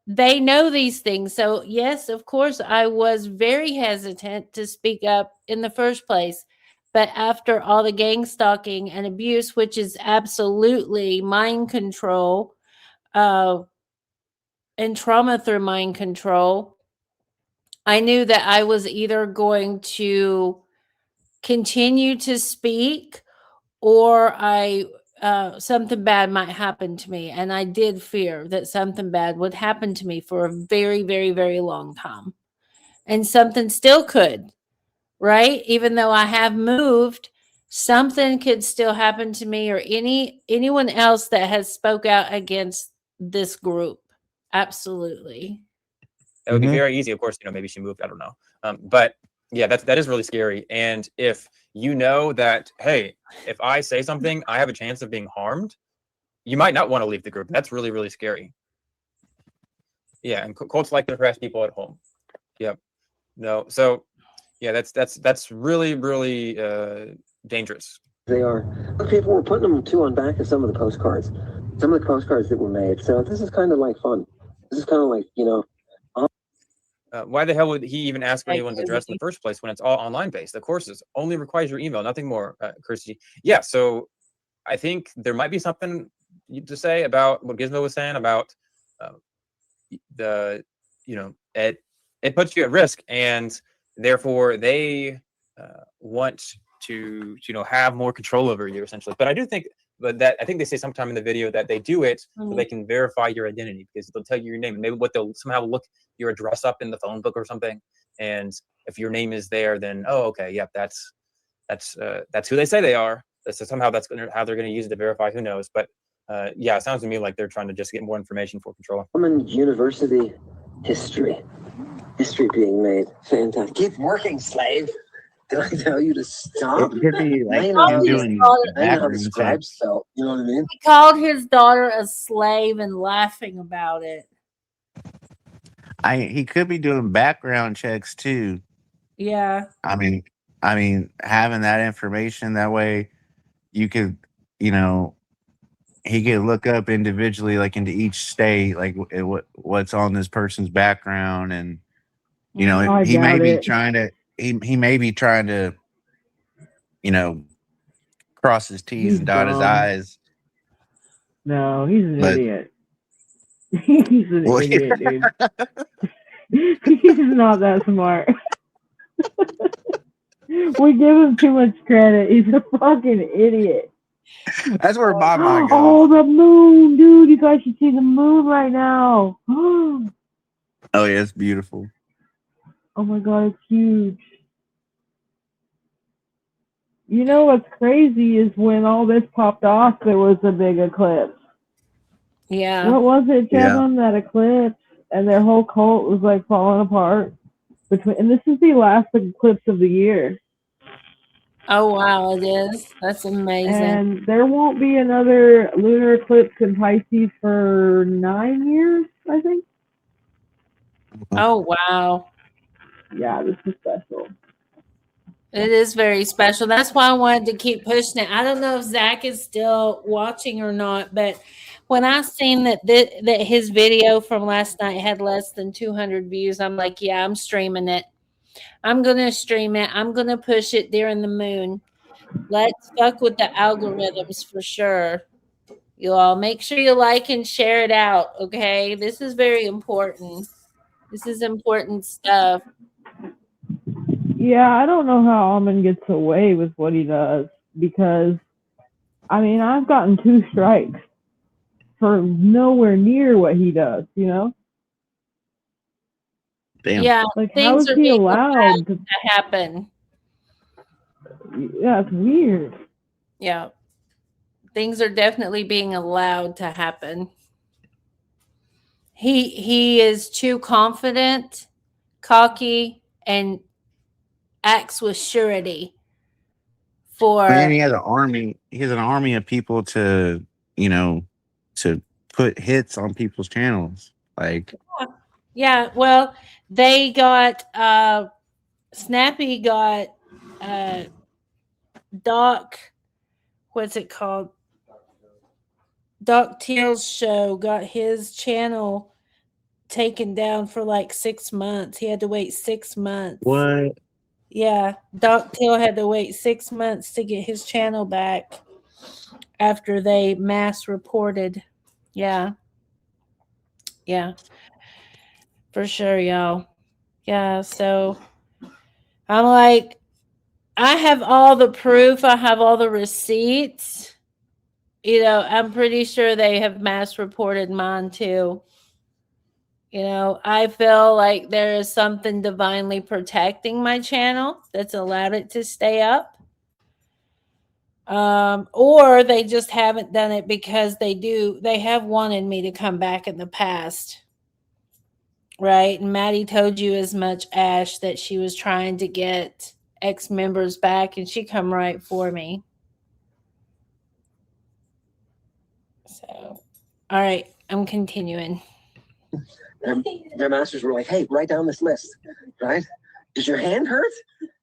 they know these things. So, yes, of course, I was very hesitant to speak up in the first place. But after all the gang stalking and abuse, which is absolutely mind control, and trauma through mind control, I knew that I was either going to continue to speak or something bad might happen to me. And I did fear that something bad would happen to me for a very, very, very long time. And something still could, right? Even though I have moved, something could still happen to me or anyone else that has spoke out against this group. Absolutely. That would be very easy. Of course, maybe she moved. I don't know. But yeah, that is really scary. And if you know that, hey, if I say something, I have a chance of being harmed, you might not want to leave the group. That's really, really scary. Yeah, and cults like to harass people at home. Yep. No. So yeah, that's really, really dangerous. They are. People were putting them too on back of some of the postcards. Some of the postcards that were made. So this is kind of like fun. This is kind of like, why the hell would he even ask for anyone's address in the first place when it's all online based? The courses only requires your email, nothing more, Kirsty. Yeah, so I think there might be something to say about what Gizmo was saying about it puts you at risk, and therefore they want to have more control over you, essentially. But I do think I think they say sometime in the video that they do it so they can verify your identity, because they'll tell you your name. Maybe they'll somehow look your address up in the phone book or something, and if your name is there, then okay, yep, that's who they say they are. So somehow that's how they're going to use it to verify. Who knows? But yeah, it sounds to me like they're trying to just get more information for control. Common university history being made. Fantastic. Keep working, slave. Did I tell you to stop? It could be like I know how doing the scribes felt. You know what I mean? He called his daughter a slave and laughing about it. He could be doing background checks too. Yeah. I mean, having that information that way, you could, he could look up individually, like into each state, like what's on this person's background, and he may be trying to. He may be trying to, cross his T's and dot his I's. No, he's an idiot. He's an idiot, dude. He's not that smart. We give him too much credit. He's a fucking idiot. That's where my mind goes. Oh, the moon, dude. You guys should see the moon right now. Oh, yeah, it's beautiful. Oh my god, it's huge. You know what's crazy is when all this popped off, there was a big eclipse. Yeah. What was it, Yeah. Kevin? That eclipse, and their whole cult was like falling apart. And this is the last eclipse of the year. Oh wow, it is. That's amazing. And there won't be another lunar eclipse in Pisces for 9 years, I think. Oh wow. Yeah, this is special. It is very special. That's why I wanted to keep pushing it. I don't know if Zach is still watching or not, but when I seen that that his video from last night had less than 200 views, I'm like, yeah, I'm streaming it. I'm gonna stream it. I'm gonna push it during the moon. Let's fuck with the algorithms for sure. You all make sure you like and share it out. Okay, this is very important. This is important stuff. Yeah, I don't know how Ammon gets away with what he does because, I mean, I've gotten 2 strikes for nowhere near what he does, you know? Damn. Yeah, Like, how things is are he being allowed to? happen. Yeah, it's weird. Yeah, things are definitely being allowed to happen. He is too confident, cocky, and acts with surety for Man, he has an army. He has an army of people to, you know, to put hits on people's channels. Like, yeah. Well, they got Snappy got Doc. What's it called? Doc Teal's show got his channel taken down for like 6 months. He had to wait 6 months. what? Yeah, Doc Teal had to wait 6 months to get his channel back after they mass reported. Yeah. Yeah. For sure, y'all. Yeah, so I'm like, I have all the proof, I have all the receipts. You know, I'm pretty sure they have mass reported mine too. You know, I feel like there is something divinely protecting my channel that's allowed it to stay up. Or they just haven't done it because they have wanted me to come back in the past. Right? And Maddie told you as much, Ash, that she was trying to get ex-members back and she come right for me. So, all right, I'm continuing. Their masters were like, hey, write down this list, right? Does your hand hurt?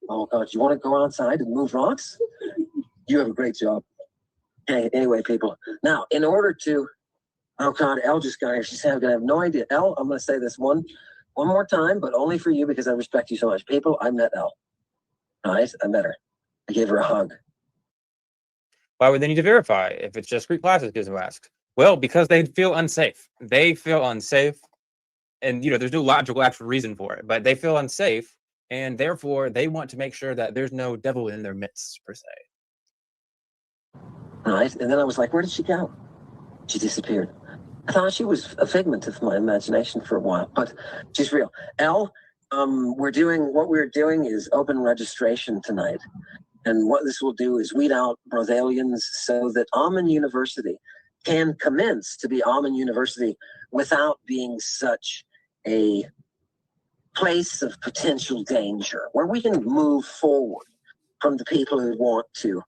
Oh, God, you want to go outside and move rocks? You have a great job. Hey, anyway, people. Now, in order to, oh, God, Elle just got here. She said, I'm going to have no idea. Elle, I'm going to say this one more time, but only for you because I respect you so much. People, I met Elle. Right? I met her. I gave her a hug. Why would they need to verify if it's just Greek classicism asked? Well, because they feel unsafe. They feel unsafe. And, you know, there's no logical actual reason for it, but they feel unsafe. And therefore, they want to make sure that there's no devil in their midst, per se. Right? And then I was like, where did she go? She disappeared. I thought she was a figment of my imagination for a while, but she's real. Elle, what we're doing is open registration tonight. And what this will do is weed out Brothalians so that Ammon University can commence to be Ammon University without being such a place of potential danger, where we can move forward from the people who want to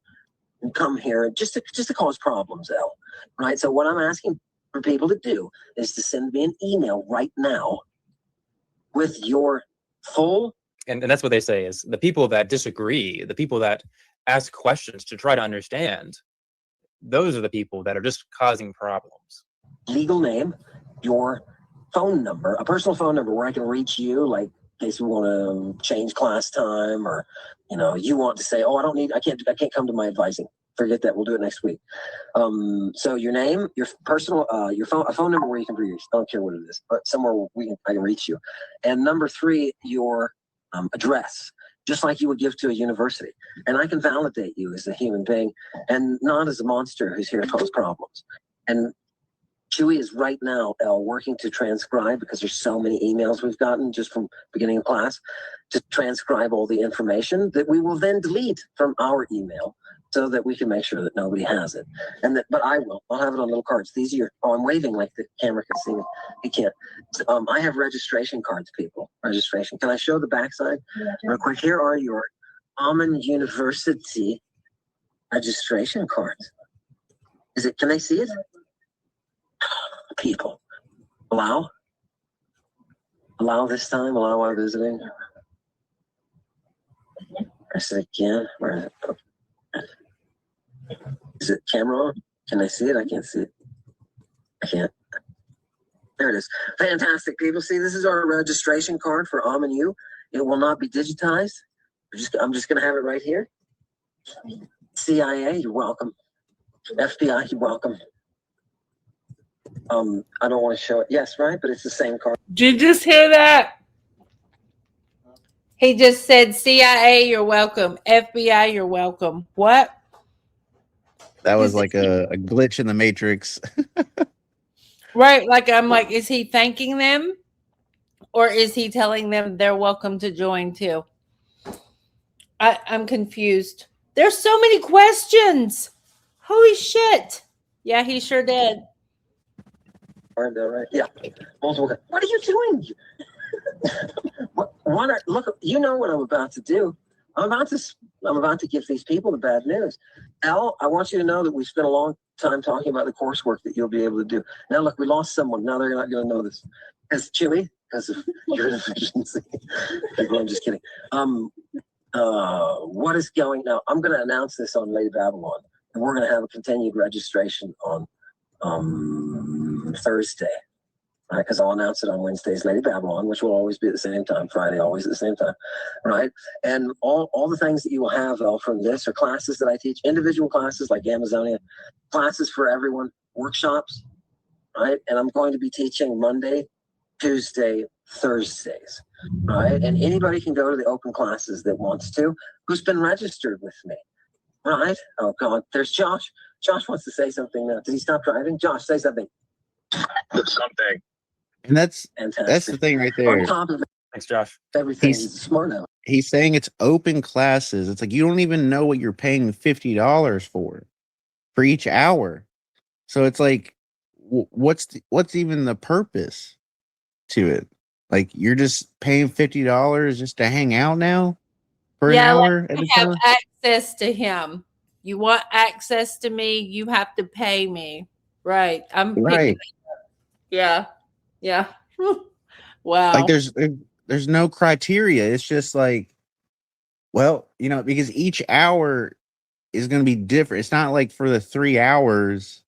come here just to cause problems, Elle. Right? So what I'm asking for people to do is to send me an email right now with your full. And that's what they say is the people that disagree, the people that ask questions to try to understand, those are the people that are just causing problems. Legal name, your phone number, a personal phone number where I can reach you, like in case we want to change class time, or you want to say, oh, I can't come to my advising. Forget that. We'll do it next week. So your name, your personal, a phone number where you can reach. I don't care what it is, but somewhere I can reach you. And number 3, your address, just like you would give to a university. And I can validate you as a human being and not as a monster who's here to cause problems. And Chewy is right now working to transcribe, because there's so many emails we've gotten just from beginning of class, to transcribe all the information that we will then delete from our email so that we can make sure that nobody has it. And that, but I'll have it on little cards. These are I'm waving like the camera can see it. You can't. I have registration cards, people. Registration. Can I show the backside real quick? Here are your Ammon University registration cards. Can they see it? People. Allow this time, allow while visiting. Press it again. Where is it? Is it camera on? Can I see it? I can't see it. I can't. There it is. Fantastic, people. See, this is our registration card for Ammon U. It will not be digitized. I'm just going to have it right here. CIA, you're welcome. FBI, you're welcome. I don't want to show it. Yes, right, but it's the same card. Did you just hear that? He just said, CIA, you're welcome. FBI, you're welcome. What? That was like a glitch in the matrix. Right. Like, I'm like, is he thanking them? Or is he telling them they're welcome to join too? I'm confused. There's so many questions. Holy shit. Yeah, he sure did. Right? Yeah. Multiple. What are you doing? Look, you know what I'm about to do. I'm about to give these people the bad news. Al, I want you to know that we spent a long time talking about the coursework that you'll be able to do. Now, look, we lost someone. Now they're not going to know this. Because Chewy, because of your deficiency. I'm just kidding. What is going now? I'm going to announce this on Lady Babylon, and we're going to have a continued registration on Thursday. Right, because I'll announce it on Wednesday's Lady Babylon, which will always be at the same time. Friday, always at the same time, right? And all the things that you will have from this are classes that I teach, individual classes like Amazonia, classes for everyone, workshops, right? And I'm going to be teaching Monday, Tuesday, Thursdays, right? And anybody can go to the open classes that wants to, who's been registered with me, right? Oh God, there's Josh. Josh wants to say something now. Did he stop driving? Josh, say something. Something. And that's the thing right there. On top of Thanks, Josh. everything, he's smart now. He's saying it's open classes. It's like you don't even know what you're paying $50 for each hour. So it's like, what's even the purpose to it? Like you're just paying $50 just to hang out now for an hour like at a have time? access to him. You want access to me, you have to pay me. Right. I'm Right. Yeah. Yeah. Wow. Like there's no criteria. It's just like, well, because each hour is going to be different. It's not like for the 3 hours,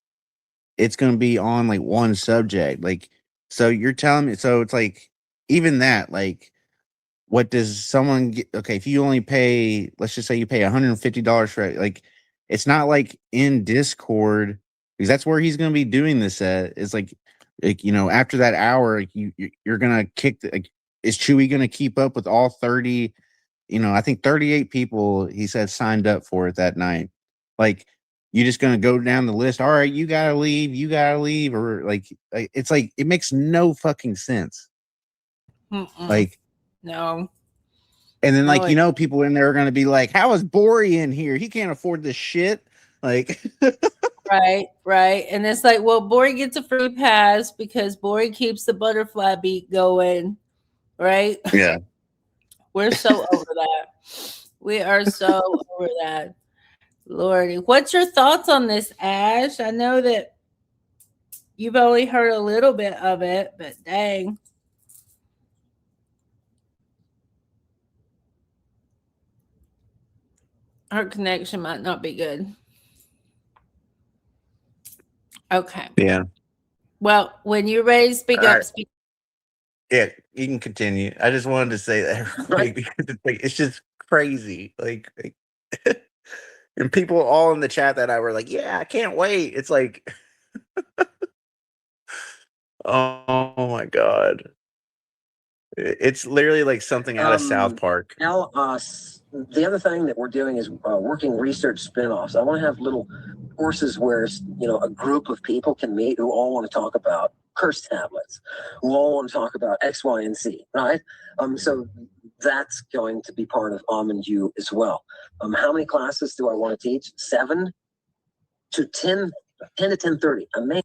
it's going to be on like one subject. Like, so you're telling me, so it's like, even that, like, what does someone get? Okay, if you only pay, let's just say you pay $150 for it, like, it's not like in Discord, because that's where he's going to be doing this at. It's like after that hour, like, you're going to kick is Chewy going to keep up with all 30? I think 38 people, he said, signed up for it that night. Like, you're just going to go down the list. All right, you got to leave. Or like, it's like, it makes no fucking sense. Like, no. And then, like, people in there are going to be like, how is Bori in here? He can't afford this shit. Like, right. And it's like, well, Bori gets a free pass because Bori keeps the butterfly beat going. Right? Yeah. We're so over that. We are so over that. Lordy. What's your thoughts on this, Ash? I know that you've only heard a little bit of it, but dang. Her connection might not be good. Okay. Yeah. Well, when you're ready to speak up, speak. Yeah, you can continue. I just wanted to say that right because it's just crazy. Like and people all in the chat that I were like, yeah, I can't wait. It's like, oh my God. It's literally like something out of South Park. Now, the other thing that we're doing is working research spin-offs. I want to have little courses where, you know, a group of people can meet who all want to talk about curse tablets, who all want to talk about X, Y, and Z, right? So that's going to be part of Ammon U as well. How many classes do I want to teach? 7 to 10 to 10:30. Amazing.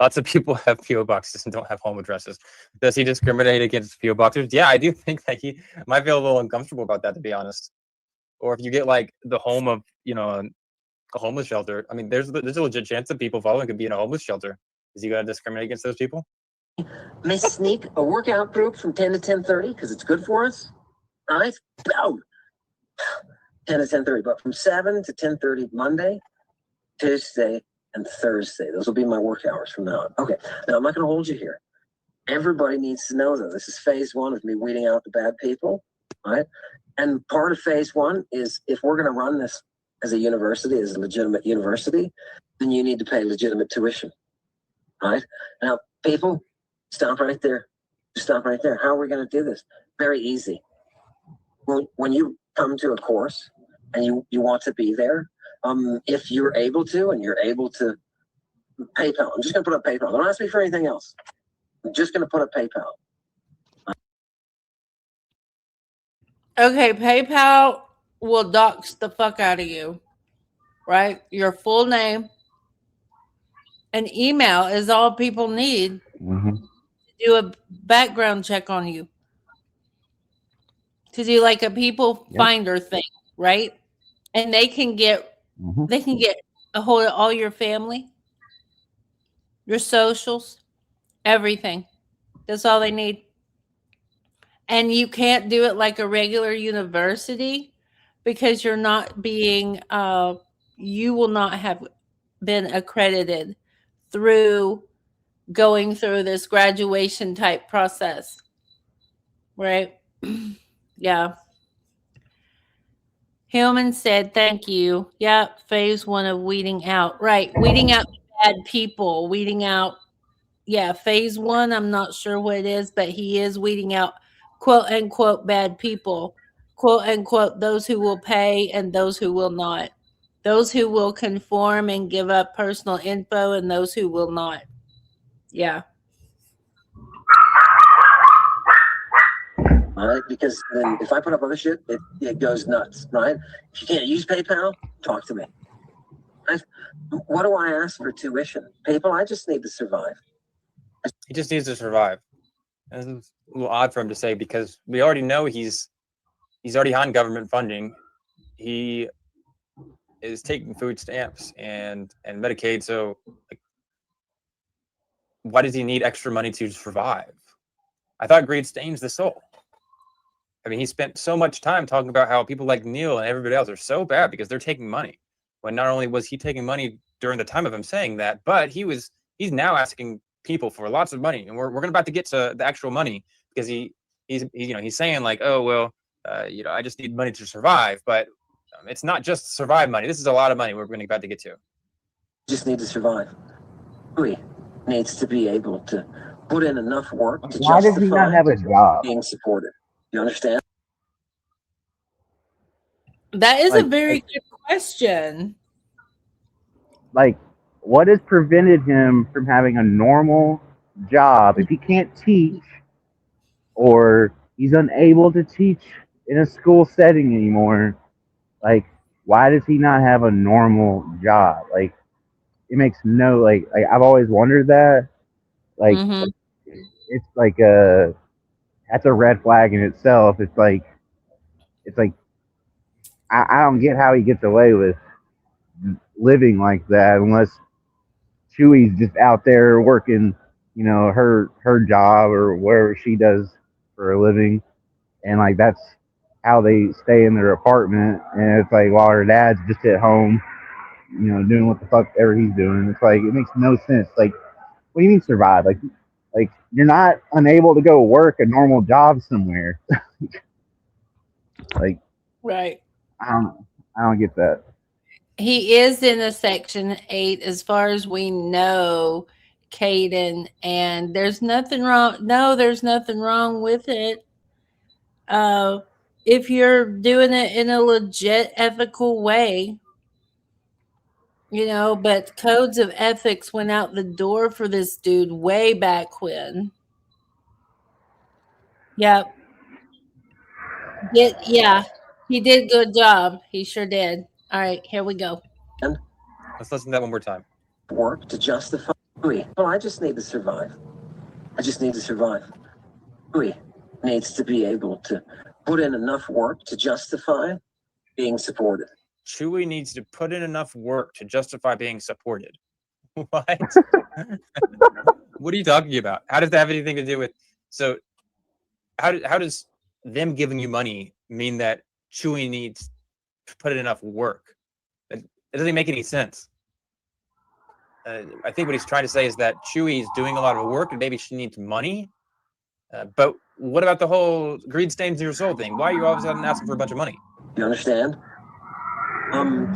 Lots of people have PO boxes and don't have home addresses. Does he discriminate against PO boxers? Yeah, I do think that he might feel a little uncomfortable about that, to be honest. Or if you get like the home of, you know, a homeless shelter. I mean, there's a legit chance that people following could be in a homeless shelter. Is he going to discriminate against those people? May sneak a workout group from 10 to 10:30 because it's good for us, right? Boom. 10 to 10:30, but from 7 to 10:30 Monday, Tuesday, and Thursday. Those will be my work hours from now on. Okay, now I'm not going to hold you here. Everybody needs to know that this is phase 1 of me weeding out the bad people, right? And part of phase 1 is if we're going to run this as a university, as a legitimate university, then you need to pay legitimate tuition, right? Now, people, stop right there. Stop right there. How are we going to do this? Very easy. When you come to a course and you want to be there, if you're able to and you're able to PayPal, I'm just going to put up PayPal. Don't ask me for anything else. I'm just going to put up PayPal. Okay, PayPal will dox the fuck out of you, right? Your full name and email is all people need to do a background check on you. To do like a people finder thing, right? And they can get a hold of all your family, your socials, everything. That's all they need. And you can't do it like a regular university because you're not being you will not have been accredited through going through this graduation type process. Right? Yeah. Hillman said, thank you. Yep. Phase 1 of weeding out. Right. Weeding out bad people. Weeding out. Yeah. Phase 1, I'm not sure what it is, but he is weeding out quote unquote bad people. Quote unquote those who will pay and those who will not. Those who will conform and give up personal info and those who will not. Yeah. All right, because then if I put up other shit, it goes nuts, right? If you can't use PayPal, talk to me. What do I ask for tuition? PayPal, I just need to survive. He just needs to survive. And it's a little odd for him to say because we already know he's already on government funding. He is taking food stamps and Medicaid. So, like, why does he need extra money to survive? I thought greed stains the soul. I mean, he spent so much time talking about how people like Neil and everybody else are so bad because they're taking money. When not only was he taking money during the time of him saying that, but he's now asking people for lots of money, and we're about to get to the actual money because he's saying like, oh well, I just need money to survive, but it's not just survive money. This is a lot of money we're about to get to. Just need to survive. He needs to be able to put in enough work to Why does he not have a job? Being supported. You understand? That is a very good question. Like, what has prevented him from having a normal job if he can't teach or he's unable to teach in a school setting anymore? Like, why does he not have a normal job? Like, it makes no, like I've always wondered that. Like, it's like that's a red flag in itself. It's like I don't get how he gets away with living like that unless Chewy's just out there working, her job or wherever she does for a living, and like that's how they stay in their apartment. And it's like while her dad's just at home, doing what the fuck ever he's doing. It's like it makes no sense. Like, what do you mean survive? Like you're not unable to go work a normal job somewhere. Like, right. I don't get that. He is in a Section 8 as far as we know, Caden, and there's nothing wrong. No, there's nothing wrong with it. If you're doing it in a legit, ethical way, you know, but codes of ethics went out the door for this dude way back when. Yep. Yeah, he did a good job. He sure did. All right, here we go. Let's listen to that one more time. Work to justify. Well, I just need to survive. I just need to survive. Chewie needs to be able to put in enough work to justify being supported. Chewie needs to put in enough work to justify being supported. What? What are you talking about? How does that have anything to do with? So, how does them giving you money mean that Chewie needs to put in enough work? It doesn't make any sense. I think what he's trying to say is that Chewie is doing a lot of work and maybe she needs money. But what about the whole greed stains your soul thing? Why are you all of a sudden asking for a bunch of money? You understand?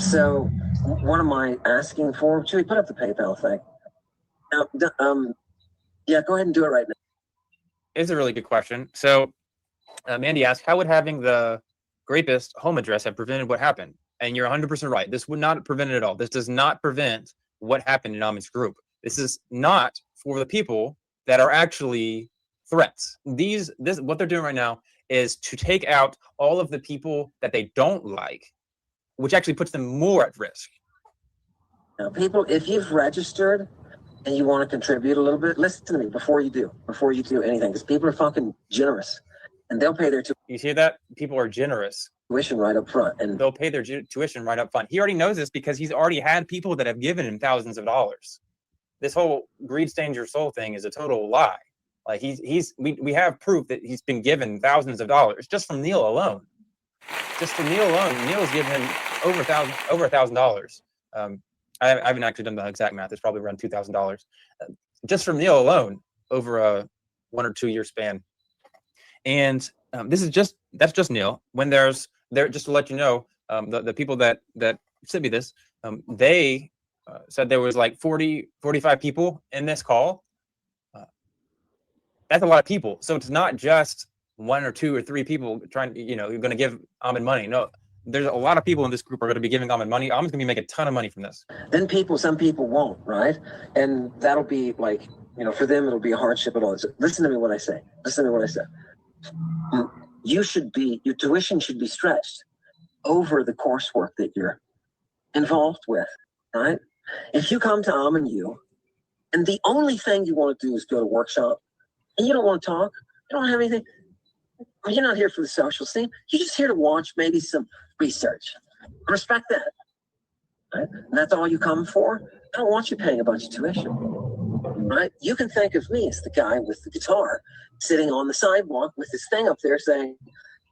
So what am I asking for? Chewie, put up the PayPal thing. Yeah, go ahead and do it right now. It's a really good question. So Mandy asked, how would having the rapist home address have prevented what happened? And you're 100% right. This would not prevent it at all. This does not prevent what happened in Ammon's group. This is not for the people that are actually threats. What they're doing right now is to take out all of the people that they don't like, which actually puts them more at risk. Now, people, if you've registered and you want to contribute a little bit, listen to me before you do anything, because people are fucking generous, and they'll pay their You hear that? People are generous. tuition right up front, and they'll pay their tuition right up front. He already knows this because he's already had people that have given him thousands of dollars. This whole greed stains your soul thing is a total lie. Like we have proof that he's been given thousands of dollars just from Neil alone. Just from Neil alone, Neil's given him over $1,000. I haven't actually done the exact math. It's probably around $2,000 just from Neil alone over a 1 or 2 year span. And that's just Neil. When just to let you know, the people that sent me this, they said there was like 45 people in this call. That's a lot of people. So it's not just 1 or 2 or 3 people trying, you're going to give Ammon money. No, there's a lot of people in this group are going to be giving Ammon money. Ammon's going to be making a ton of money from this. then some people won't, right? And that'll be like, for them, it'll be a hardship and all this. Listen to me what I say. Your tuition should be stretched over the coursework that you're involved with, right? If you come to Ammon U, and the only thing you want to do is go to workshop, and you don't want to talk, you don't have anything, you're not here for the social scene, you're just here to watch maybe some research. Respect that, right? And that's all you come for? I don't want you paying a bunch of tuition, right? You can think of me as the guy with the guitar sitting on the sidewalk with this thing up there saying,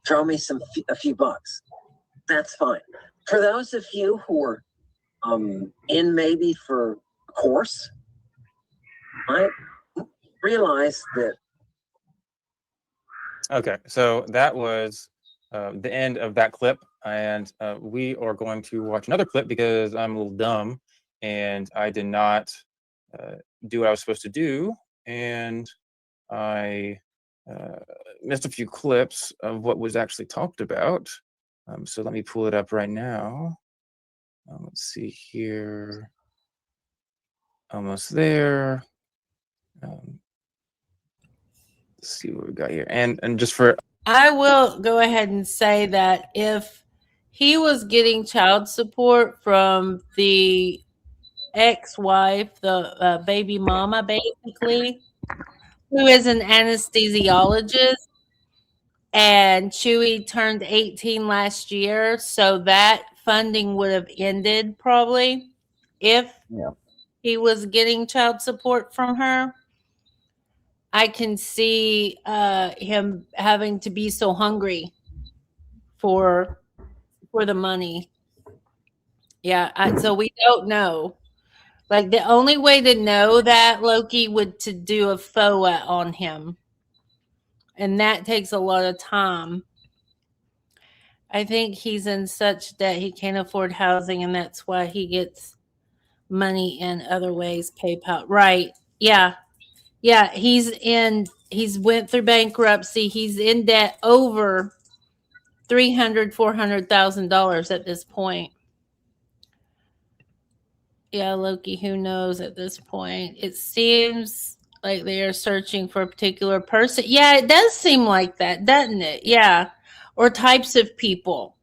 throw me a few bucks. That's fine. For those of you who are in maybe for a course, right? Realize that. Okay, so that was the end of that clip, and we are going to watch another clip because I'm a little dumb and I did not do what I was supposed to do, and I missed a few clips of what was actually talked about. So let me pull it up right now. Let's see here. Almost there. Let's see what we got here. And just for I will go ahead and say that if he was getting child support from the ex-wife, the baby mama, basically, who is an anesthesiologist, and Chewie turned 18 last year, so that funding would have ended probably if he was getting child support from her. I can see him having to be so hungry for the money. Yeah, so we don't know. Like the only way to know that, Loki, would to do a FOA on him, and that takes a lot of time. I think he's in such debt he can't afford housing, and that's why he gets money in other ways, PayPal. Right? Yeah. Yeah. He's went through bankruptcy. He's in debt over $400,000 at this point. Yeah, Loki, who knows at this point? It seems like they are searching for a particular person. Yeah, it does seem like that, doesn't it? Yeah. Or types of people,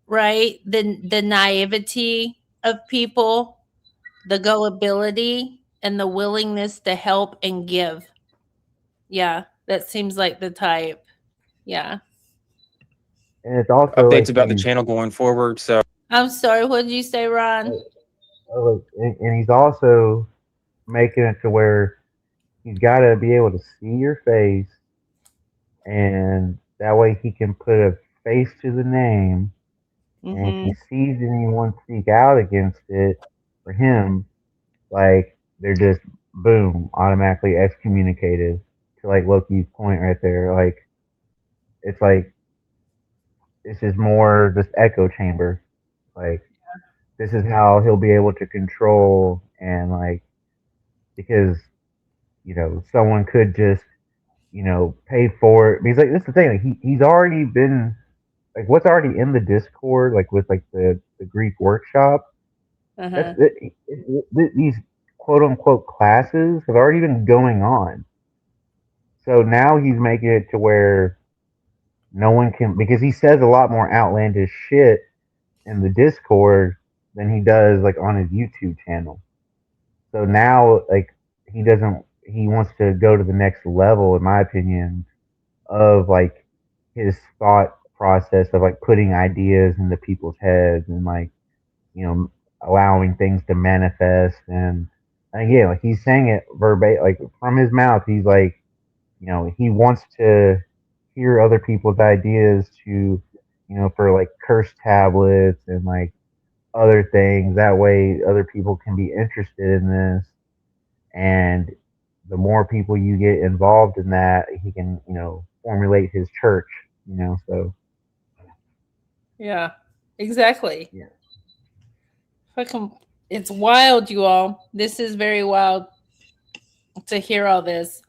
right? The naivety of people, the gullibility, and the willingness to help and give. Yeah, that seems like the type. Yeah. And it's also Updates like about the channel going forward. So I'm sorry, what did you say, Ron? and he's also making it to where he's got to be able to see your face, and that way he can put a face to the name. And if he sees anyone speak out against it for him, like they're just boom, automatically excommunicated. To like Loki's point right there, like it's like this is more just echo chamber. Like this is how he'll be able to control and like because someone could just pay for it because like this is the thing like he's already been like what's already in the Discord like with like the Greek workshop that's these quote unquote classes have already been going on, so now he's making it to where no one can because he says a lot more outlandish shit in the Discord than he does like on his YouTube channel. So now like he wants to go to the next level in my opinion of like his thought process of like putting ideas into people's heads and like allowing things to manifest and again like he's saying it verbatim like from his mouth he's like he wants to hear other people's ideas to for like curse tablets and like other things that way other people can be interested in this, and the more people you get involved in that he can formulate his church so Yeah, exactly. yeah. Fucking, it's wild, you all. This is very wild to hear all this.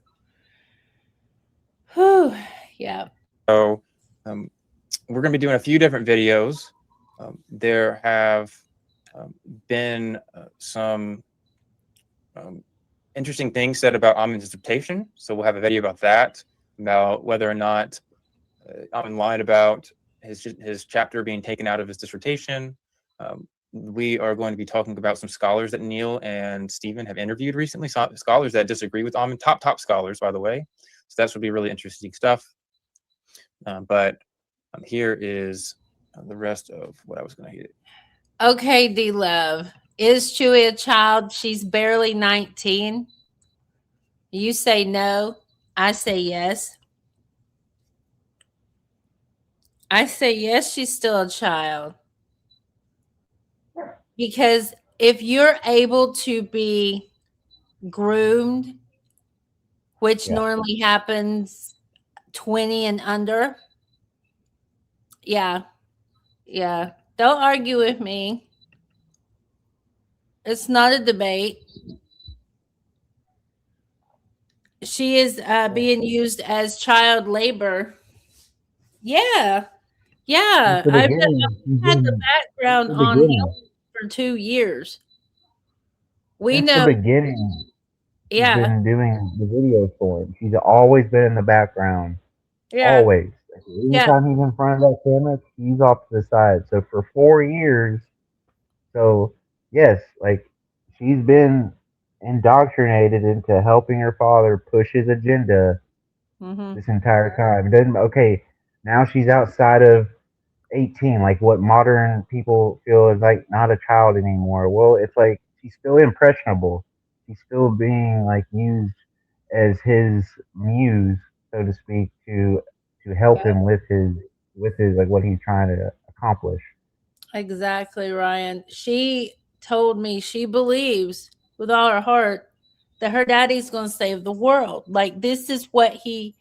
Whew. Yeah. So we're going to be doing a few different videos. There have been some interesting things said about Ammon's dissertation. So we'll have a video about that, about whether or not Ammon lied about his chapter being taken out of his dissertation. We are going to be talking about some scholars that Neil and Stephen have interviewed recently, scholars that disagree with Ammon, top scholars, by the way. So that's would be really interesting stuff. But here is the rest of what I was going to hit. Okay, D-Love. Is Chewie a child? She's barely 19. You say no. I say yes. I say yes, she's still a child. Because if you're able to be groomed, which normally happens 20 and under, yeah. Don't argue with me. It's not a debate. She is being used as child labor. Yeah. I've had the background on Hillman for 2 years. We know. The beginning. Yeah. She's been doing the videos for him. She's always been in the background. Yeah. Always. Anytime he's in front of that camera, she's off to the side. So for 4 years, so yes, like she's been indoctrinated into helping her father push his agenda this entire time. Okay, now she's outside of 18, like what modern people feel is like not a child anymore. Well, it's like she's still impressionable. She's still being like used as his muse, so to speak, to help him with his like what he's trying to accomplish. Exactly, Ryan. She told me she believes with all her heart that her daddy's going to save the world. Like this is what he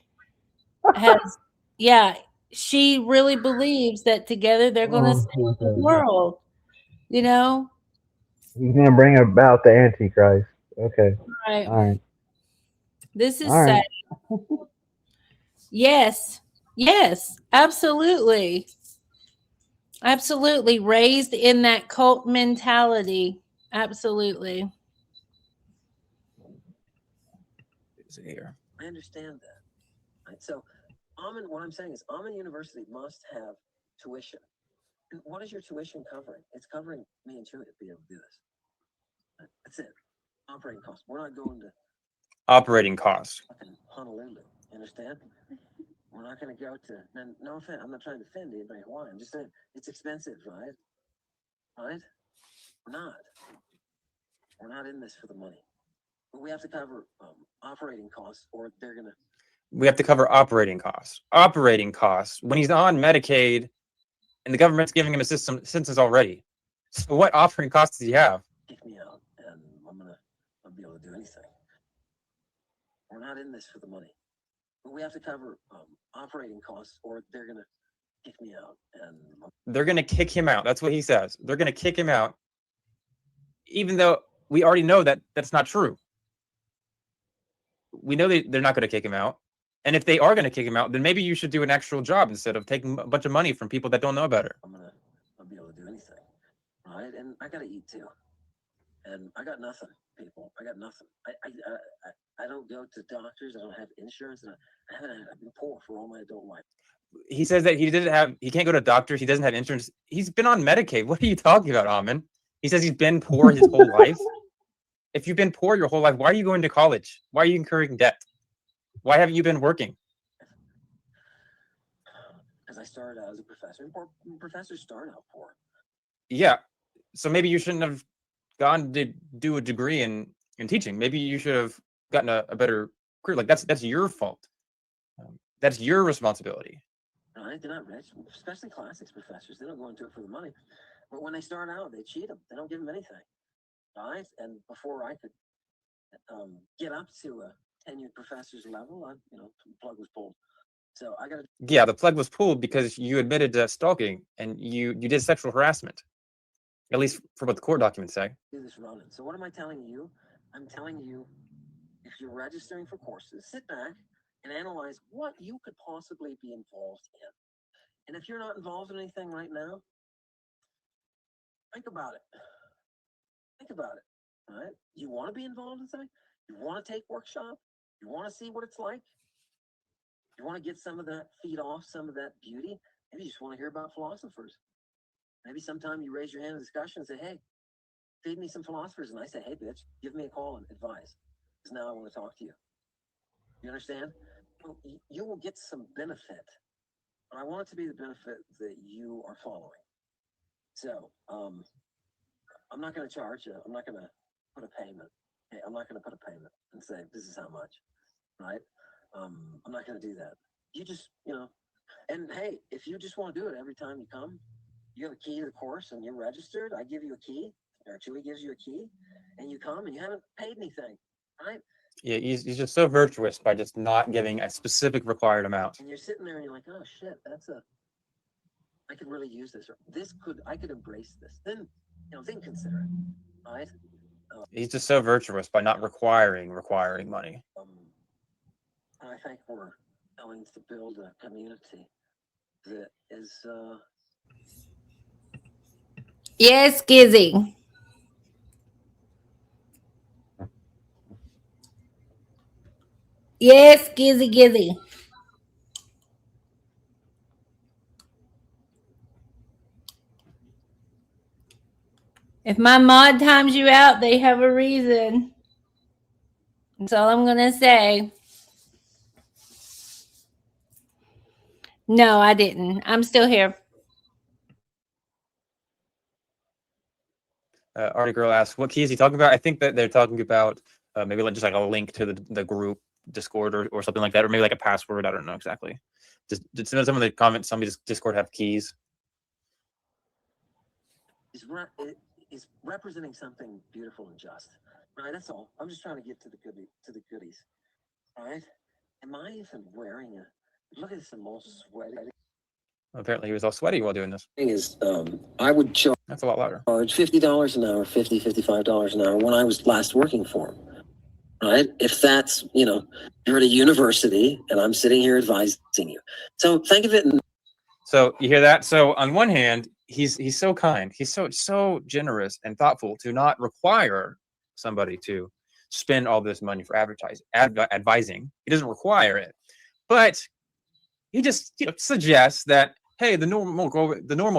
has. Yeah, she really believes that together they're going to save the world. He's going to bring about the Antichrist. Okay. Right. All right. This is All right. sad. Yes. Yes. Absolutely. Absolutely. Raised in that cult mentality. Absolutely. Here. I understand that. Right? So, Ammon, what I'm saying is, Ammon University must have tuition. And what is your tuition covering? It's covering me and Chewy to be able to do this. That's it. Operating costs. We're not going to Operating costs. fucking Honolulu. You understand? We're not going to go to. And no offense. I'm not trying to offend anybody in Hawaii. I'm just saying it's expensive, right? Right? We're not. We're not in this for the money. But we have to cover operating costs, or they're gonna. We have to cover operating costs. Operating costs when he's on Medicaid, and the government's giving him assistance already. So what operating costs does he have? Kick me out, and I'll be able to do anything. We're not in this for the money. But we have to cover operating costs, or they're gonna kick me out, and They're gonna kick him out. That's what he says. They're gonna kick him out, even though we already know that that's not true. We know they're not going to kick him out. And if they are going to kick him out, then maybe you should do an actual job instead of taking a bunch of money from people that don't know about it. I'll be able to do anything, right? And I gotta eat too, and I got nothing, people. I got nothing. I don't go to doctors. I don't have insurance, and I've been poor for all my adult life. He says that he can't go to doctors. He doesn't have insurance. He's been on Medicaid. What are you talking about, Ammon? He says he's been poor his whole life. If you've been poor your whole life, why are you going to college? Why are you incurring debt? Why haven't you been working? Because I started out as a professor, and poor professors start out poor. Yeah. So maybe you shouldn't have gone to do a degree in teaching. Maybe you should have gotten a better career. Like that's your fault. That's your responsibility. Right? They're not rich, especially classics professors. They don't go into it for the money. But when they start out, they cheat them. They don't give them anything. Right? And before I could get up to a tenured professor's level, the plug was pulled. So I got to. Yeah, the plug was pulled because you admitted to stalking and you did sexual harassment. At least for what the court documents say. Do this running. So what am I telling you? I'm telling you, if you're registering for courses, sit back and analyze what you could possibly be involved in. And if you're not involved in anything right now, think about it. Think about it. All right? You want to be involved in something? You want to take workshop? You want to see what it's like? You want to get some of that, feed off some of that beauty? Maybe you just want to hear about philosophers. Maybe sometime you raise your hand in discussion and say, hey, feed me some philosophers. And I say, hey, bitch, give me a call and advise. Because now I want to talk to you. You understand? Well, you will get some benefit. But I want it to be the benefit that you are following. So, I'm not going to charge you. I'm not going to put a payment. Hey, I'm not going to put a payment and say, this is how much. Right? I'm not going to do that. You just, and hey, if you just want to do it every time you come, you have a key to the course and you're registered. I give you a key, or Chewy gives you a key, and you come and you haven't paid anything, right? Yeah, he's just so virtuous by just not giving a specific required amount. And you're sitting there and you're like, oh shit, I could really use this. Or I could embrace this. Then consider it, right? He's just so virtuous by not requiring money. And I think we're going to build a community that is. Yes, Gizzy. Yes, Gizzy. If my mod times you out, they have a reason. That's all I'm going to say. No, I didn't. I'm still here. Artie Girl asks, what key is he talking about? I think that they're talking about maybe just like a link to the group Discord or something like that, or maybe like a password. I don't know exactly. Did some of the comments, somebody's Discord have keys? Is representing something beautiful and just. Right, that's all. I'm just trying to get to the goodies. All right? Am I even wearing look at this, I'm all sweaty. Apparently he was all sweaty while doing this. Thing is, I would charge. That's a lot louder. Charge $50 an hour, $55 an hour when I was last working for him. Right? If that's, you're at a university and I'm sitting here advising you. So think of it. So you hear that? So on one hand, he's so kind. He's so generous and thoughtful to not require somebody to spend all this money for advising. He doesn't require it, but he just suggests that, hey, the normal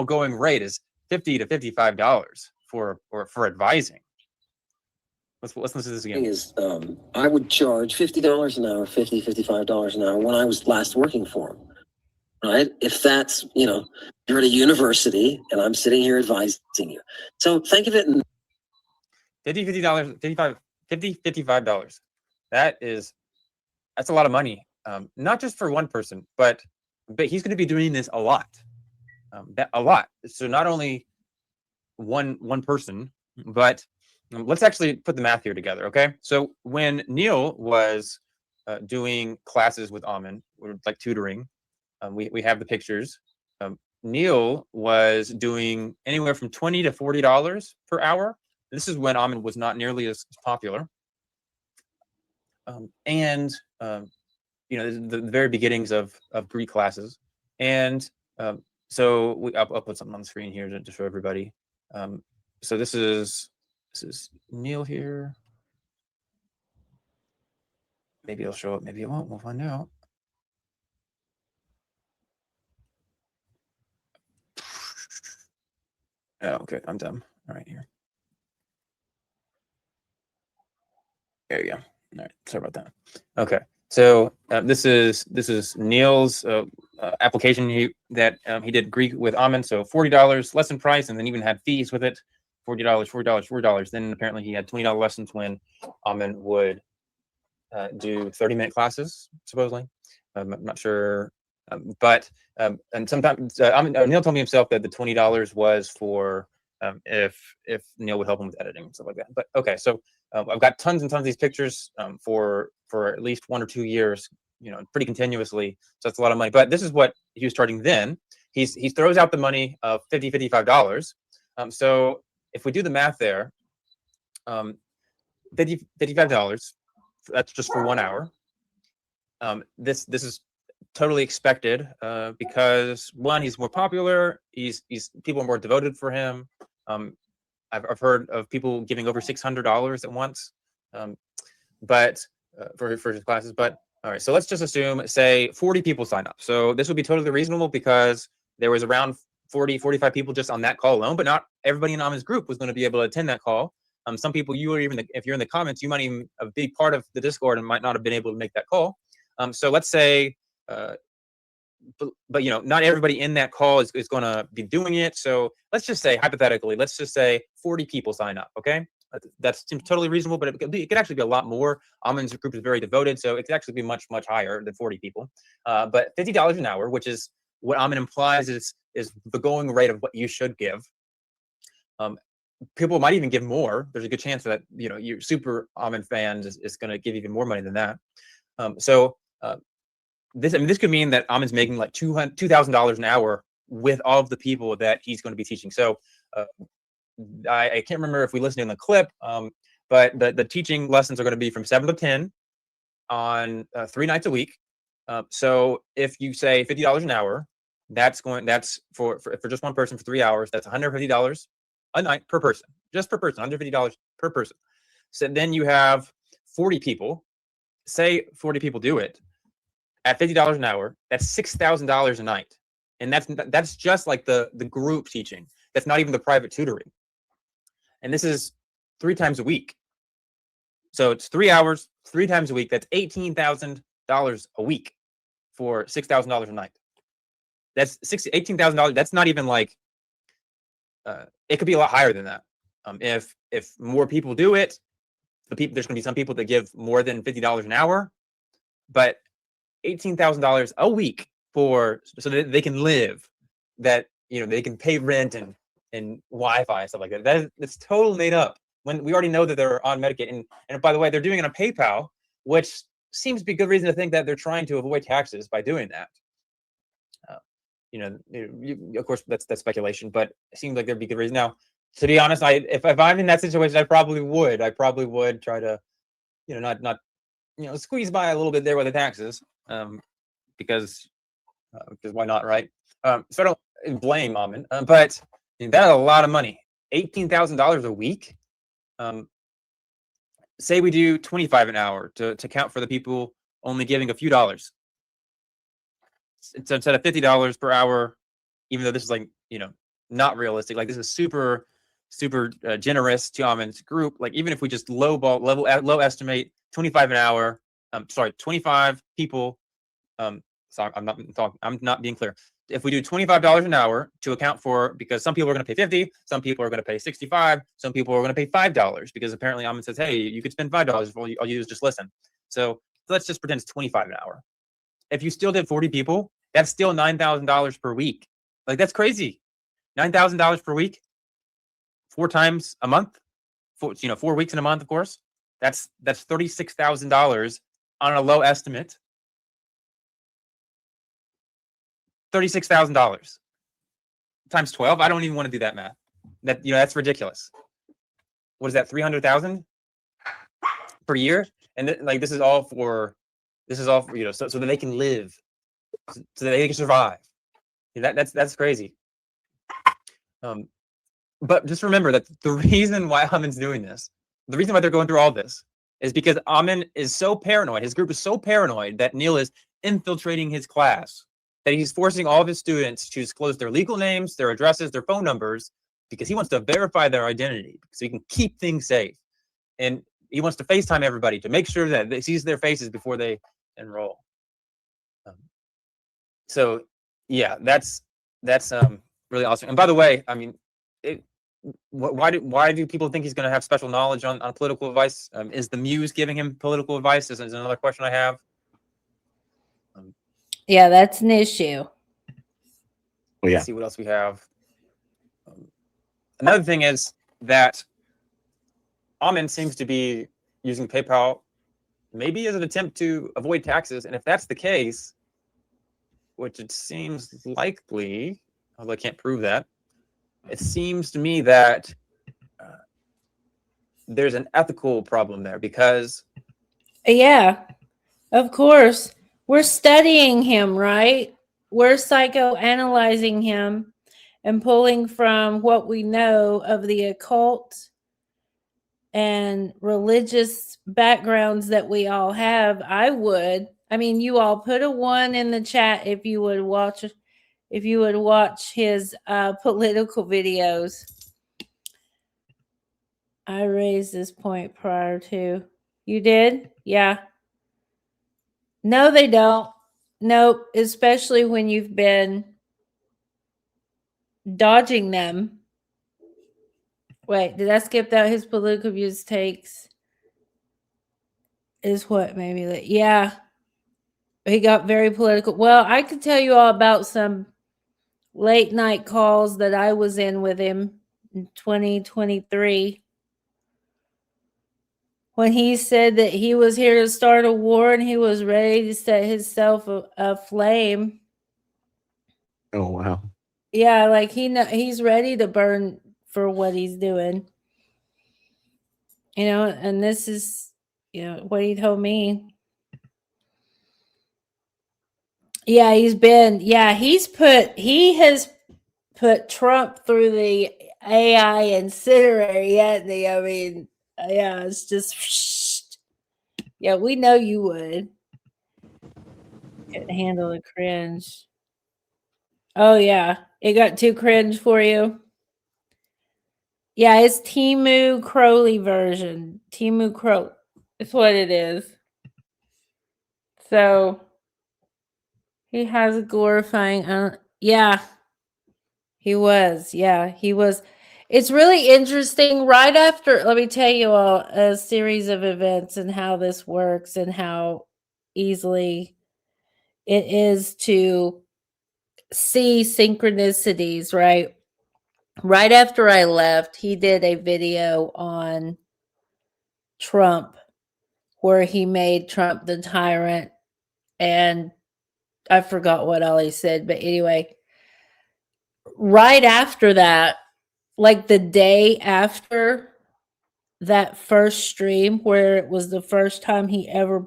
going rate is $50 to $55 for advising. Let's listen to this again. Is I would charge $50 an hour, $55 an hour when I was last working for him. Right? If that's, you're at a university and I'm sitting here advising you. So think of it in $55. That's a lot of money. Not just for one person, but he's going to be doing this a lot. A lot. So not only one person, but let's actually put the math here together, okay? So when Neil was doing classes with Ammon, or like tutoring, we have the pictures. Neil was doing anywhere from $20 to $40 per hour. This is when Ammon was not nearly as popular. The very beginnings of Greek classes. And so I'll put something on the screen here to show everybody. So this is Neil here. Maybe it'll show up, maybe it won't. We'll find out. Oh, okay, I'm dumb. All right, here. There you go. All right, sorry about that. Okay, so this is Neil's application that he did Greek with Ammon. So $40 lesson price, and then even had fees with it. $40. Then apparently he had $20 lessons when Ammon would do 30-minute classes, supposedly. I'm not sure, and sometimes Neil told me himself that the $20 was for if Neil would help him with editing and stuff like that. But okay, so I've got tons and tons of these pictures for at least 1 or 2 years, pretty continuously. So that's a lot of money. But this is what he was charging then. He throws out the money of $55. So if we do the math there, $55. That's just for 1 hour. This is totally expected because one, he's more popular. People are more devoted for him. I've heard of people giving over $600 at once, but for his classes. But all right, so let's just assume, say 40 people sign up. So this would be totally reasonable because there was around 45 people just on that call alone, but not everybody in Ammon's group was going to be able to attend that call. Some people, if you're in the comments, you might even be part of the Discord and might not have been able to make that call. So let's say, but not everybody in that call is going to be doing it. So let's just say, hypothetically, let's just say 40 people sign up. Okay, that seems totally reasonable, but it could actually be a lot more. Ammon's group is very devoted, so it could actually be much higher than 40 people. But $50 an hour, which is what Ammon implies is the going rate of what you should give. People might even give more. There's a good chance that your super Ammon fans is going to give even more money than that. This could mean that Ammon's making like $2,000 an hour with all of the people that he's going to be teaching. So I can't remember if we listened in the clip, but the teaching lessons are going to be from 7 to 10 on 3 nights a week. So if you say $50 an hour, that's for just one person for 3 hours. That's $150 a night per person, just per person, $150 per person. So then you have 40 people. Say 40 people do it at $50 an hour. That's $6,000 a night, and that's just like the group teaching. That's not even the private tutoring. And this is 3 times a week. So it's 3 hours, 3 times a week. That's $18,000 a week for $6,000 a night. That's $18,000. That's not even like. It could be a lot higher than that. If more people do it, there's going to be some people that give more than $50 an hour, but $18,000 a week so that they can live, that they can pay rent and Wi-Fi and stuff like that. That's totally made up. When we already know that they're on Medicaid, and by the way, they're doing it on PayPal, which seems to be a good reason to think that they're trying to avoid taxes by doing that. of course that's speculation, but it seems like there'd be good reason. Now, to be honest, if I'm in that situation, I probably would try to, not squeeze by a little bit there with the taxes, because why not, right? So I don't blame Ammon, but that's a lot of money. $18,000 a week. Say we do 25 an hour to count for the people only giving a few dollars. So instead of $50 per hour, even though this is like, not realistic, like this is super generous to Ammon's group. Like even if we just low estimate 25 an hour, 25 people. Sorry, I'm not being clear. If we do $25 an hour to account for, because some people are going to pay 50, some people are going to pay 65, some people are going to pay $5 because apparently Ammon says, hey, you could spend $5 if all you do is just listen. So let's just pretend it's 25 an hour. If you still did 40 people, that's still $9,000 per week. Like that's crazy. $9,000 per week, 4 times a month, 4 weeks in a month, of course. That's $36,000 on a low estimate. $36,000 times 12. I don't even want to do that math. That's ridiculous. What is that? 300,000 per year? And this is all for so that they can live, so that they can survive. That's crazy. But just remember that the reason why Ammon's doing this, the reason why they're going through all this, is because Ammon is so paranoid. His group is so paranoid that Neil is infiltrating his class, that he's forcing all of his students to disclose their legal names, their addresses, their phone numbers, because he wants to verify their identity so he can keep things safe. And he wants to FaceTime everybody to make sure that he sees their faces before they enroll. So yeah, that's really awesome. And by the way, I mean, why do people think he's going to have special knowledge on political advice? Is the Muse giving him political advice? Is another question I have. Yeah, that's an issue. Well, yeah. Let's see what else we have. Another thing is that Ammon seems to be using PayPal maybe as an attempt to avoid taxes. And if that's the case, which it seems likely, although I can't prove that, it seems to me that there's an ethical problem there because... Yeah, of course. We're studying him, right? We're psychoanalyzing him and pulling from what we know of the occult and religious backgrounds that we all have. I mean, you all put a 1 in the chat if you would watch his political videos. I raised this point prior to. You did? Yeah. No, they don't. Nope. Especially when you've been dodging them. Wait, did I skip out his political views takes? Is what maybe that? Yeah. He got very political. Well, I could tell you all about some late night calls that I was in with him in 2023. When he said that he was here to start a war and he was ready to set himself aflame. Oh, wow. Yeah, like he's ready to burn for what he's doing. And this is, what he told me. Yeah, he has put Trump through the AI incinerator, hasn't he? I mean, yeah, it's just, yeah, we know you would. Couldn't handle the cringe. Oh, yeah. It got too cringe for you. Yeah, it's Timu Crowley version. Timu Crowley. It's what it is. So, he has a glorifying, yeah. He was. Yeah, he was. It's really interesting. Right after, let me tell you all a series of events and how this works and how easily it is to see synchronicities, right? Right after I left, he did a video on Trump where he made Trump the tyrant, and I forgot what all he said, but anyway, right after that, like the day after that first stream where it was the first time he ever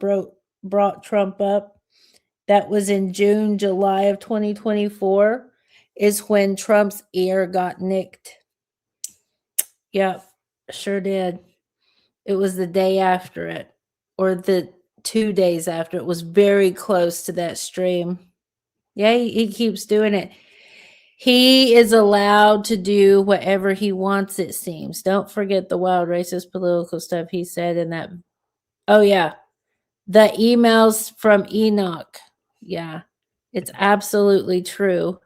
brought Trump up, that was in June, July of 2024, is when Trump's ear got nicked. Yep, sure did. It was the day after it, or the 2 days after. It was very close to that stream. Yeah, he keeps doing it. He is allowed to do whatever he wants, it seems. Don't forget the wild racist political stuff he said in that. Oh, yeah. The emails from Enoch. Yeah, it's absolutely true.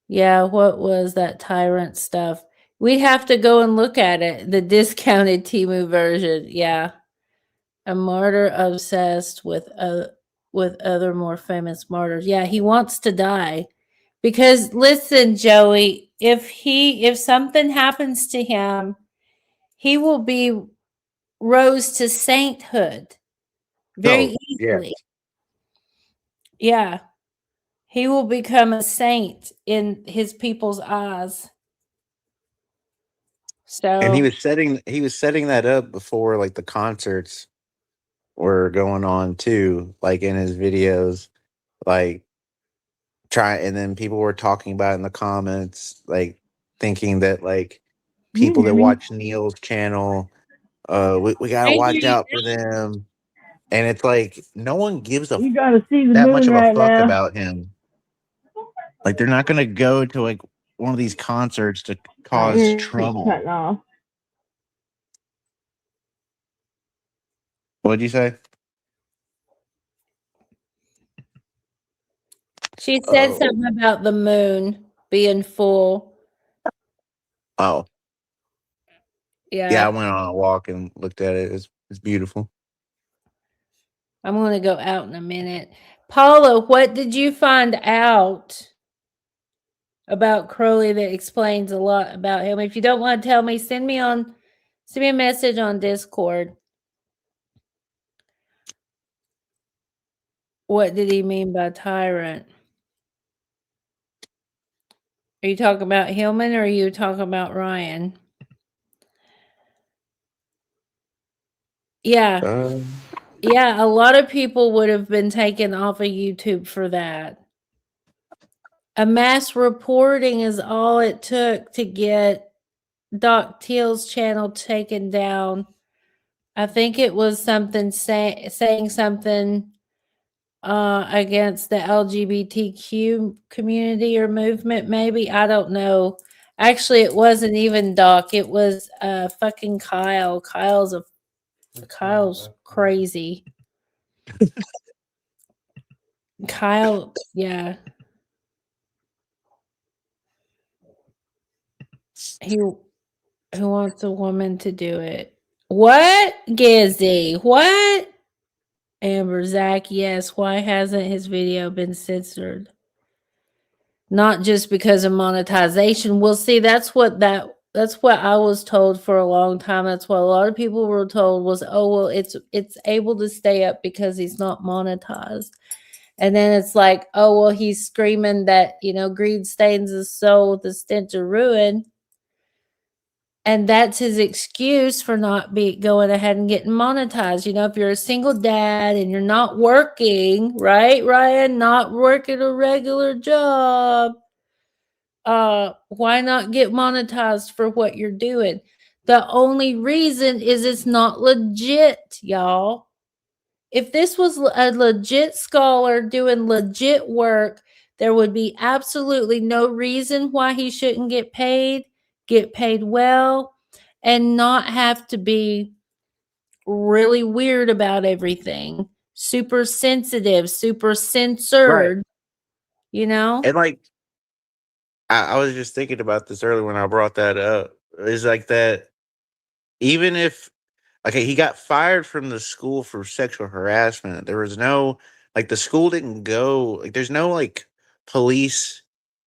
Yeah, what was that tyrant stuff? We'd have to go and look at it. The discounted Timu version. Yeah. A martyr obsessed with other more famous martyrs. Yeah, he wants to die. Because listen, Joey, if something happens to him, he will be rose to sainthood very Oh, yeah. easily. Yeah. He will become a saint in his people's eyes. And So he was setting that up before like the concerts were going on too, like in his videos, like and then people were talking about it in the comments, like thinking that like Can you people hear that me? watch Neil's channel, we gotta I hear watch you. out for them. And it's like no one gives You gotta see the that much moon of a right fuck now. about him. Like they're not gonna go to like one of these concerts to cause You're trouble. cutting off. What'd you say? She said Oh. something about the moon being full. Oh. Yeah, I Yeah. went on a walk and looked at it. It's beautiful. I'm going to go out in a minute. Paula, what did you find out about Crowley that explains a lot about him? If you don't want to tell me, send me a message on Discord. What did he mean by tyrant? Are you talking about Hillman or are you talking about Ryan? Yeah. Yeah, a lot of people would have been taken off of YouTube for that. A mass reporting is all it took to get Doc Teal's channel taken down. I think it was something saying something against the LGBTQ community or movement, maybe. I don't know. Actually, it wasn't even Doc. It was fucking Kyle. Kyle's crazy. Kyle, yeah. Who wants a woman to do it? What, Gizzy? What? Amber, Zach, yes. Why hasn't his video been censored? Not just because of monetization. Well, see, that's what I was told for a long time. That's what a lot of people were told was, oh, well, it's able to stay up because he's not monetized. And then it's like, oh, well, he's screaming that, greed stains his soul with the stench of ruin. And that's his excuse for not going ahead and getting monetized. If you're a single dad and you're not working, right, Ryan? Not working a regular job, why not get monetized for what you're doing? The only reason is it's not legit, y'all. If this was a legit scholar doing legit work, there would be absolutely no reason why he shouldn't get paid well, and not have to be really weird about everything. Super sensitive, super censored, And like I was just thinking about this earlier when I brought that up. Is like that even if okay, he got fired from the school for sexual harassment. There was no like the school didn't go like there's no like police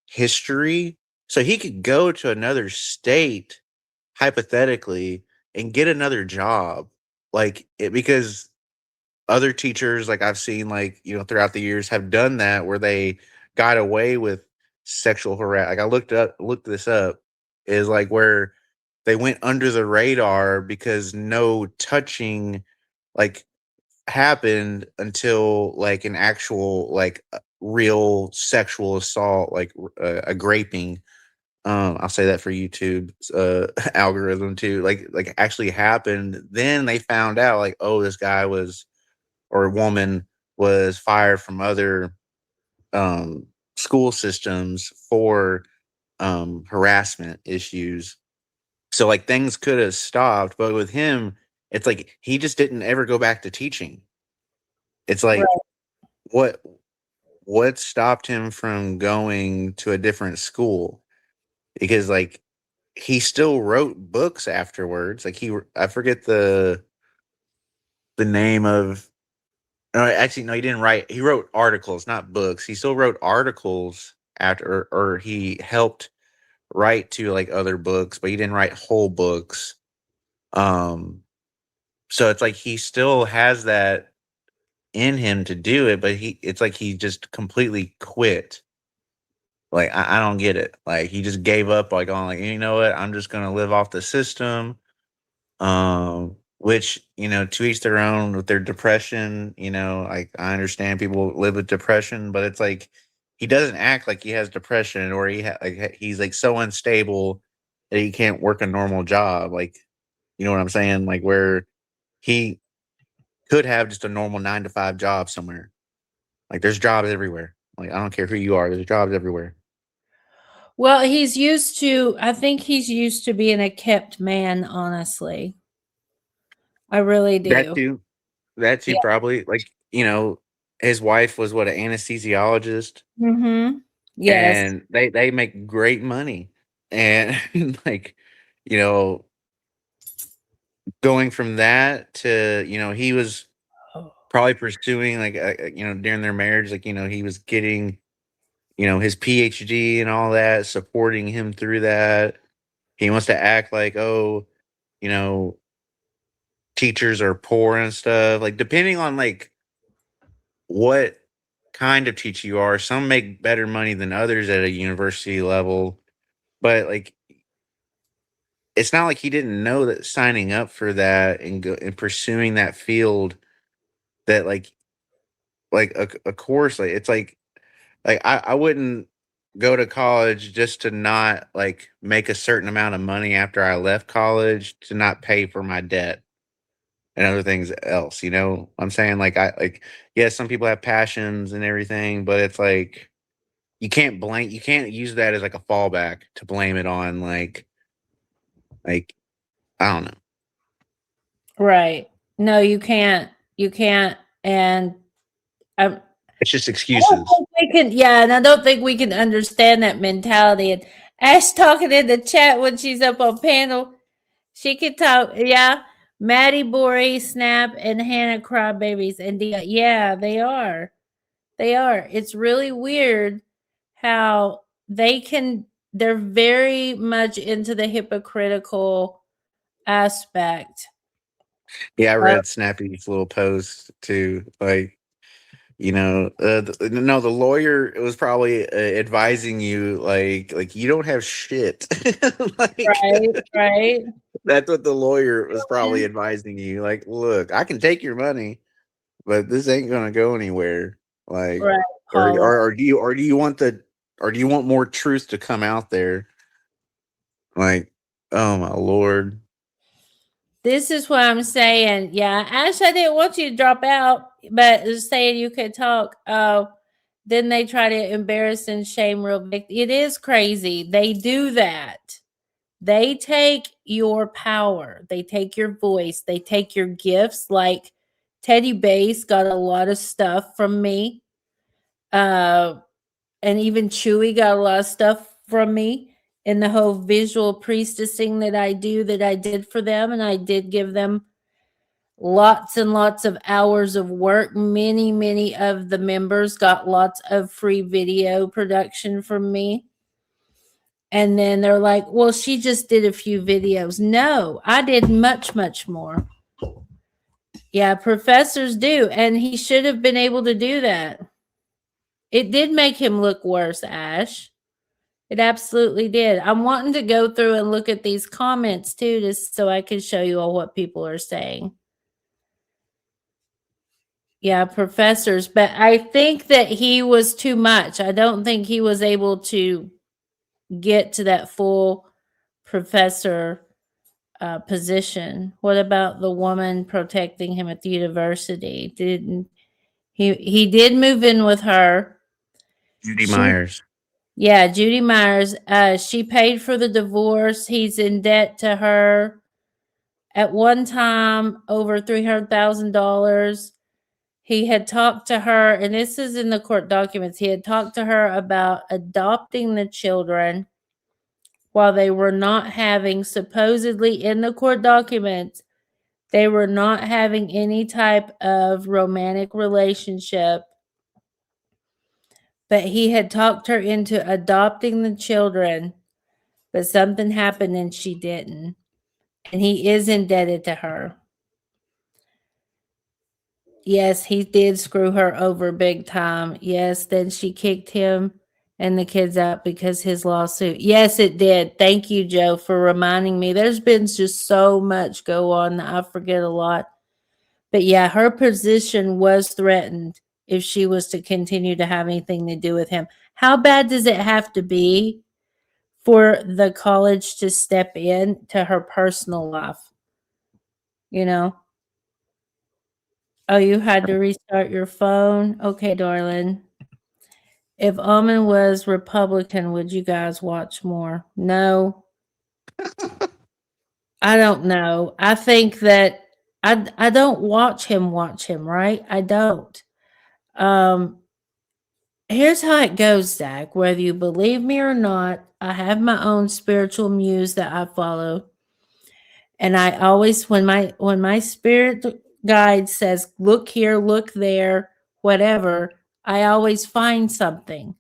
history. So he could go to another state hypothetically and get another job. Because other teachers like I've seen like, throughout the years have done that where they got away with sexual harass. Like I looked this up, is like where they went under the radar because no touching like happened until like an actual like real sexual assault, like a graping. I'll say that for YouTube's algorithm too. Like actually happened. Then they found out like, oh, this guy was or woman was fired from other school systems for harassment issues. So like things could have stopped, but with him, it's like he just didn't ever go back to teaching. It's like Right. what stopped him from going to a different school? Because like he still wrote books afterwards. Like I forget the name of. No, actually, no, he didn't write. He wrote articles, not books. He still wrote articles after, or he helped write to like other books, but he didn't write whole books. So it's like he still has that in him to do it, but it's like he just completely quit. Like I don't get it. Like he just gave up, like on like, you know what, I'm just gonna live off the system. Which, you know, to each their own with their depression, you know, like I understand people live with depression, but it's like he doesn't act like he has depression or he's like so unstable that he can't work a normal job. Like, you know what I'm saying? Like where he could have just a normal 9 to 5 job somewhere. Like there's jobs everywhere. Like I don't care who you are, there's jobs everywhere. Well, I think he's used to being a kept man, honestly. I really That do. too. That too Yeah. probably. Like, you know, his wife was what, an anesthesiologist, Mm-hmm. Yes. and they make great money. And like, you know, going from that to, you know, he was probably pursuing like you know, during their marriage, like, you know, he was getting, you know, his PhD and all that, supporting him through that. He wants to act like, oh, you know, teachers are poor and stuff. Like depending on like what kind of teacher you are, some make better money than others at a university level. But like it's not like he didn't know that signing up for that and and pursuing that field, that like a course, like it's like I wouldn't go to college just to not like make a certain amount of money after I left college to not pay for my debt and other things else, you know. I'm saying like yes, some people have passions and everything, but it's like you can't use that as like a fallback to blame it on like I don't know. Right. No, you can't. You can't. And I It's just don't excuses. think we can, yeah, and I don't think we can understand that mentality. And Ash talking in the chat when she's up on panel, she could talk. Yeah, Maddie, Bori, Snap, and Hannah Crybabies, and yeah, they are. They are. It's really weird how they're very much into the hypocritical aspect. Yeah, I read Snappy's little post too. Like, you know, no, the lawyer was probably advising you like you don't have shit. Like Right, right. that's what the lawyer was probably advising you. Like, look, I can take your money, but this ain't gonna go anywhere. Like, Right, Paula. or do you want more truth to come out there? Like, oh my lord. This is what I'm saying. Yeah, Ash, I didn't want you to drop out, but just saying you could talk. Oh, then they try to embarrass and shame real big. It is crazy. They do that. They take your power. They take your voice. They take your gifts. Like Teddy Bass got a lot of stuff from me. And even Chewy got a lot of stuff from me in the whole visual priestessing that I do, that I did for them. And I did give them lots and lots of hours of work. Many of the members got lots of free video production from me. And then they're like, well, she just did a few videos. No, I did much more. Yeah, professors do. And he should have been able to do that. It did make him look worse, Ash. It absolutely did. I'm wanting to go through and look at these comments too, just so I can show you all what people are saying. Yeah, professors, but I think that he was too much. I don't think he was able to get to that full professor position. What about the woman protecting him at the university? Didn't he did move in with her? Judy She, Myers. yeah, Judy Myers. She paid for the divorce. He's in debt to her. At one time, over $300,000. He had talked to her, and this is in the court documents. He had talked to her about adopting the children while they were not having, supposedly in the court documents, they were not having any type of romantic relationship. But he had talked her into adopting the children, but something happened and she didn't. And he is indebted to her. Yes, he did screw her over big time. Yes, then she kicked him and the kids out because his lawsuit. Yes, it did. Thank you, Joe, for reminding me. There's been just so much go on that I forget a lot. But yeah, her position was threatened if she was to continue to have anything to do with him. How bad does it have to be for the college to step in to her personal life? You know? Oh, you had to restart your phone? Okay, darling. If Ammon was Republican, would you guys watch more? No. I don't know. I think that I don't watch him, right? I don't. Here's how it goes, Zach. Whether you believe me or not, I have my own spiritual muse that I follow. And I always, when my spirit guide says, look here, look there, whatever, I always find something,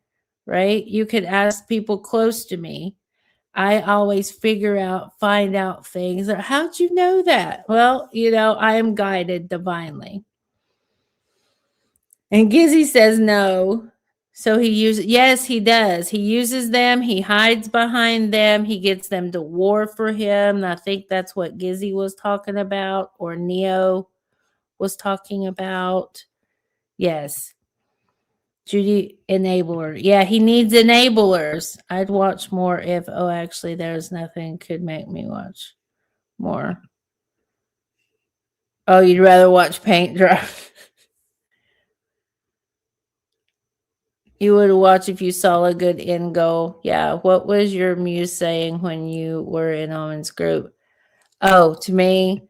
right? You could ask people close to me. I always find out things. How'd you know that? Well, I am guided divinely. And Gizzy says no. So yes, he does. He uses them. He hides behind them. He gets them to war for him. And I think that's what Gizzy was talking about, or Neo was talking about. Yes. Judy, enabler. Yeah, he needs enablers. I'd watch more if, actually, there's nothing could make me watch more. Oh, you'd rather watch paint dry. You would watch if you saw a good end goal. Yeah. What was your muse saying when you were in Ammon's group? Oh, to me,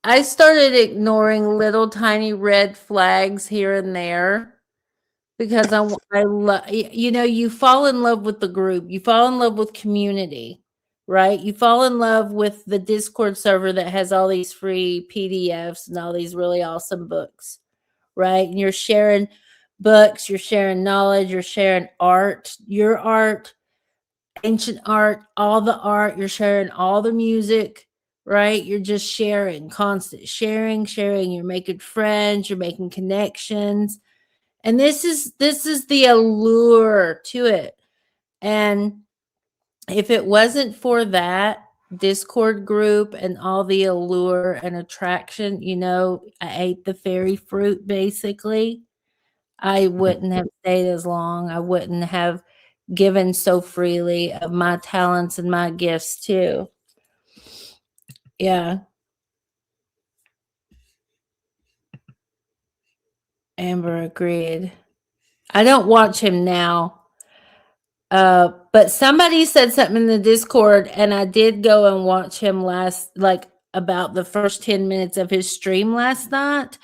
I started ignoring little tiny red flags here and there because I love, you fall in love with the group, you fall in love with community, right? You fall in love with the Discord server that has all these free PDFs and all these really awesome books, right? And you're sharing books, you're sharing knowledge, you're sharing art, your art, ancient art, all the art, you're sharing all the music, right? You're just sharing, constant sharing. You're making friends, you're making connections. And this is the allure to it. And if it wasn't for that Discord group and all the allure and attraction, I ate the fairy fruit basically. I wouldn't have stayed as long. I wouldn't have given so freely of my talents and my gifts too. Yeah. Amber agreed. I don't watch him now. But somebody said something in the Discord, and I did go and watch him about the first 10 minutes of his stream last night.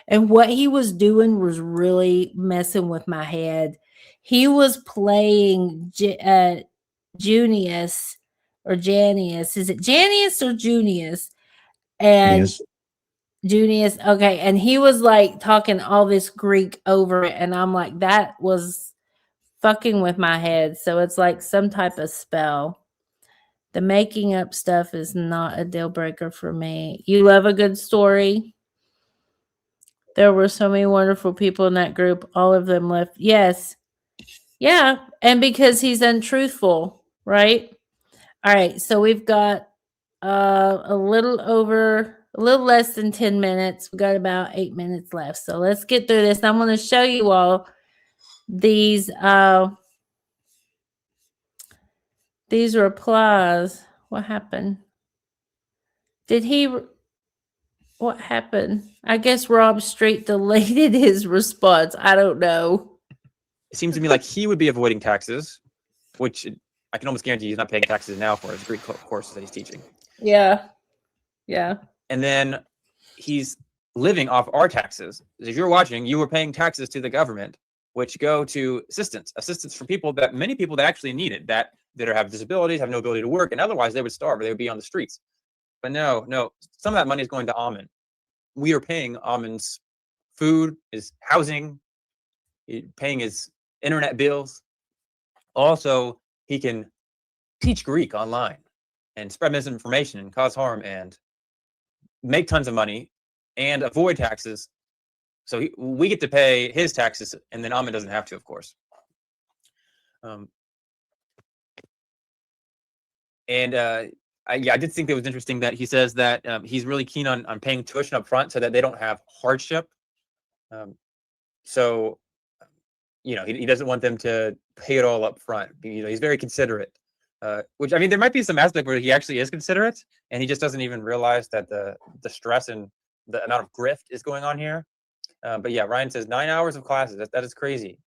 And what he was doing was really messing with my head. He was playing Junius or Janius. Is it Janius or Junius? And Yes. Junius, okay. And he was like talking all this Greek over it. And I'm like, that was fucking with my head. So it's like some type of spell. The making up stuff is not a deal breaker for me. You love a good story? There were so many wonderful people in that group. All of them left. Yes. Yeah. And because he's untruthful, right? All right. So we've got a little less than 10 minutes. We got about 8 minutes left. So let's get through this. I'm going to show you all these replies. What happened? What happened? I guess Rob Street deleted his response. I don't know. It seems to me like he would be avoiding taxes, which I can almost guarantee he's not paying taxes now for his Greek courses that he's teaching. Yeah. Yeah. And then he's living off our taxes. If you're watching, you were paying taxes to the government, which go to assistance for many people that actually need it, that have disabilities, have no ability to work, and otherwise they would starve or they would be on the streets. But no, some of that money is going to Ammon. We are paying Ammon's food, his housing, paying his internet bills. Also, he can teach Greek online and spread misinformation and cause harm and make tons of money and avoid taxes. So we get to pay his taxes, and then Ammon doesn't have to, of course. I did think it was interesting that he says that he's really keen on paying tuition up front so that they don't have hardship. So, he doesn't want them to pay it all up front. He's very considerate, which, I mean, there might be some aspect where he actually is considerate and he just doesn't even realize that the stress and the amount of grift is going on here. But yeah, Ryan says 9 hours of classes. That is crazy.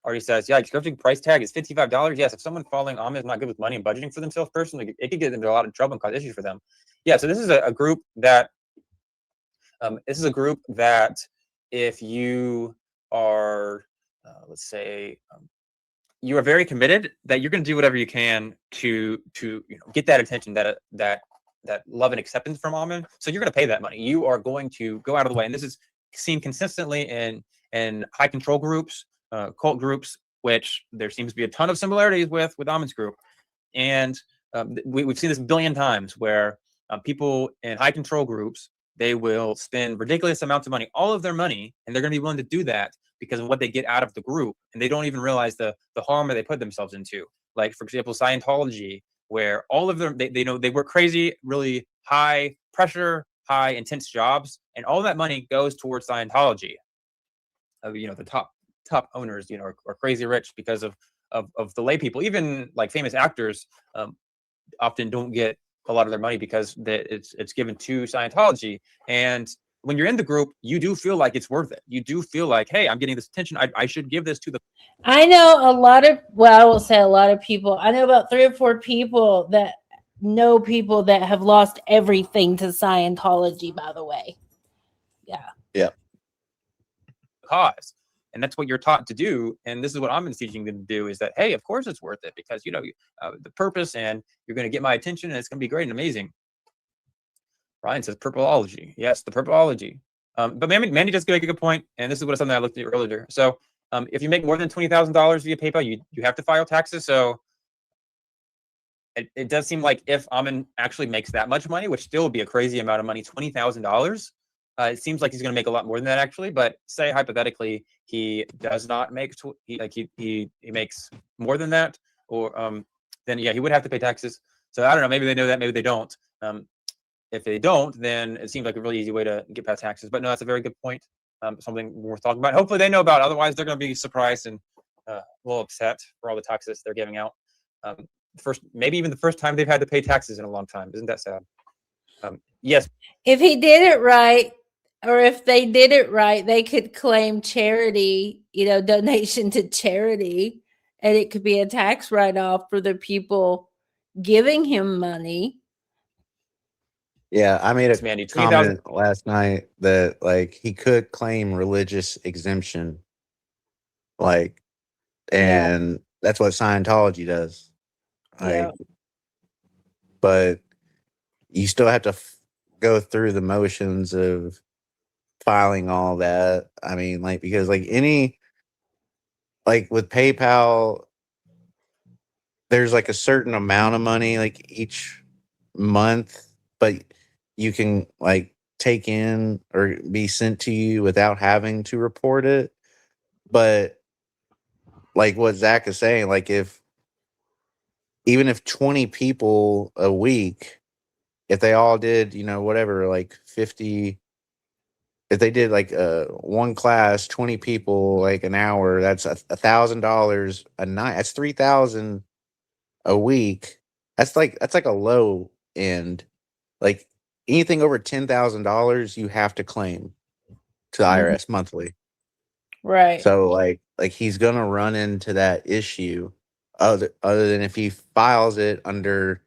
Artie says, yeah, description price tag is $55. Yes, if someone following Ammon is not good with money and budgeting for themselves personally, it could get into a lot of trouble and cause issues for them. Yeah, so this is a group that if you are, let's say, you are very committed, that you're going to do whatever you can to get that attention, that love and acceptance from Ammon. So you're going to pay that money. You are going to go out of the way, and this is seen consistently in high control groups, cult groups, which there seems to be a ton of similarities with Ammon's group. And we've seen this a billion times where people in high control groups, they will spend ridiculous amounts of money, all of their money, and they're going to be willing to do that because of what they get out of the group, and they don't even realize the harm that they put themselves into. Like, for example, Scientology, where all of them, they work crazy, really high pressure, high intense jobs, and all that money goes towards Scientology. The top owners, are crazy rich because of the lay people. Even like famous actors often don't get a lot of their money because it's given to Scientology. And when you're in the group, you do feel like it's worth it. You do feel like, hey, I'm getting this attention. I should give this to the. I know I will say a lot of people. I know about 3 or 4 people that know people that have lost everything to Scientology, by the way. Yeah. Yeah. Cause. And that's what you're taught to do. And this is what I'm teaching them to do, is that, hey, of course it's worth it because, the purpose, and you're going to get my attention, and it's going to be great and amazing. Ryan says purpleology. Yes, the purpleology. But Mandy does make a good point, and this is something I looked at earlier. So if you make more than $20,000 via PayPal, you have to file taxes. So it does seem like if Ammon actually makes that much money, which still would be a crazy amount of money, $20,000, it seems like he's going to make a lot more than that, actually. But say hypothetically he does not make he makes more than that, or then yeah, he would have to pay taxes. So I don't know. Maybe they know that. Maybe they don't. If they don't, then it seems like a really easy way to get past taxes. But no, that's a very good point. Something worth talking about. Hopefully they know about it. Otherwise, they're going to be surprised and a little upset for all the taxes they're giving out. Maybe even the first time they've had to pay taxes in a long time. Isn't that sad? Yes. If he did it right, or if they did it right, they could claim charity, donation to charity, and it could be a tax write-off for the people giving him money. Yeah, I made a Mandy, comment last night that he could claim religious exemption, and that's what Scientology does. But you still have to go through the motions of filing all that. I mean, because with PayPal, there's a certain amount of money each month, but you can take in or be sent to you without having to report it. But like what Zach is saying, like even if 20 people a week, if they all did, whatever, like 50, if they did like one class, 20 people, like an hour, that's $1,000 a night. That's 3,000 a week. That's like a low end. Like anything over $10,000, you have to claim to the IRS monthly. Right. So like he's gonna run into that issue, other than if he files it under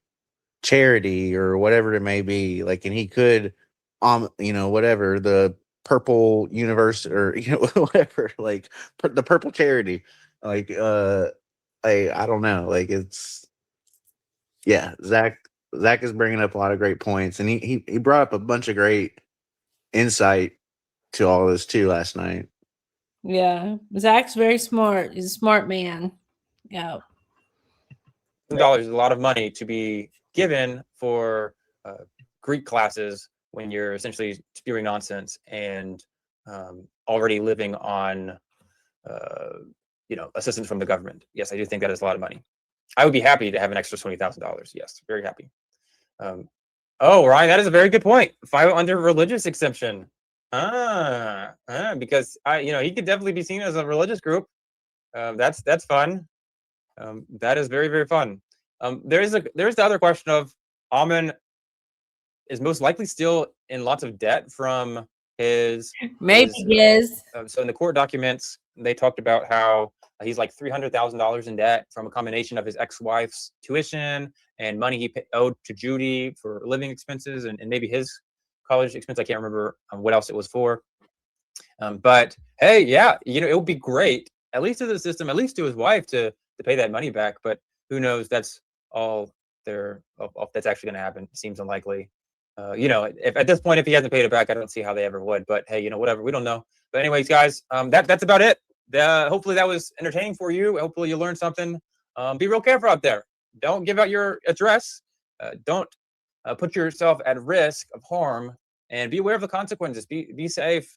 charity or whatever it may be. Like, and he could, whatever, the purple universe, or whatever, like the purple charity. Like I don't know. Like it's, yeah. Zach is bringing up a lot of great points, and he brought up a bunch of great insight to all this too last night. Yeah. Zach's very smart. He's a smart man. Yeah. $1,000 is a lot of money to be given for Greek classes when you're essentially spewing nonsense and already living on assistance from the government. Yes, I do think that is a lot of money. I would be happy to have an extra $20,000. Yes, very happy. Ryan, that is a very good point. File under religious exemption. Because he could definitely be seen as a religious group. That's fun. That is very, very fun. There's the other question of Ammon is most likely still in lots of debt from his. Maybe he is. So in the court documents, they talked about how he's like $300,000 in debt from a combination of his ex-wife's tuition and money he owed to Judy for living expenses and maybe his college expense. I can't remember what else it was for. But hey, yeah, it would be great, at least to the system, at least to his wife, to pay that money back. But who knows? That's all that's actually going to happen. Seems unlikely. If at this point, if he hasn't paid it back, I don't see how they ever would. But hey, whatever. We don't know. But anyways, guys, that's about it. Hopefully that was entertaining for you. Hopefully you learned something. Be real careful out there. Don't give out your address. Don't put yourself at risk of harm, and be aware of the consequences. Be safe.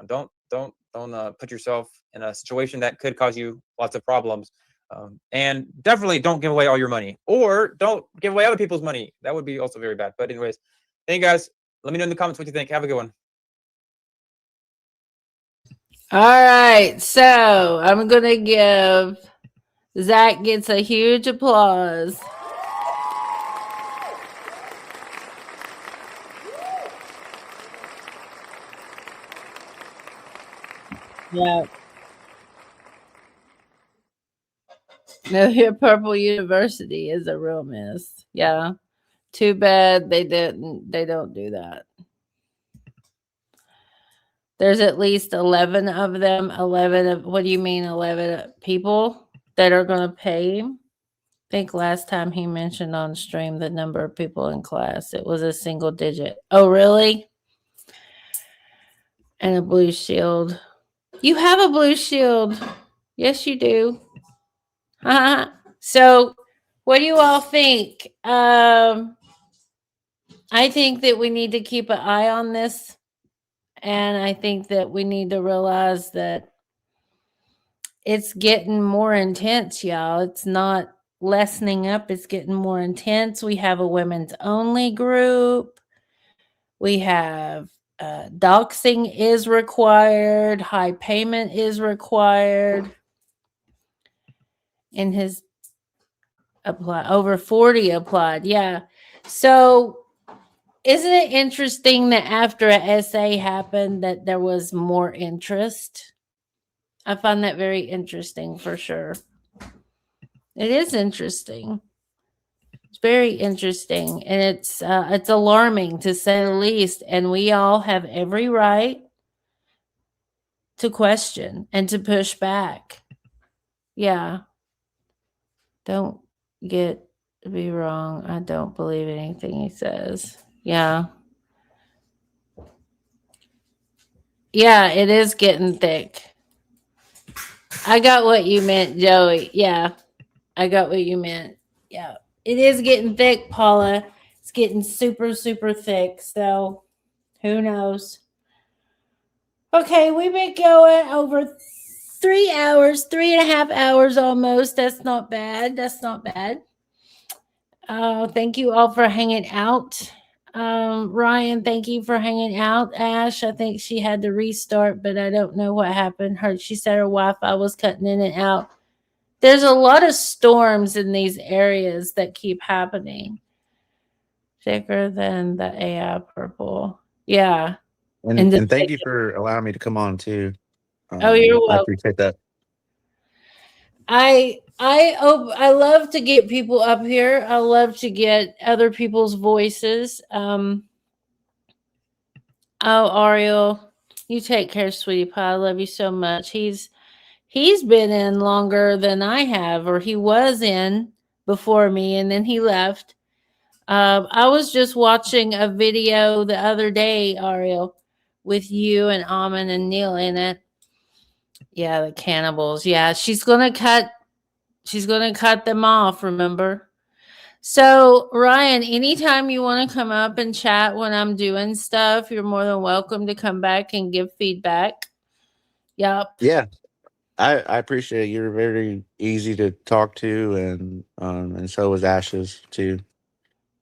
Don't put yourself in a situation that could cause you lots of problems. And definitely don't give away all your money, or don't give away other people's money. That would be also very bad. But anyways, thank you guys. Let me know in the comments what you think. Have a good one. All right. So I'm going to give Zach gets a huge applause. Yeah. No, Purple University is a real miss. Yeah. Too bad they don't do that. There's at least 11 of them. What do you mean 11 people that are going to pay him? I think last time he mentioned on stream the number of people in class. It was a single digit. Oh, really? And a blue shield. You have a blue shield. Yes, you do. So, what do you all think? I think that we need to keep an eye on this. And I think that we need to realize that it's getting more intense, y'all. It's not lessening up. It's getting more intense. We have a women's only group. We have doxing is required. High payment is required. And his apply over 40 applied. Yeah. So isn't it interesting that after an essay happened that there was more interest? I find that very interesting for sure. It is interesting. It's very interesting, and it's alarming to say the least. And we all have every right to question and to push back. Yeah. Don't get me wrong. I don't believe anything he says. Yeah. Yeah, it is getting thick. I got what you meant, Joey. Yeah, I got what you meant. Yeah, it is getting thick, Paula. It's getting super, super thick. So, Who knows? Okay, we've been going over 3 hours, 3.5 hours almost. That's not bad. That's not bad. Thank you all for hanging out. Ryan, thank you for hanging out. Ash, I think she had to restart, but I don't know what happened. She said her Wi-Fi was cutting in and out. There's a lot of storms in these areas that keep happening. Thicker than the AI purple. Yeah. And thank you for allowing me to come on too. Oh, you're welcome. I appreciate that. I love to get people up here. I love to get other people's voices. Oh, Ariel, you take care, sweetie pie. I love you so much. He's been in longer than I have, or he was in before me, and then he left. I was just watching a video the other day, Ariel, with you and Ammon and Neil in it. Yeah, the cannibals. Yeah, she's gonna cut them off, remember? So, Ryan, anytime you want to come up and chat when I'm doing stuff, you're more than welcome to come back and give feedback. Yep. Yeah. I appreciate it. You're very easy to talk to, and so was Ashes too.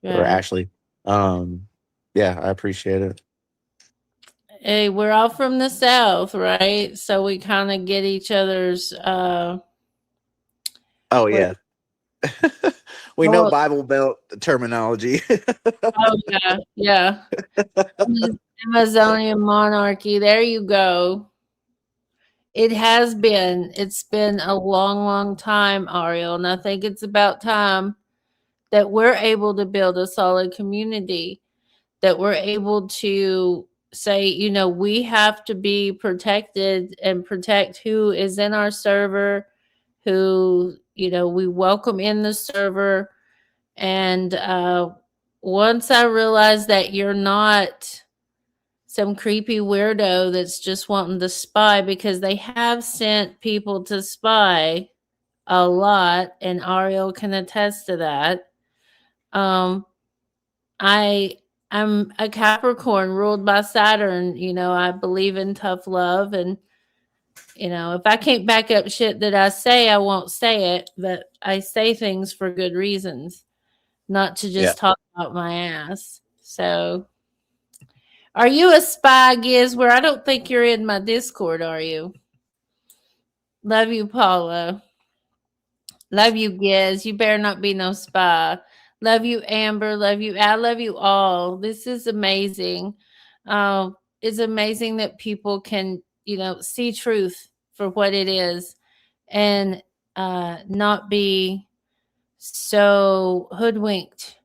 Yeah. Or Ashley. Yeah, I appreciate it. Hey, we're all from the South, right? So we kind of get each other's oh yeah. We know Bible Belt terminology. Oh yeah. Amazonian monarchy. There you go. It's been a long time, Ariel, and I think it's about time that we're able to build a solid community, that we're able to say, we have to be protected and protect who is in our server, who, we welcome in the server. And once I realized that you're not some creepy weirdo that's just wanting to spy, because they have sent people to spy a lot, and Ariel can attest to that. I'm a Capricorn ruled by Saturn. I believe in tough love, and if I can't back up shit that I say, I won't say it. But I say things for good reasons, not to just talk about my ass. So, are you a spy, Giz? Where I don't think you're in my Discord, are you? Love you, Paula. Love you, Giz. You better not be no spy. Love you, Amber. Love you. I love you all. This is amazing. It's amazing that people can, see truth for what it is, and not be so hoodwinked,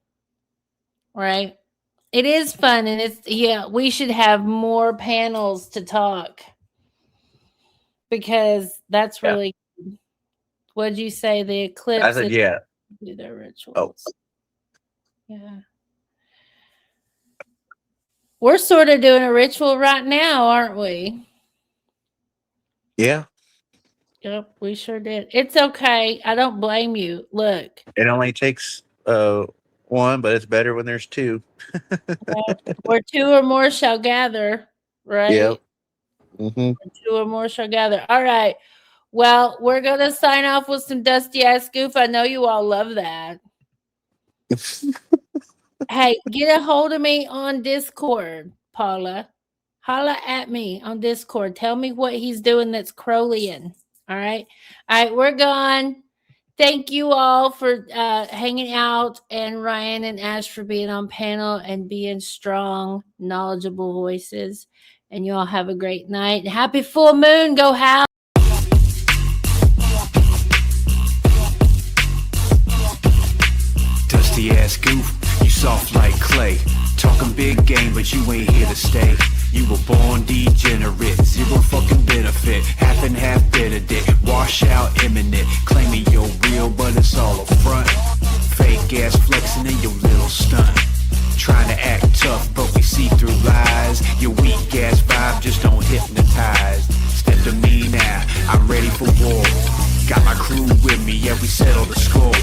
right? It is fun, and we should have more panels to talk, because that's really good. What'd you say? The eclipse? I said, yeah. Do their rituals. Oh. Yeah. We're sort of doing a ritual right now, aren't we? Yeah. Yep, we sure did. It's okay. I don't blame you. Look. It only takes one, but it's better when there's two. Where two or more shall gather, right? Yep. Mm-hmm. Two or more shall gather. All right. Well, we're going to sign off with some dusty ass goof. I know you all love that. Hey, get a hold of me on Discord, Paula. Holla at me on Discord. Tell me what he's doing that's Crowleyan. All right. All right, we're gone. Thank you all for hanging out, and Ryan and Ash for being on panel and being strong, knowledgeable voices. And you all have a great night. Happy full moon. Go howl. Dusty ass goof, you soft like clay. Talking big game, but you ain't here to stay. You were born degenerate, zero fucking benefit. Half and half Benedict, wash out imminent. Claiming you're real, but it's all a front. Fake ass flexing in your little stunt. Trying to act tough, but we see through lies. Your weak ass vibe just don't hypnotize. Step to me now, I'm ready for war. Got my crew with me, yeah, we settle the score.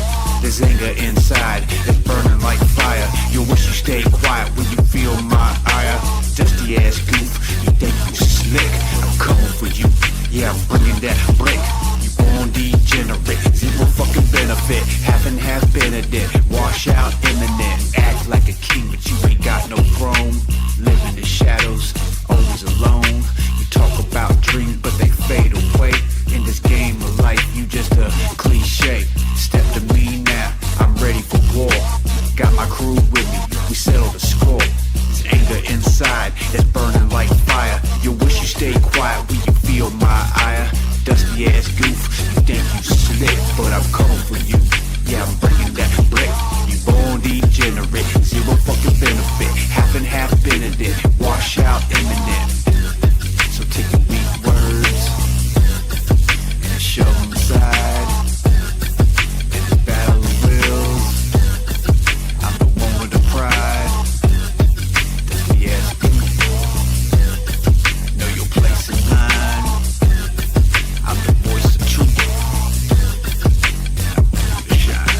There's anger inside, it's burning like fire. You wish you stayed quiet when you feel my ire. dusty ass goof. You think you slick? I'm coming for you. Yeah, I'm bringing that brick. You born degenerate, zero fucking benefit. Half and half Benedict, wash out imminent. Act like a king, but you ain't got no throne. Live in the shadows, always alone. You talk about dreams, but they fade away. In this game of life, you just a cliche. Step to me now, I'm ready for war. Got my crew with me, we settle the score. This anger inside is burning like fire. You wish you stayed quiet when you feel my ire. Dusty ass goof, you think you slick, but I'm coming for you. Yeah, I'm bringing that brick. You born degenerate, zero fucking benefit. Half and half Benedict, wash out imminent. So take your weak words and shove them aside. In the battle of wills, I'm the one with the pride. Dusty ass goof, know your place in line. I'm the voice of truth. I'm ready to shine.